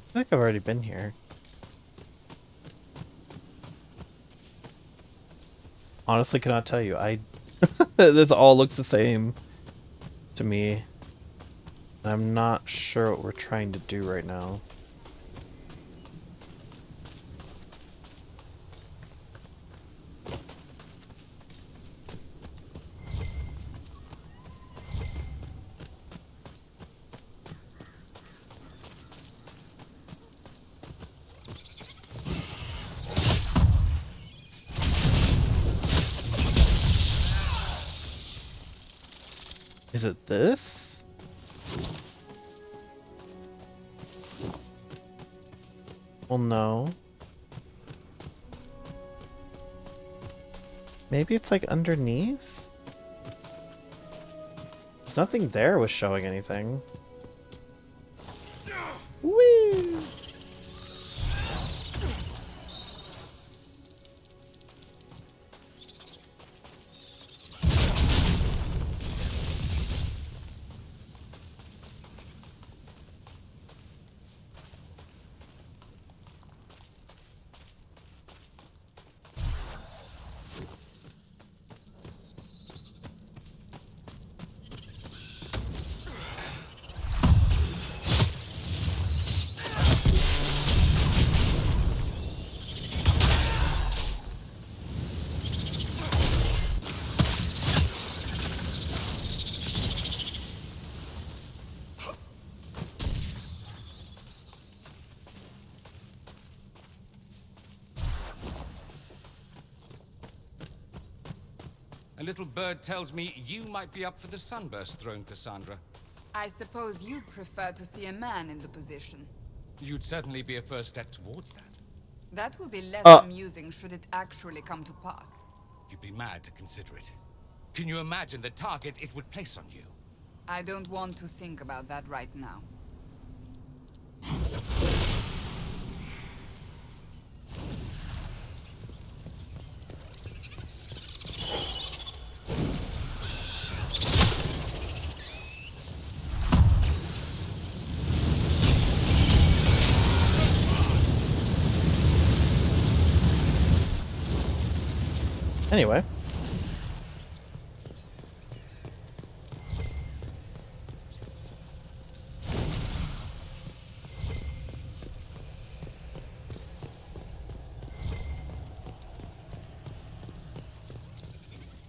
Speaker 1: I think I've already been here. Honestly, cannot tell you. This all looks the same to me. I'm not sure what we're trying to do right now. Is it this? Well, no. Maybe it's like underneath? There's nothing there was showing anything. Whee!
Speaker 4: A little bird tells me you might be up for the Sunburst throne, Cassandra.
Speaker 2: I suppose you'd prefer to see a man in the position.
Speaker 4: You'd certainly be a first step towards that.
Speaker 2: That will be less amusing should it actually come to pass.
Speaker 4: You'd be mad to consider it. Can you imagine the target it would place on you?
Speaker 2: I don't want to think about that right now.
Speaker 1: Anyway.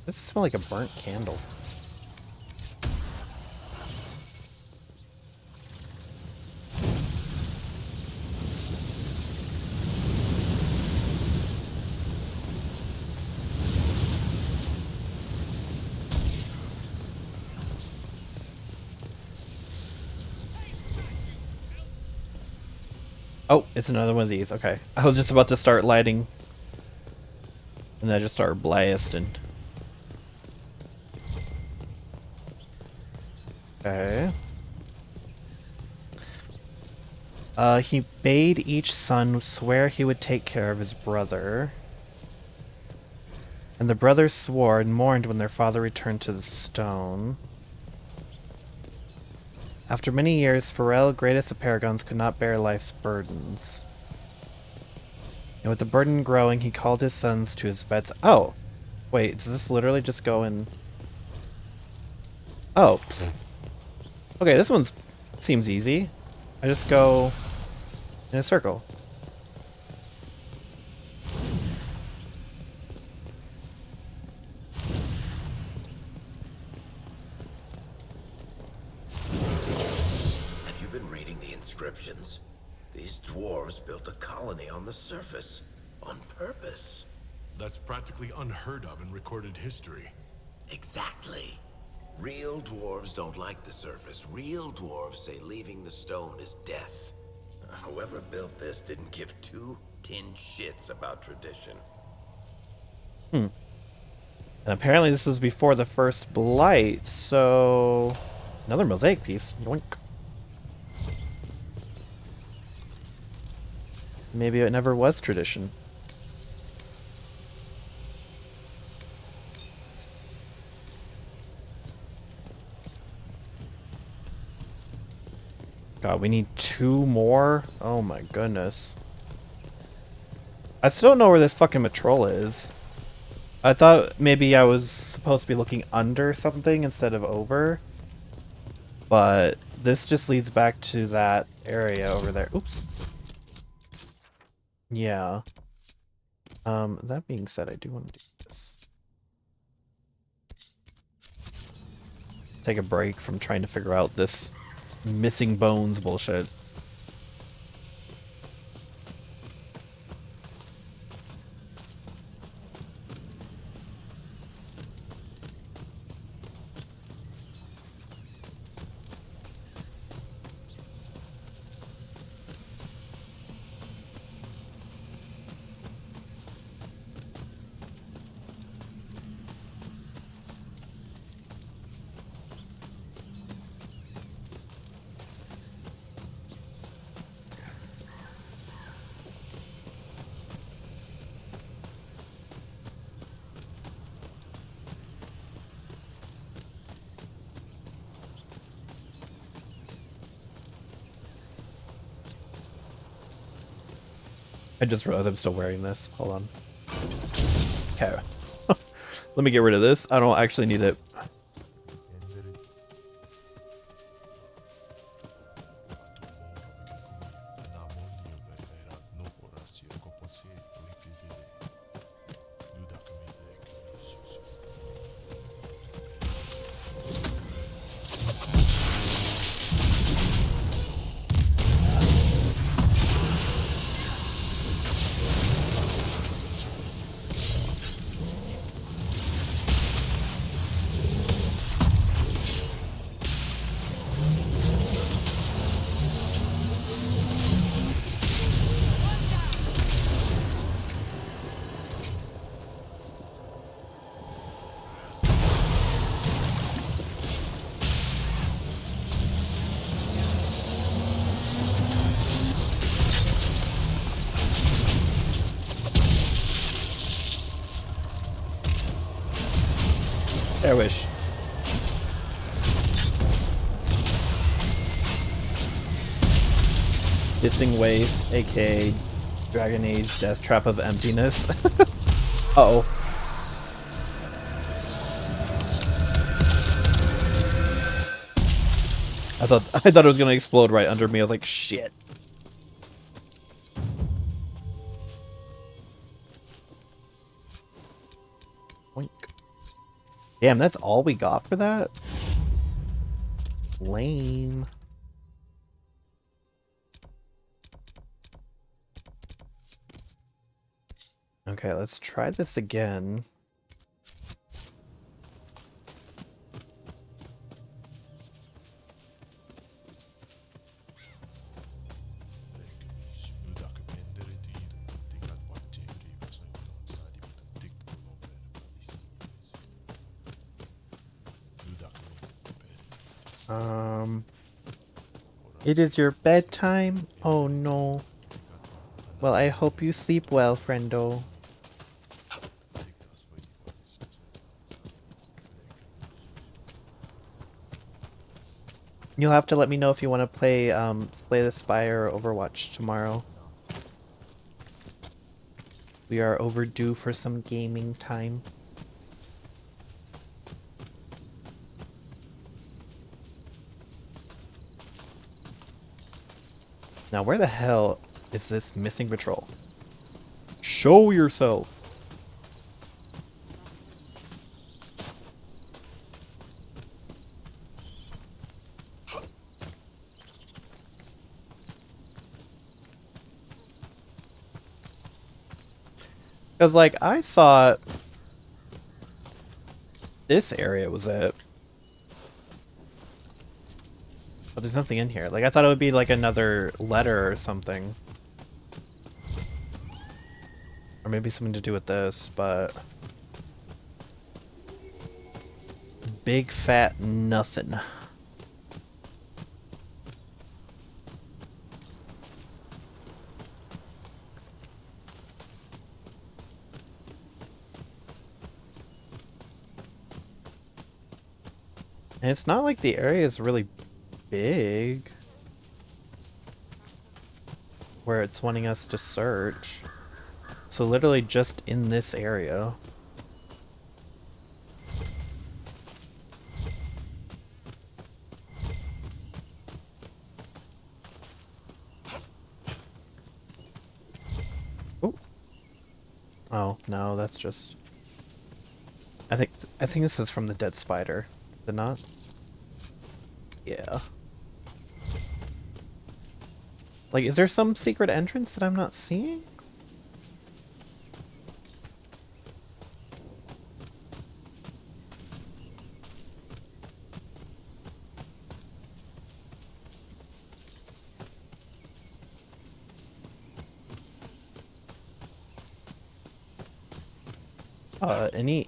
Speaker 1: Does it smell like a burnt candle? Oh, it's another one of these. Okay. I was just about to start lighting. And then I just started blasting. Okay. He bade each son swear he would take care of his brother. And the brothers swore and mourned when their father returned to the stone. After many years, Pharrell, greatest of paragons, could not bear life's burdens. And with the burden growing, he called his sons to his beds. Oh! Wait, does this literally just go in... Oh. Pfft. Okay, this one's... seems easy. I just go... in a circle.
Speaker 5: Have you been reading the inscriptions? These dwarves built a colony on the surface. On purpose.
Speaker 3: That's practically unheard of in recorded history.
Speaker 5: Exactly. Real dwarves don't like the surface. Real dwarves say leaving the stone is death. Whoever built this didn't give two tin shits about tradition.
Speaker 1: And apparently this was before the first blight, so... Another mosaic piece. Yoink. Maybe it never was tradition. God, we need 2 more? Oh my goodness. I still don't know where this fucking Matrola is. I thought maybe I was supposed to be looking under something instead of over. But this just leads back to that area over there. Oops. Yeah. That being said, I do want to do this. Take a break from trying to figure out this missing bones bullshit. I just realized I'm still wearing this. Hold on. Okay. Let me get rid of this. I don't actually need it. I wish. Dissing Waste, aka Dragon Age Death Trap of Emptiness. Uh-oh. I thought it was gonna explode right under me. I was like, shit. Oink. Damn, that's all we got for that? Lame. Okay, let's try this again. It is your bedtime? Oh no. Well, I hope you sleep well, friendo. You'll have to let me know if you want to play Slay the Spire or Overwatch tomorrow. We are overdue for some gaming time. Now, where the hell is this missing patrol? Show yourself! Because, like, I thought this area was it. But there's nothing in here. Like, I thought it would be, like, another letter or something. Or maybe something to do with this, but... Big fat nothing. And it's not like the area is really big where it's wanting us to search. So literally just in this area. Oh. Oh, no, that's just... I think this is from the dead spider. Is it not? Yeah. Like, is there some secret entrance that I'm not seeing?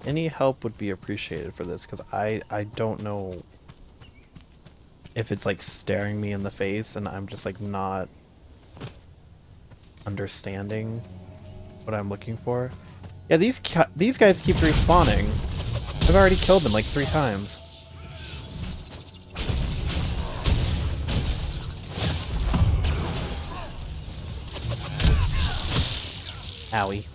Speaker 1: Any help would be appreciated for this, because I don't know if it's like staring me in the face and I'm just like not understanding what I'm looking for. Yeah, these guys keep respawning. I've already killed them like 3 times. Owie.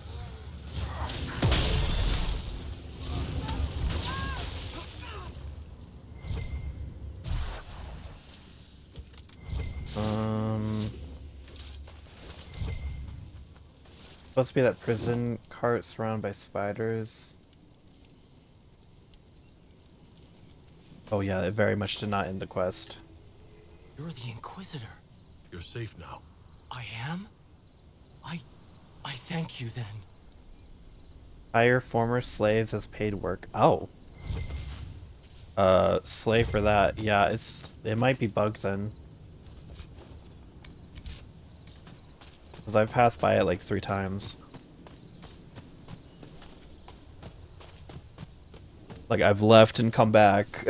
Speaker 1: Supposed to be that prison cart surrounded by spiders. Oh yeah, it very much did not end the quest.
Speaker 11: You're the Inquisitor.
Speaker 3: You're safe now.
Speaker 11: I am? I thank you then.
Speaker 1: Hire former slaves as paid work. Oh. Slave for that. Yeah, it might be bugged then. Because I've passed by it like 3 times. Like, I've left and come back.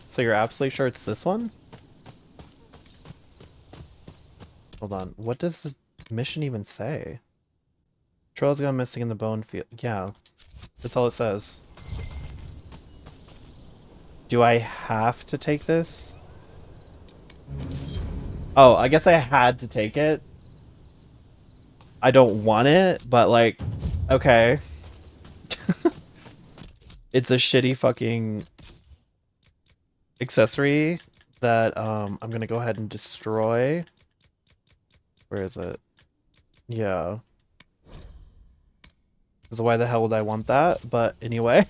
Speaker 1: So you're absolutely sure it's this one? Hold on. What does this mission even say? Trail's gone missing in the bone field. Yeah. That's all it says. Do I have to take this? Oh, I guess I had to take it. I don't want it, but like, okay. It's a shitty fucking accessory that I'm gonna go ahead and destroy. Where is it? Yeah. So why the hell would I want that? But anyway.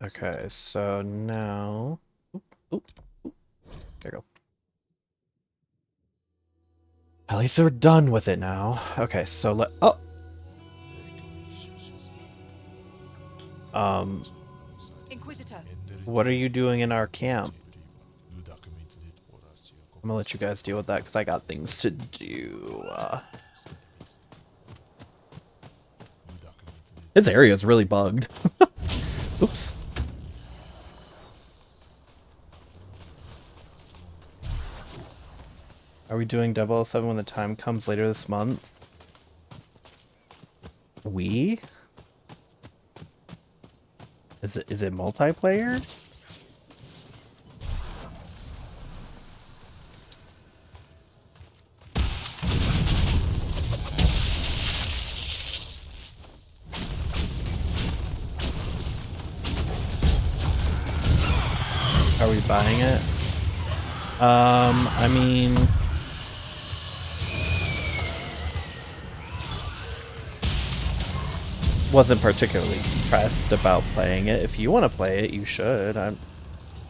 Speaker 1: Okay, so now... Oop. There you go. At least we're done with it now. Okay, so oh!
Speaker 10: Inquisitor.
Speaker 1: What are you doing in our camp? I'm gonna let you guys deal with that because I got things to do. This area is really bugged. Oops. Are we doing 007 when the time comes later this month? We? Is it multiplayer? Are we buying it? I mean, wasn't particularly pressed about playing it. If you want to play it, you should.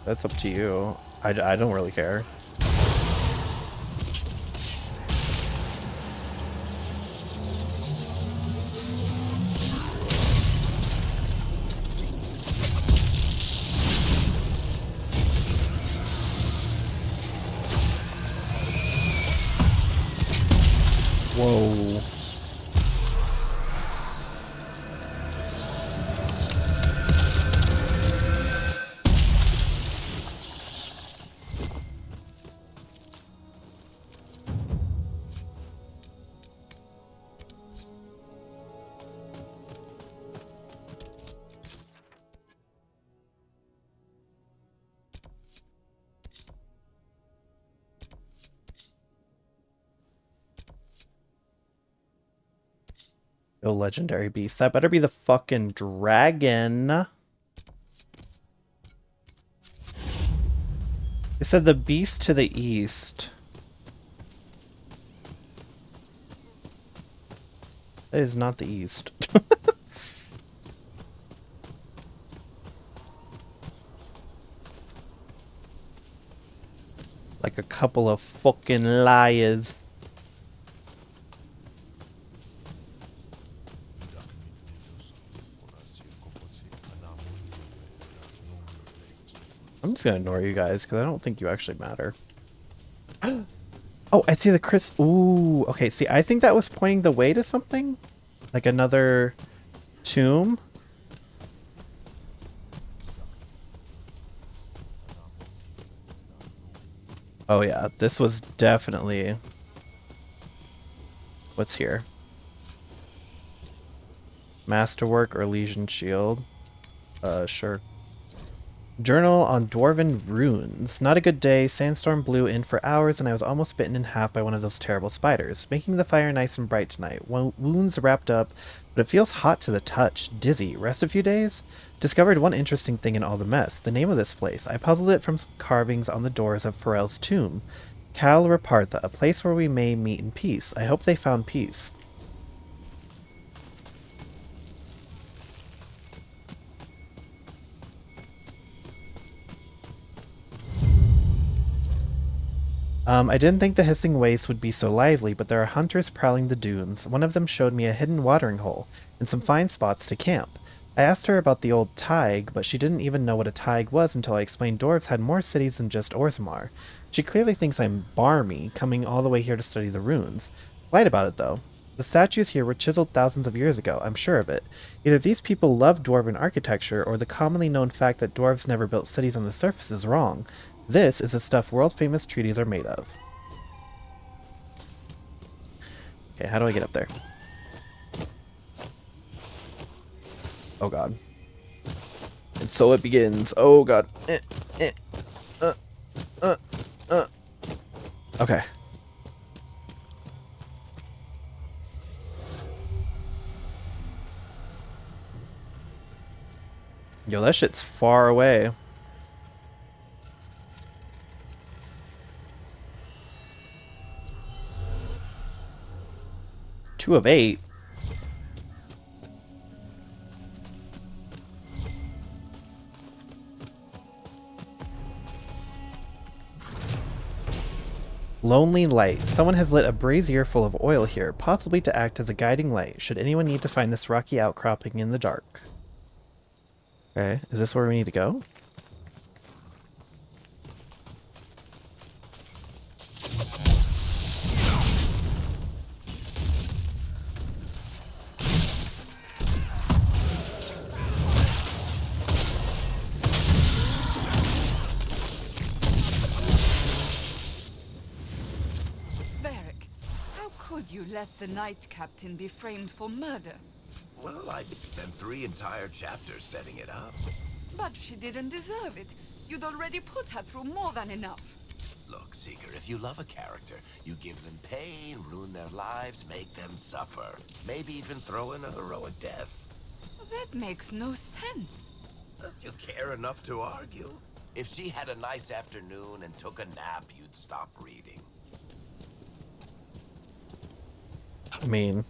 Speaker 1: That's up to you. I don't really care. Whoa. Yo, legendary beast. That better be the fucking dragon. It said the beast to the east. That is not the east. Like a couple of fucking liars. I'm just gonna ignore you guys because I don't think you actually matter. Oh, I see the Chris. Ooh, okay. See, I think that was pointing the way to something, like another tomb. Oh yeah, this was definitely what's here. Masterwork or Legion Shield. Sure. Journal on Dwarven Runes. Not a good day. Sandstorm blew in for hours and I was almost bitten in half by one of those terrible spiders. Making the fire nice and bright tonight. Wounds wrapped up, but it feels hot to the touch. Dizzy. Rest a few days? Discovered one interesting thing in all the mess. The name of this place. I puzzled it from some carvings on the doors of Pharrell's tomb. Cal Repartha, a place where we may meet in peace. I hope they found peace. I didn't think the hissing waste would be so lively, but there are hunters prowling the dunes. One of them showed me a hidden watering hole and some fine spots to camp. I asked her about the old Tig, but she didn't even know what a Tig was until I explained dwarves had more cities than just Orzammar. She clearly thinks I'm barmy, coming all the way here to study the runes. Lied about it, though. The statues here were chiseled thousands of years ago, I'm sure of it. Either these people love dwarven architecture, or the commonly known fact that dwarves never built cities on the surface is wrong. This is the stuff world-famous treaties are made of. Okay, how do I get up there? Oh god. And so it begins. Oh god. Okay. Yo, that shit's far away. Two of 8. Lonely light. Someone has lit a brazier full of oil here, possibly to act as a guiding light, should anyone need to find this rocky outcropping in the dark. Okay, is this where we need to go?
Speaker 2: you let the Knight Captain be framed for murder?
Speaker 5: Well, I spent 3 entire chapters setting it up.
Speaker 2: But she didn't deserve it. You'd already put her through more than enough.
Speaker 5: Look, Seeker, if you love a character, you give them pain, ruin their lives, make them suffer. Maybe even throw in a heroic death.
Speaker 2: That makes no sense.
Speaker 5: You care enough to argue? If she had a nice afternoon and took a nap, you'd stop reading.
Speaker 1: I mean,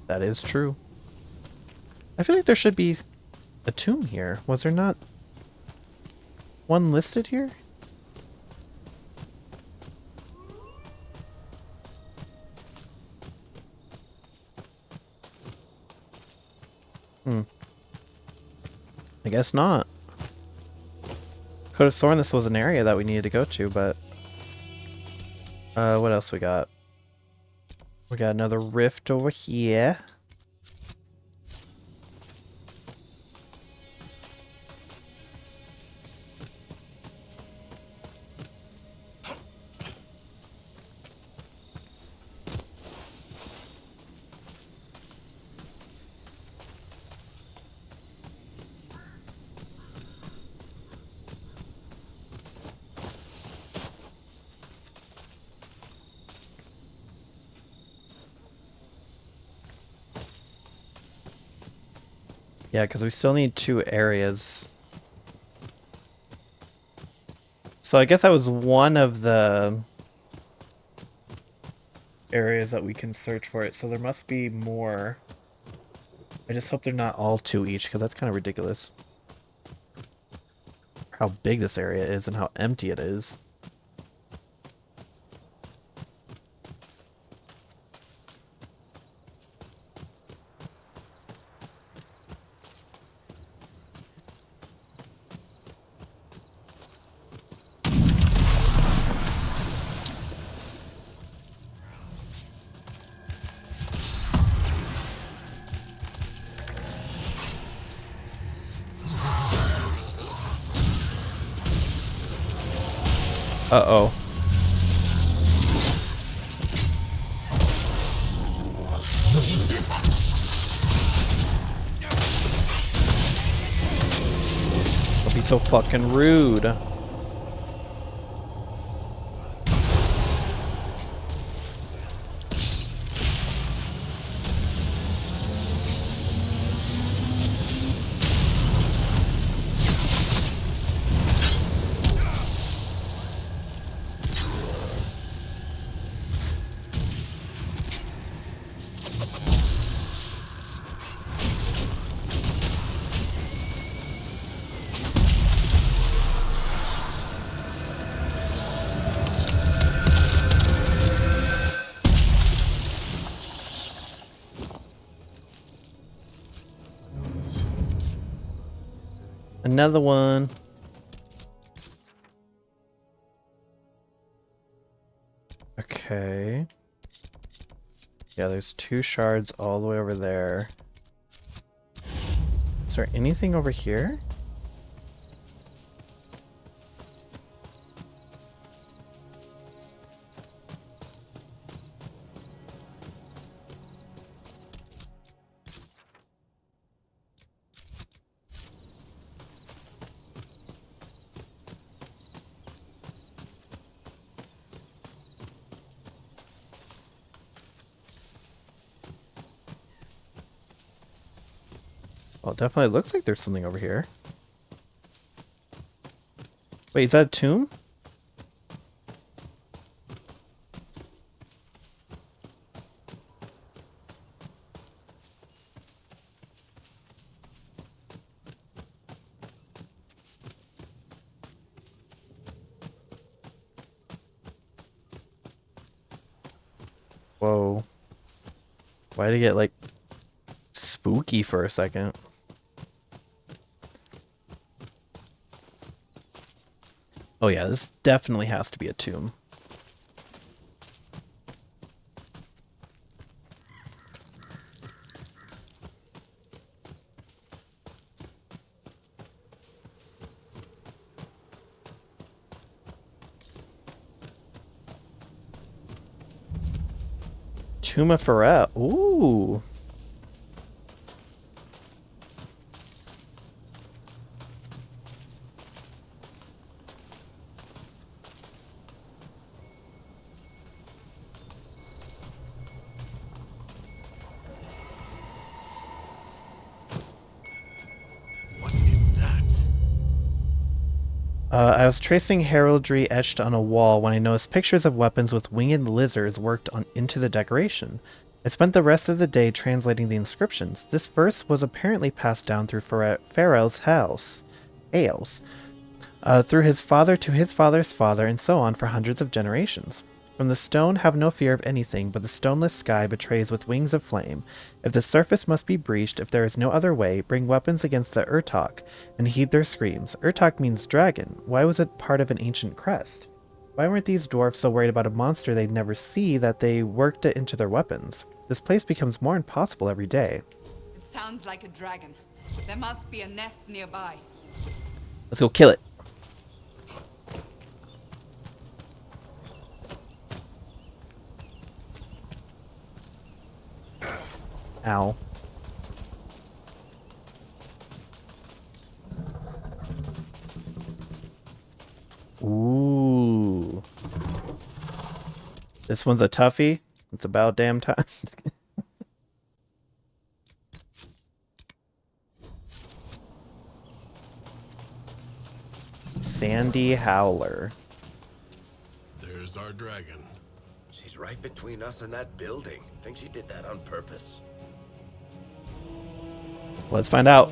Speaker 1: that is true. I feel like there should be a tomb here. Was there not one listed here? I guess not. Could have sworn this was an area that we needed to go to, but... what else we got? We got another rift over here. Yeah, because we still need 2 areas. So I guess that was one of the areas that we can search for it. So there must be more. I just hope they're not all 2 each, because that's kind of ridiculous. How big this area is and how empty it is. Uh-oh. Don't be so fucking rude. Another one. Okay. Yeah, there's 2 shards all the way over there. Is there anything over here? Well, it definitely looks like there's something over here. Wait, is that a tomb? Whoa. Why did it get, like, spooky for a second? Oh yeah, this definitely has to be a tomb. Tomb of Pharrell. Ooh. I was tracing heraldry etched on a wall when I noticed pictures of weapons with winged lizards worked on into the decoration. I spent the rest of the day translating the inscriptions. This verse was apparently passed down through Pharaoh's house, through his father to his father's father, and so on for hundreds of generations. From the stone, have no fear of anything, but the stoneless sky betrays with wings of flame. If the surface must be breached, if there is no other way, bring weapons against the Urtok, and heed their screams. Urtok means dragon. Why was it part of an ancient crest? Why weren't these dwarves so worried about a monster they'd never see that they worked it into their weapons? This place becomes more impossible every day.
Speaker 2: It sounds like a dragon. There must be a nest nearby.
Speaker 1: Let's go kill it. Ow. Ooh. This one's a toughie. It's about damn time. Sandy Howler.
Speaker 3: There's our dragon.
Speaker 5: She's right between us and that building. Think she did that on purpose?
Speaker 1: Let's find out.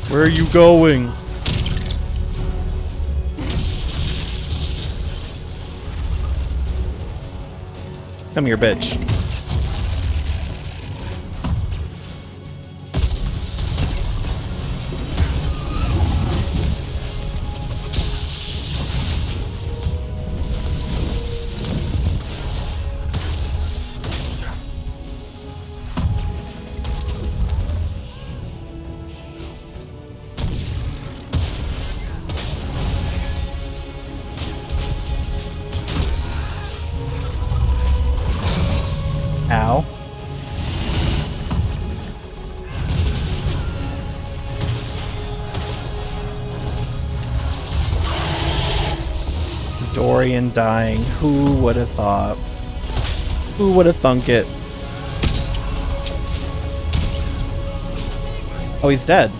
Speaker 1: Where are you going? Come here, bitch. Ow. Dorian dying. Who would have thought? Who would have thunk it? Oh, he's dead.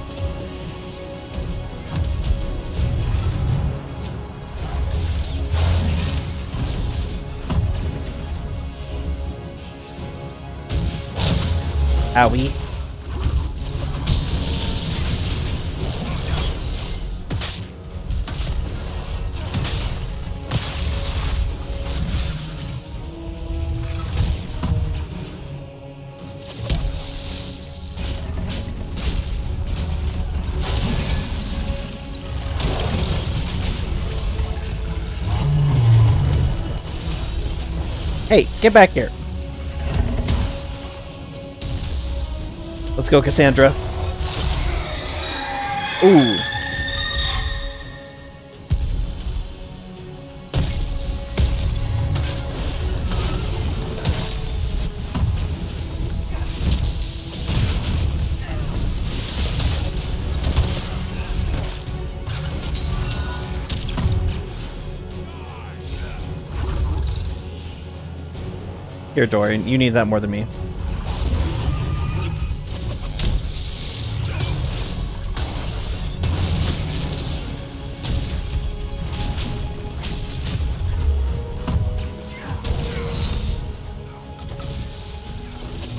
Speaker 1: Owie. Hey, get back here. Let's go, Cassandra. Ooh. Here, Dorian, you need that more than me.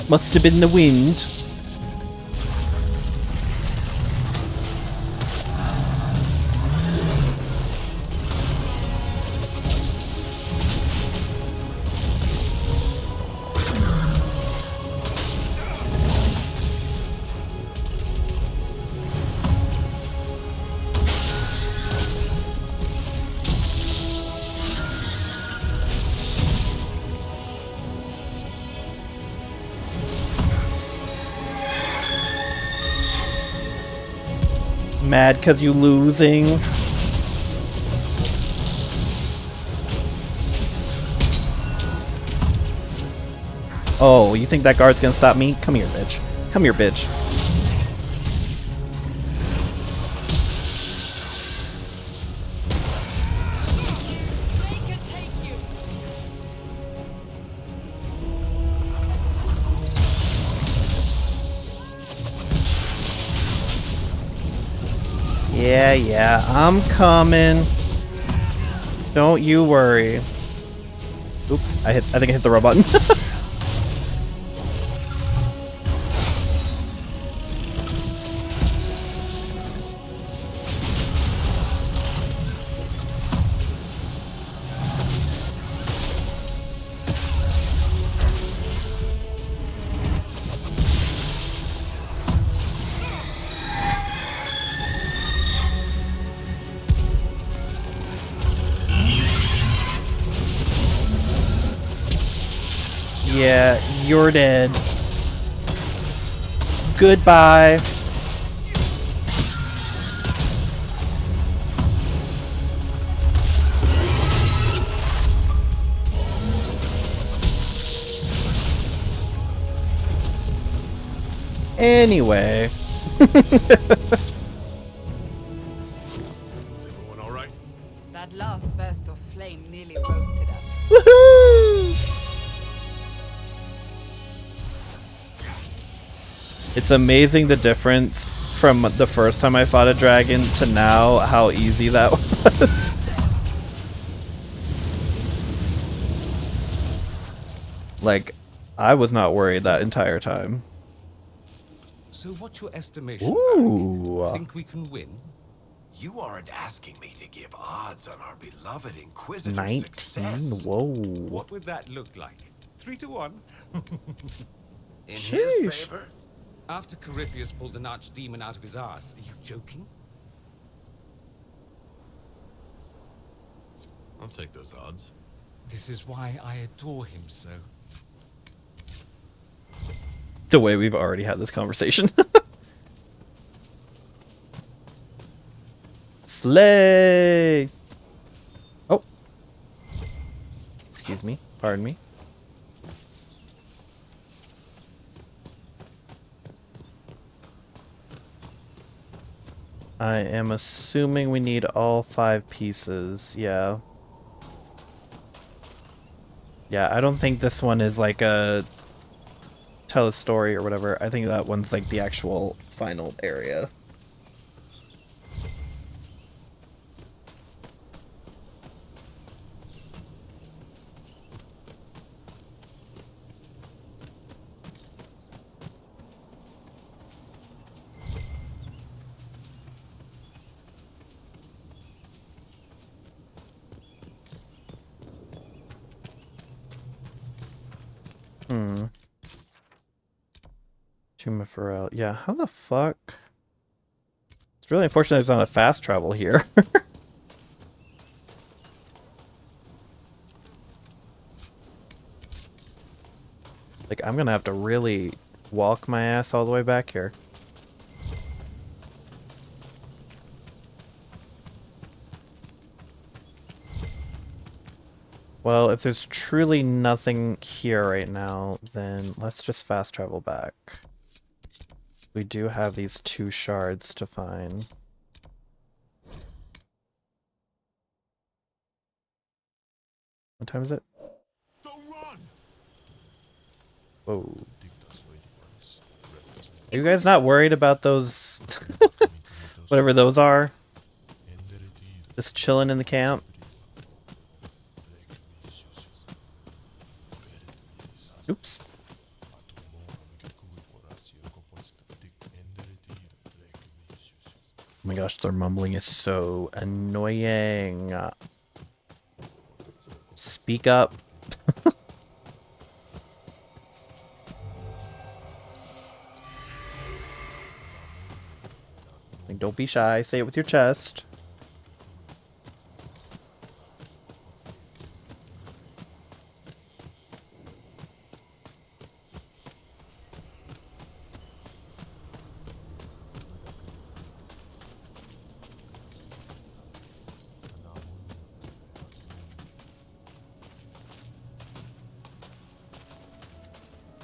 Speaker 1: Must have been the wind. Mad because you losing? Oh, you think that guard's gonna stop me? Come here, bitch. Come here, bitch. Yeah, I'm coming. Don't you worry. Oops, I think I hit the wrong button. Yeah, you're dead. Goodbye. Anyway.
Speaker 3: Is everyone all right?
Speaker 2: That last burst of flame nearly roasted us.
Speaker 1: Woohoo! It's amazing the difference from the first time I fought a dragon to now, how easy that was. Like, I was not worried that entire time.
Speaker 4: So what's your estimation,
Speaker 1: Ooh.
Speaker 4: Baron? Think we can win?
Speaker 5: You aren't asking me to give odds on our beloved Inquisitor's
Speaker 1: 19?
Speaker 5: success.
Speaker 1: Whoa.
Speaker 4: What would that look like? 3 to 1?
Speaker 5: In
Speaker 1: Sheesh.
Speaker 5: his favor?
Speaker 4: After Corypheus pulled an archdemon out of his arse, are you joking?
Speaker 3: I'll take those odds.
Speaker 4: This is why I adore him so.
Speaker 1: The way we've already had this conversation. Slay! Oh. Excuse me. Pardon me. I am assuming we need all 5 pieces. Yeah. Yeah, I don't think this one is like a tell a story or whatever. I think that one's like the actual final area. Tumifurel. Yeah, how the fuck? It's really unfortunate it's not a fast travel here. Like, I'm gonna have to really walk my ass all the way back here. Well, if there's truly nothing here right now, then let's just fast travel back. We do have these 2 shards to find. What time is it?
Speaker 3: Don't run!
Speaker 1: Whoa. Are you guys not worried about those... whatever those are? Just chilling in the camp? Oops. Oh my gosh, their mumbling is so annoying. Speak up. Like, don't be shy, say it with your chest.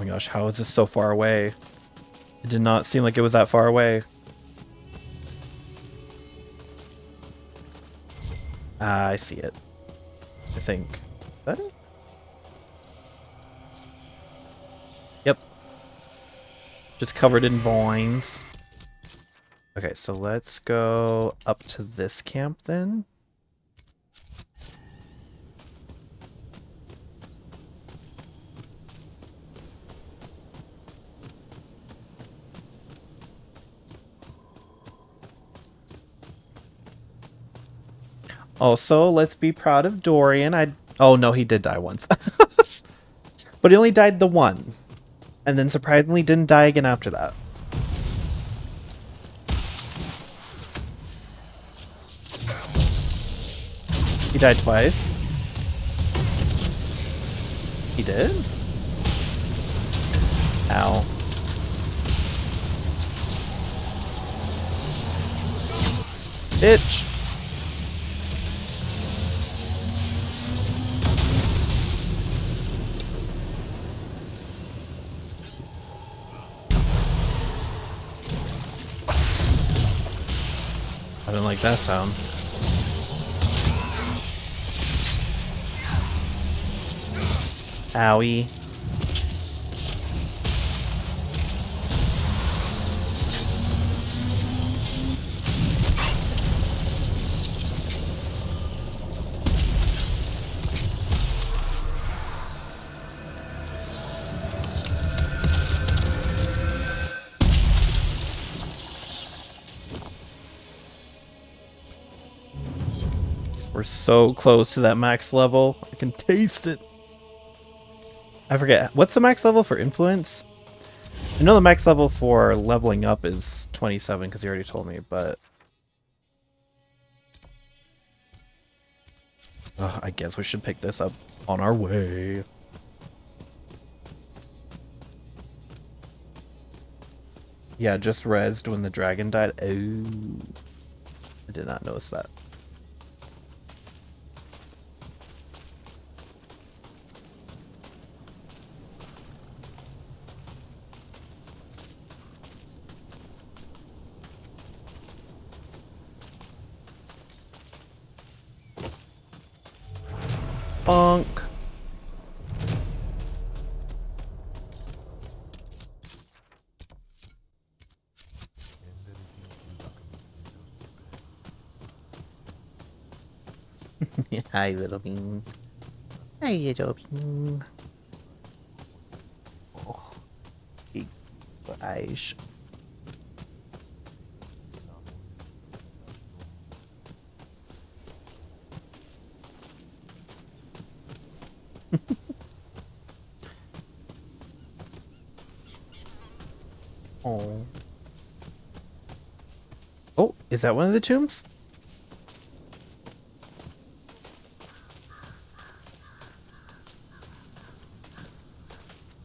Speaker 1: gosh, how is this so far away? It did not seem like it was that far away. I see it. I think. Is that it? Yep. Just covered in vines. Okay, so let's go up to this camp then. Also, let's be proud of Dorian. Oh no, he did die once. But he only died the one. And then surprisingly didn't die again after that. He died twice. He did? Ow. Bitch! I don't like that sound. Owie. We're so close to that max level. I can taste it. I forget. What's the max level for influence? I know the max level for leveling up is 27 because you already told me, but... I guess we should pick this up on our way. Yeah, just rezzed when the dragon died. Oh, I did not notice that. Bonk. Hi, little bean. Hi, little bean. Oh, big eyes. Oh. Oh, is that one of the tombs?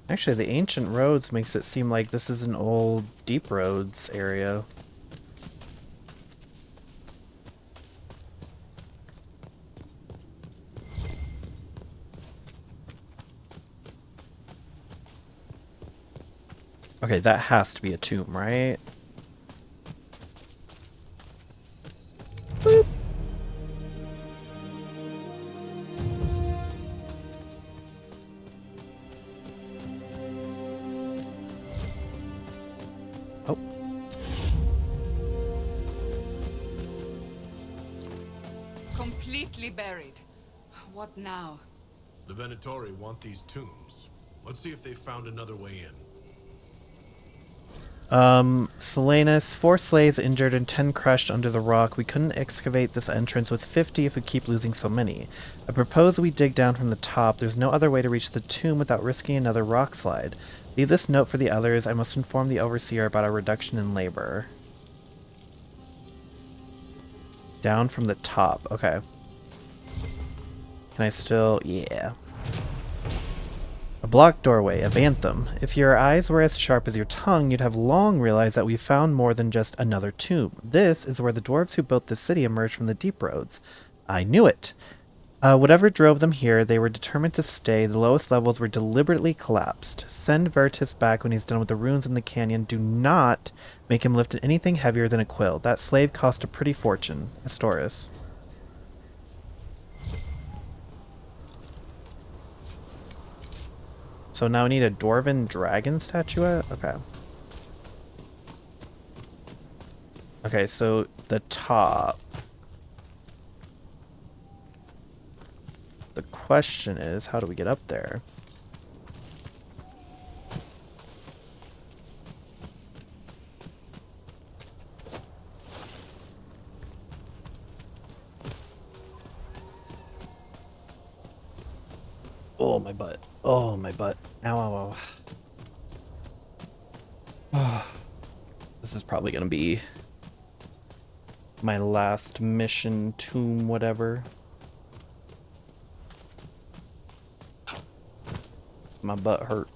Speaker 1: Actually, the ancient roads makes it seem like this is an old deep roads area. Okay, that has to be a tomb, right? Boop. Oh.
Speaker 2: Completely buried. What now?
Speaker 3: The Venatori want these tombs. Let's see if they found another way in.
Speaker 1: Selenus, 4 slaves injured and 10 crushed under the rock. We couldn't excavate this entrance with 50 if we keep losing so many. I propose we dig down from the top. There's no other way to reach the tomb without risking another rock slide. Leave this note for the others. I must inform the overseer about our reduction in labor. Down from the top. Okay. Can I still... Yeah. A blocked doorway, a Vantham. If your eyes were as sharp as your tongue, you'd have long realized that we found more than just another tomb. This is where the dwarves who built this city emerged from the deep roads. I knew it. Whatever drove them here, they were determined to stay. The lowest levels were deliberately collapsed. Send Vertus back when he's done with the ruins in the canyon. Do not make him lift anything heavier than a quill. That slave cost a pretty fortune. Astoris. So now we need a Dwarven dragon statuette? Okay. Okay, so the top. The question is, how do we get up there? Oh, my butt. Oh, my butt. Ow, ow, ow. This is probably going to be my last mission, tomb, whatever. My butt hurt.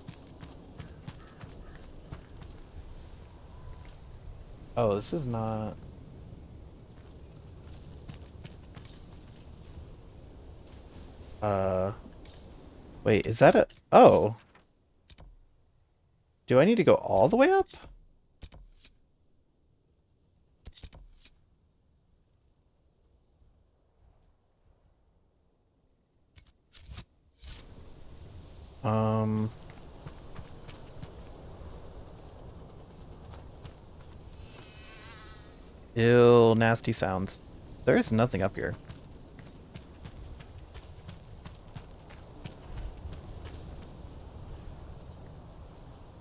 Speaker 1: Oh, this is not... Wait, is that a... Oh. Do I need to go all the way up? Ew, nasty sounds. There is nothing up here.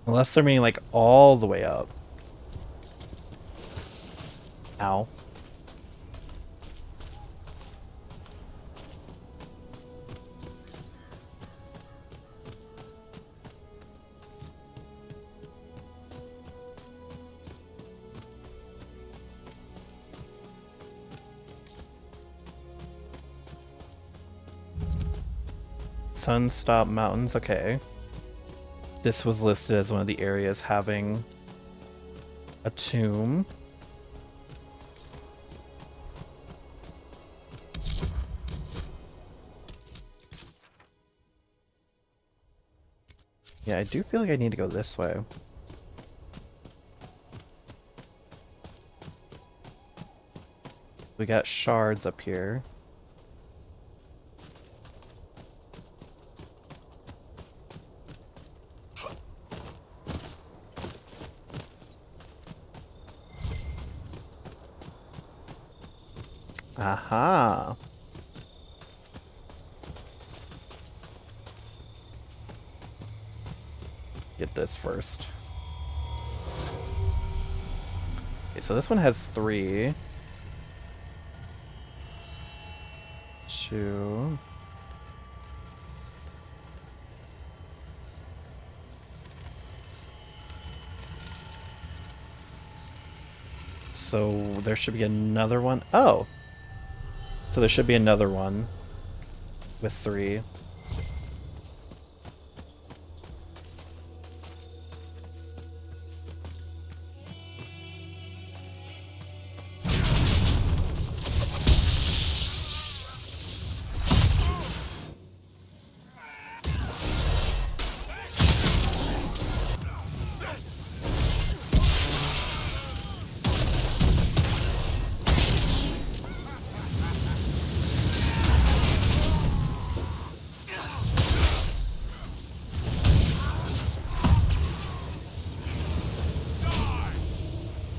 Speaker 1: Unless they're meaning like all the way up. Ow. Sunstop Mountains, okay. This was listed as one of the areas having a tomb. Yeah, I do feel like I need to go this way. We got shards up here. Aha. Get this first. Okay, so this one has 3. 2. So there should be another one. Oh! So there should be another one with 3.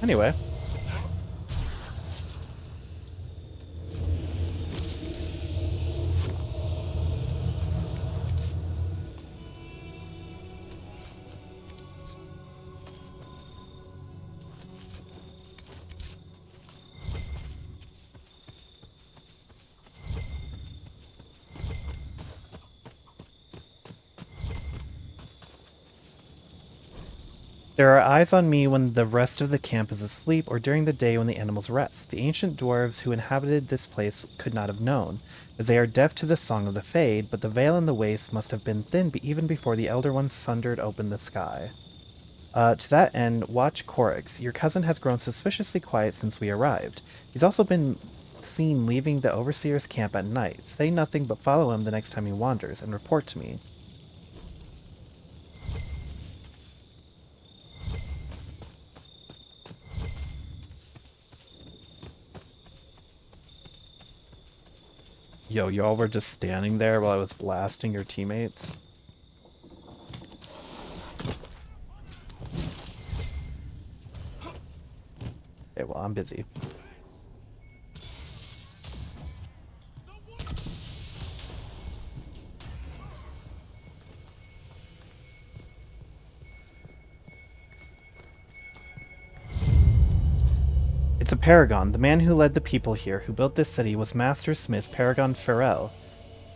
Speaker 1: Anyway. There are eyes on me when the rest of the camp is asleep or during the day when the animals rest. The ancient dwarves who inhabited this place could not have known, as they are deaf to the song of the Fade, but the veil in the waste must have been thin even before the Elder Ones sundered open the sky. To that end, watch Corix. Your cousin has grown suspiciously quiet since we arrived. He's also been seen leaving the Overseer's camp at night. Say nothing but follow him the next time he wanders, and report to me. Yo, y'all were just standing there while I was blasting your teammates? Okay, well, I'm busy. It's a paragon. The man who led the people here, who built this city, was Master Smith Paragon Farrell.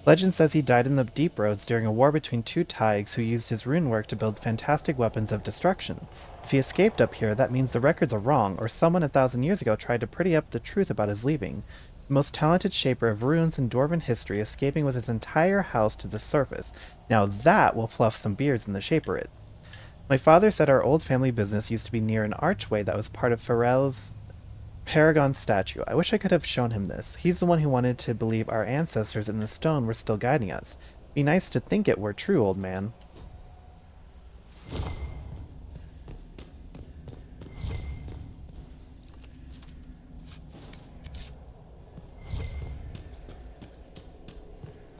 Speaker 1: Legend says he died in the deep roads during a war between two Taigs who used his rune work to build fantastic weapons of destruction. If he escaped up here, that means the records are wrong, or someone 1,000 years ago tried to pretty up the truth about his leaving. The most talented shaper of runes in Dwarven history escaping with his entire house to the surface. Now that will fluff some beards in the Shaperate. My father said our old family business used to be near an archway that was part of Farrell's Paragon statue. I wish I could have shown him this. He's the one who wanted to believe our ancestors in the stone were still guiding us. Be nice to think it were true, old man.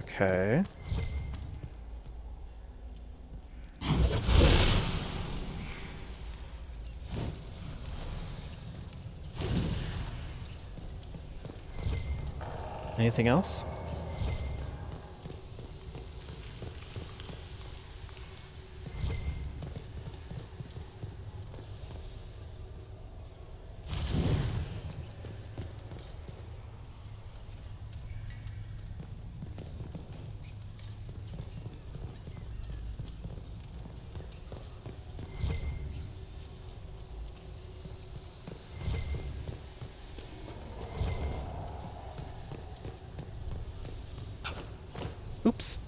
Speaker 1: Okay. Anything else? Oops.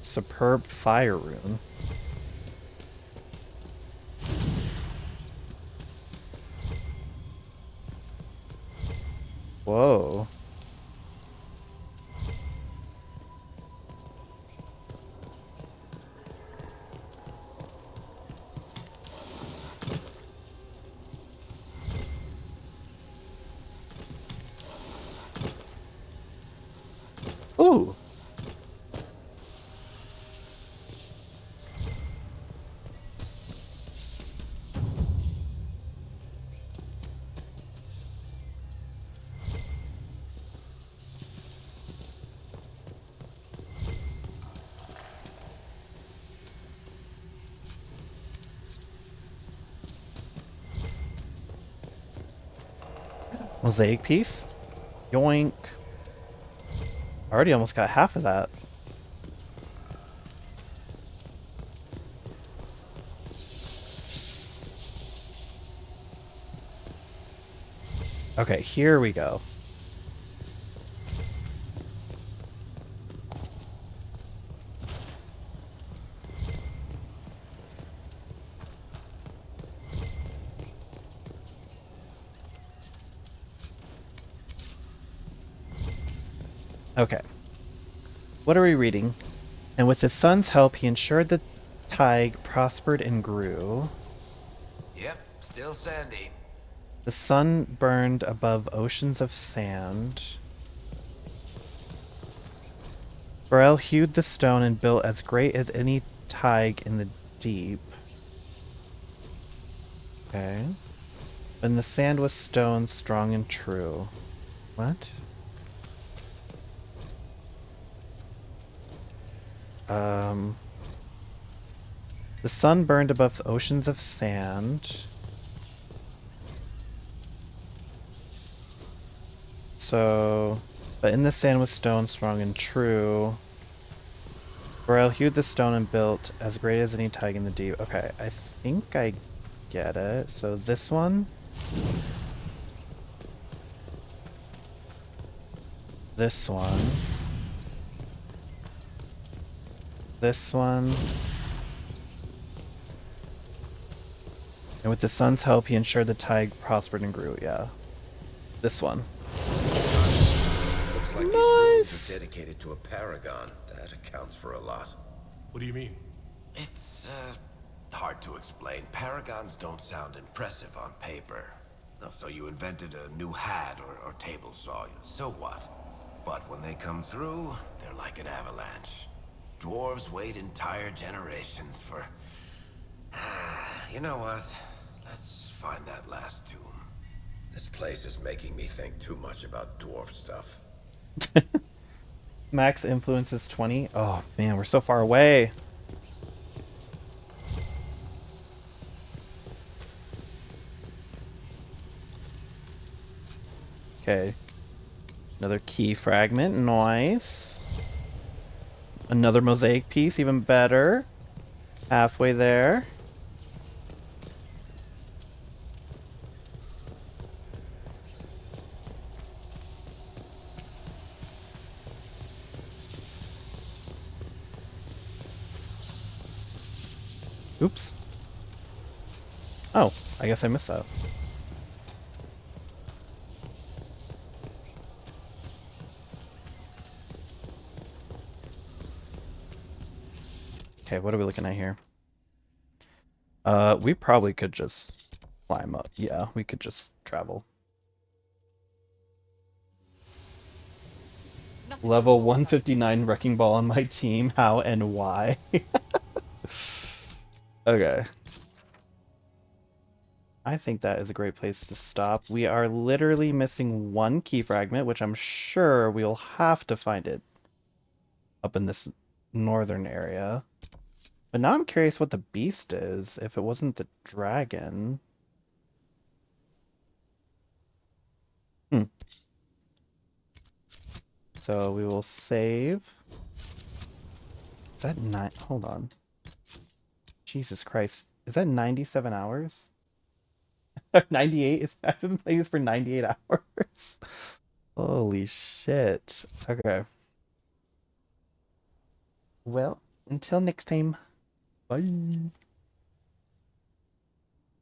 Speaker 1: Superb fire rune. Whoa. Ooh. Mosaic piece? Yoink. I already almost got half of that. Okay, here we go. Okay. What are we reading? And with his son's help, he ensured that Tig prospered and grew.
Speaker 5: Yep, still sandy.
Speaker 1: The sun burned above oceans of sand. Burrell hewed the stone and built as great as any Tig in the deep. Okay. And the sand was stone, strong and true. What? The sun burned above the oceans of sand. So, but in the sand was stone, strong and true. Burrell hewed the stone and built as great as any Tig in the deep. Okay, I think I get it. So this one. This one. This one. And with the sun's help, he ensured the tide prospered and grew. Yeah. This one.
Speaker 5: Looks like these rooms are dedicated to a paragon. That accounts for a lot.
Speaker 3: What do you mean?
Speaker 5: It's, hard to explain. Paragons don't sound impressive on paper. So you invented a new hat or table saw. So what? But when they come through, they're like an avalanche. Dwarves wait entire generations for... You know what? Let's find that last tomb. This place is making me think too much about dwarf stuff.
Speaker 1: Max influence is 20. Oh man, we're so far away. Okay. Another key fragment. Nice. Another mosaic piece, even better. Halfway there. Oops. Oh, I guess I missed that. Okay, what are we looking at here? We probably could just climb up. Yeah, we could just travel. Level 159 Wrecking Ball on my team. How and why? Okay. I think that is a great place to stop. We are literally missing one key fragment, which I'm sure we'll have to find it up in this northern area. But now I'm curious what the beast is, if it wasn't the dragon. So we will save. Is that 9? Hold on. Jesus Christ. Is that 97 hours? 98? I've been playing this for 98 hours. Holy shit. Okay. Well, until next time. Bye.